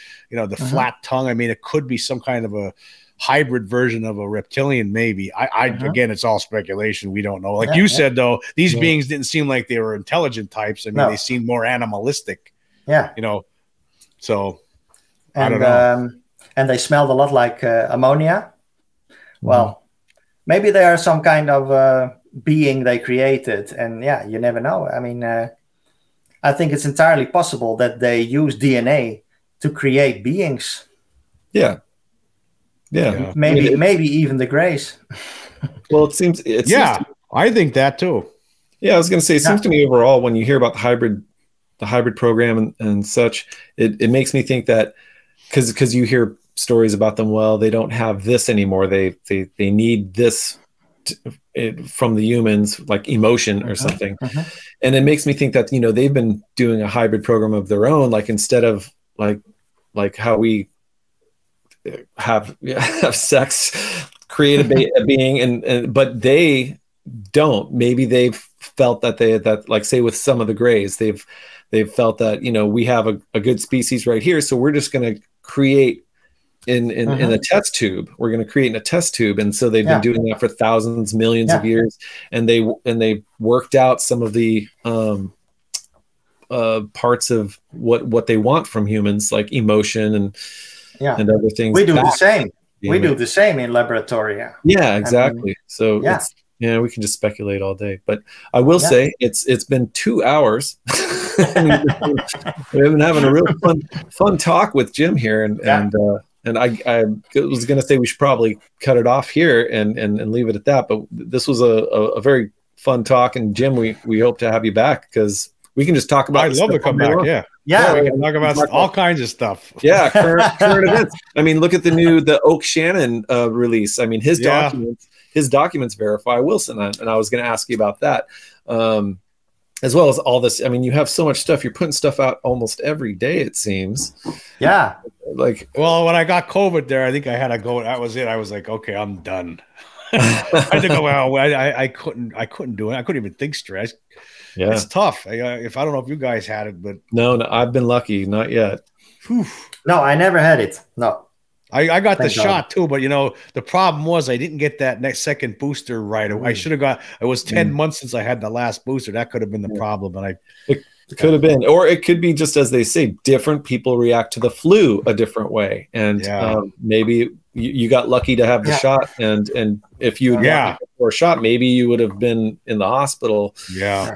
Speaker 4: flat tongue. I mean, it could be some kind of a hybrid version of a reptilian, maybe. Again, it's all speculation. We don't know. Like you said, though, these beings didn't seem like they were intelligent types. I mean, they seemed more animalistic. So I don't know.
Speaker 2: And they smelled a lot like ammonia. Well, maybe they are some kind of being they created, and you never know. I mean, I think it's entirely possible that they use DNA to create beings. Maybe even the Greys.
Speaker 1: Well, it seems
Speaker 4: I think that too.
Speaker 1: I was going to say, it seems to me overall, when you hear about the hybrid program and such, it makes me think that because you hear stories about them, well, they don't have this anymore, they need this from the humans, like emotion or something. And it makes me think that they've been doing a hybrid program of their own, like instead of like how we have sex, create a being, but they don't. Maybe they've felt that like, say with some of the Greys, they've felt that we have a good species right here, so we're just going to create in a test tube. We're going to create in a test tube, and so they've been doing that for thousands, millions of years, and they worked out some of the parts of what they want from humans, like emotion and other things.
Speaker 2: We do the same. We do the same in laboratory.
Speaker 1: Yeah, exactly. So we can just speculate all day. But I will say it's been 2 hours. We've been having a real fun talk with Jim here, and I was going to say we should probably cut it off here and leave it at that. But this was a very fun talk. And Jim, we hope to have you back because we can just talk about.
Speaker 4: I'd love to come back.
Speaker 2: Yeah,
Speaker 4: we can talk about all kinds of stuff.
Speaker 1: Yeah, current events. I mean, look at the Oak Shannon release. I mean, his documents verify Wilson, and I was going to ask you about that, as well as all this. I mean, you have so much stuff. You're putting stuff out almost every day, it seems.
Speaker 2: Yeah.
Speaker 1: Like,
Speaker 4: well, when I got COVID there, I think I had to go. That was it. I was like, okay, I'm done. I had to go. Well, I couldn't do it. I couldn't even think straight. Yeah, it's tough. If I don't know if you guys had it, but
Speaker 1: no, I've been lucky, not yet.
Speaker 2: Whew. No, I never had it. No,
Speaker 4: I got the shot too, but the problem was I didn't get that second booster right away. I should have got. It was 10 months since I had the last booster. That could have been the problem, and
Speaker 1: it could have been, or it could be just as they say, different people react to the flu a different way, and maybe you got lucky to have the shot, and if you had for a shot, maybe you would have been in the hospital.
Speaker 4: Yeah,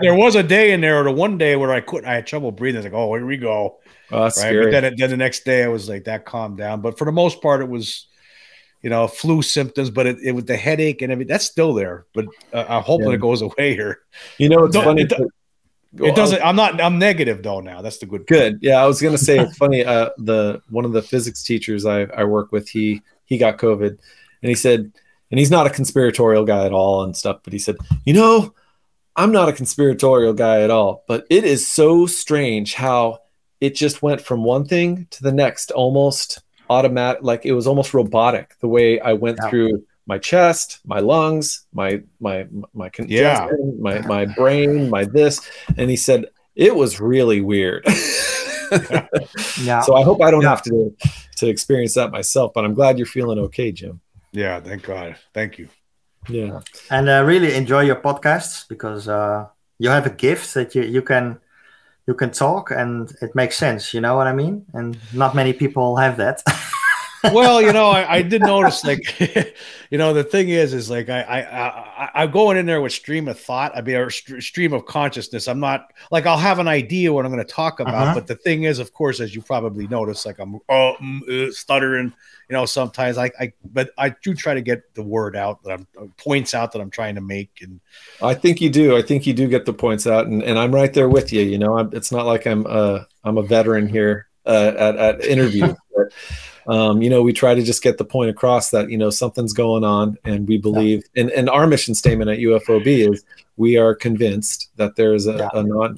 Speaker 4: there was a day in there, or the one day where I had trouble breathing. I was like, oh, here we go.
Speaker 1: Oh, that's scary.
Speaker 4: But then the next day, I was like, that calmed down. But for the most part, it was, flu symptoms. But it with the headache and everything, that's still there. But I'm hoping it goes away here.
Speaker 1: It's funny.
Speaker 4: It doesn't. I'm negative though now. That's the good.
Speaker 1: Good. Yeah, I was gonna say it's funny. One of the physics teachers I work with, he got COVID, and he said, and he's not a conspiratorial guy at all and stuff, but he said, I'm not a conspiratorial guy at all, but it is so strange how it just went from one thing to the next, almost automatic, like it was almost robotic. The way I went through my chest, my lungs, my congestion, my brain, my this. And he said, it was really weird. So I hope I don't have to experience that myself, but I'm glad you're feeling okay, Jim.
Speaker 4: Yeah. Thank God. Thank you.
Speaker 1: Yeah.
Speaker 2: And really enjoy your podcasts because you have a gift that you can talk and it makes sense. You know what I mean? And not many people have that.
Speaker 4: Well, I did notice, like, the thing is like I'm going in there with stream of thought. or stream of consciousness. I'm not like I'll have an idea what I'm going to talk about, but the thing is, of course, as you probably notice, like I'm stuttering. Sometimes but I do try to get the word out that points out that I'm trying to make, and
Speaker 1: I think you do. I think you do get the points out, and I'm right there with you. It's not like I'm a veteran here at interview. But, we try to just get the point across that, something's going on, and we believe, and our mission statement at UFOB is we are convinced that there is a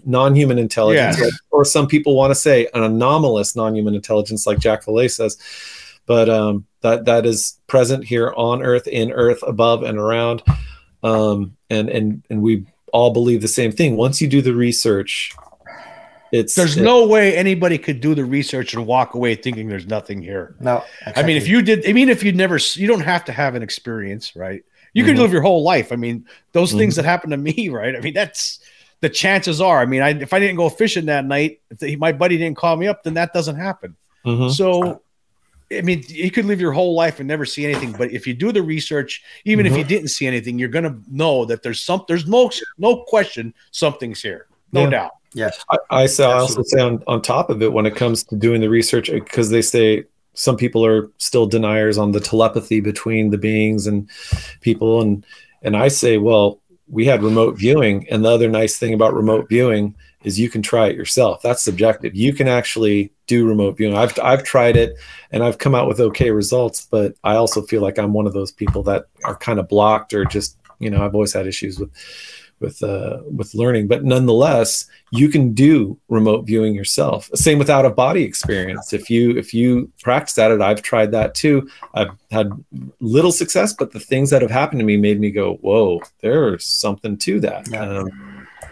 Speaker 1: non-human intelligence, or some people want to say an anomalous non-human intelligence, like Jack Valet says, but that is present here on Earth, in Earth, above and around, and we all believe the same thing. Once you do the research, there's no way anybody could do the research and walk away thinking there's nothing here.
Speaker 2: No, exactly.
Speaker 4: I mean, if you don't have to have an experience, right? You could live your whole life. I mean, those things that happened to me, right? I mean, that's the chances are. I mean, if I didn't go fishing that night, if my buddy didn't call me up, then that doesn't happen. So, I mean, you could live your whole life and never see anything. But if you do the research, even if you didn't see anything, you're going to know that there's no question something's here. No doubt.
Speaker 2: Yes.
Speaker 1: I also say on top of it, when it comes to doing the research, because they say some people are still deniers on the telepathy between the beings and people. And I say, well, we had remote viewing. And the other nice thing about remote viewing is you can try it yourself. That's subjective. You can actually do remote viewing. I've tried it and I've come out with okay results, but I also feel like I'm one of those people that are kind of blocked, or just, I've always had issues with learning, but nonetheless, you can do remote viewing yourself. Same with out of body experience. If you practice at it, I've tried that too. I've had little success, but the things that have happened to me made me go, whoa, there's something to that.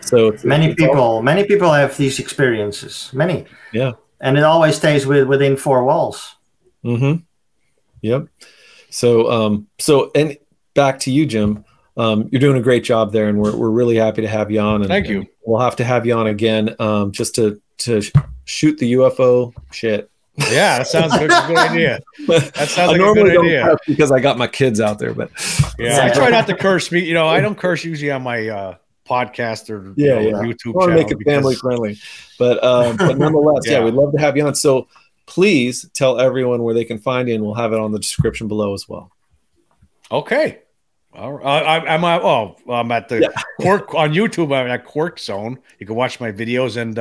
Speaker 1: So
Speaker 2: many people have these experiences, and it always stays within four walls.
Speaker 1: Yep. So and back to you, Jim. You're doing a great job there, and we're really happy to have you on. And,
Speaker 4: thank you.
Speaker 1: We'll have to have you on again, just to shoot the UFO shit.
Speaker 4: Yeah, that sounds like a good idea. That sounds like a good idea.
Speaker 1: Because I got my kids out there, but
Speaker 4: I try not to curse. I don't curse usually on my podcast or YouTube channel.
Speaker 1: Make it family friendly, but nonetheless, we'd love to have you on. So please tell everyone where they can find you, and we'll have it on the description below as well.
Speaker 4: Okay. I'm at the Quirk on YouTube. I'm at Quirk Zone. You can watch my videos, and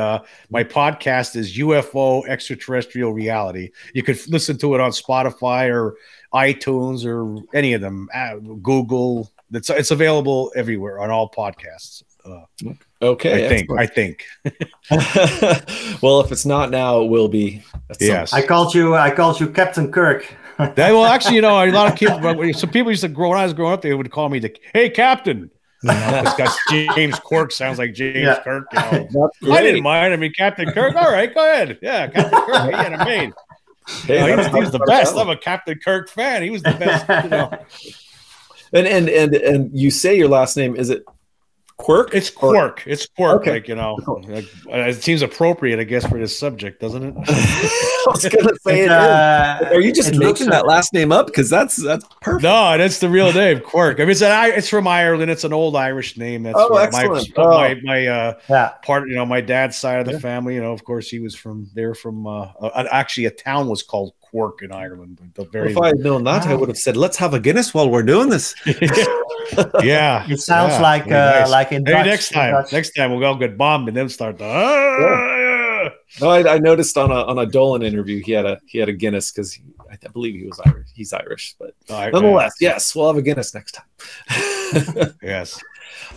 Speaker 4: my podcast is UFO-Extraterrestrial Reality. You could listen to it on Spotify or iTunes or any of them. Google. It's available everywhere on all podcasts.
Speaker 1: Okay,
Speaker 4: I think.
Speaker 1: Well, if it's not now, it will be.
Speaker 4: Yes,
Speaker 2: I called you Captain Kirk.
Speaker 4: Well, actually, a lot of kids. Some people used to when I was growing up, they would call me "Hey, Captain." This guy James Quirk sounds like James Kirk. I didn't mind. I mean, Captain Kirk. All right, go ahead. Yeah, Captain Kirk. He had a maid. He was the best. I'm a Captain Kirk fan. He was the best.
Speaker 1: And you say your last name, is it Quirk?
Speaker 4: It's Quirk. It's Quirk.
Speaker 1: Okay.
Speaker 4: It seems appropriate, I guess, for this subject, doesn't it?
Speaker 1: I was gonna say are you just making that last name up? Because that's perfect.
Speaker 4: No, that's the real name, Quirk. I mean, it's from Ireland. It's an old Irish name. That's
Speaker 1: excellent.
Speaker 4: My dad's side of the family. Of course, he was from actually a town was called Quirk in Ireland.
Speaker 1: If I had known that, I would have said, "Let's have a Guinness while we're doing this."
Speaker 4: Yeah,
Speaker 2: it sounds like in Dutch.
Speaker 4: Next time we'll go get bombed and then start the.
Speaker 1: No, I noticed on a Dolan interview he had a Guinness because I believe he was Irish. He's Irish, but nonetheless, yes, we'll have a Guinness next time.
Speaker 4: Yes.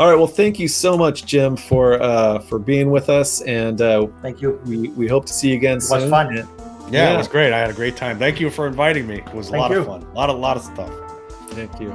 Speaker 1: All right. Well, thank you so much, Jim, for being with us, and
Speaker 2: thank you.
Speaker 1: We hope to see you again soon.
Speaker 2: It was fun.
Speaker 4: Yeah, it was great. I had a great time. Thank you for inviting me. It was a lot of fun. A lot of stuff.
Speaker 1: Thank you.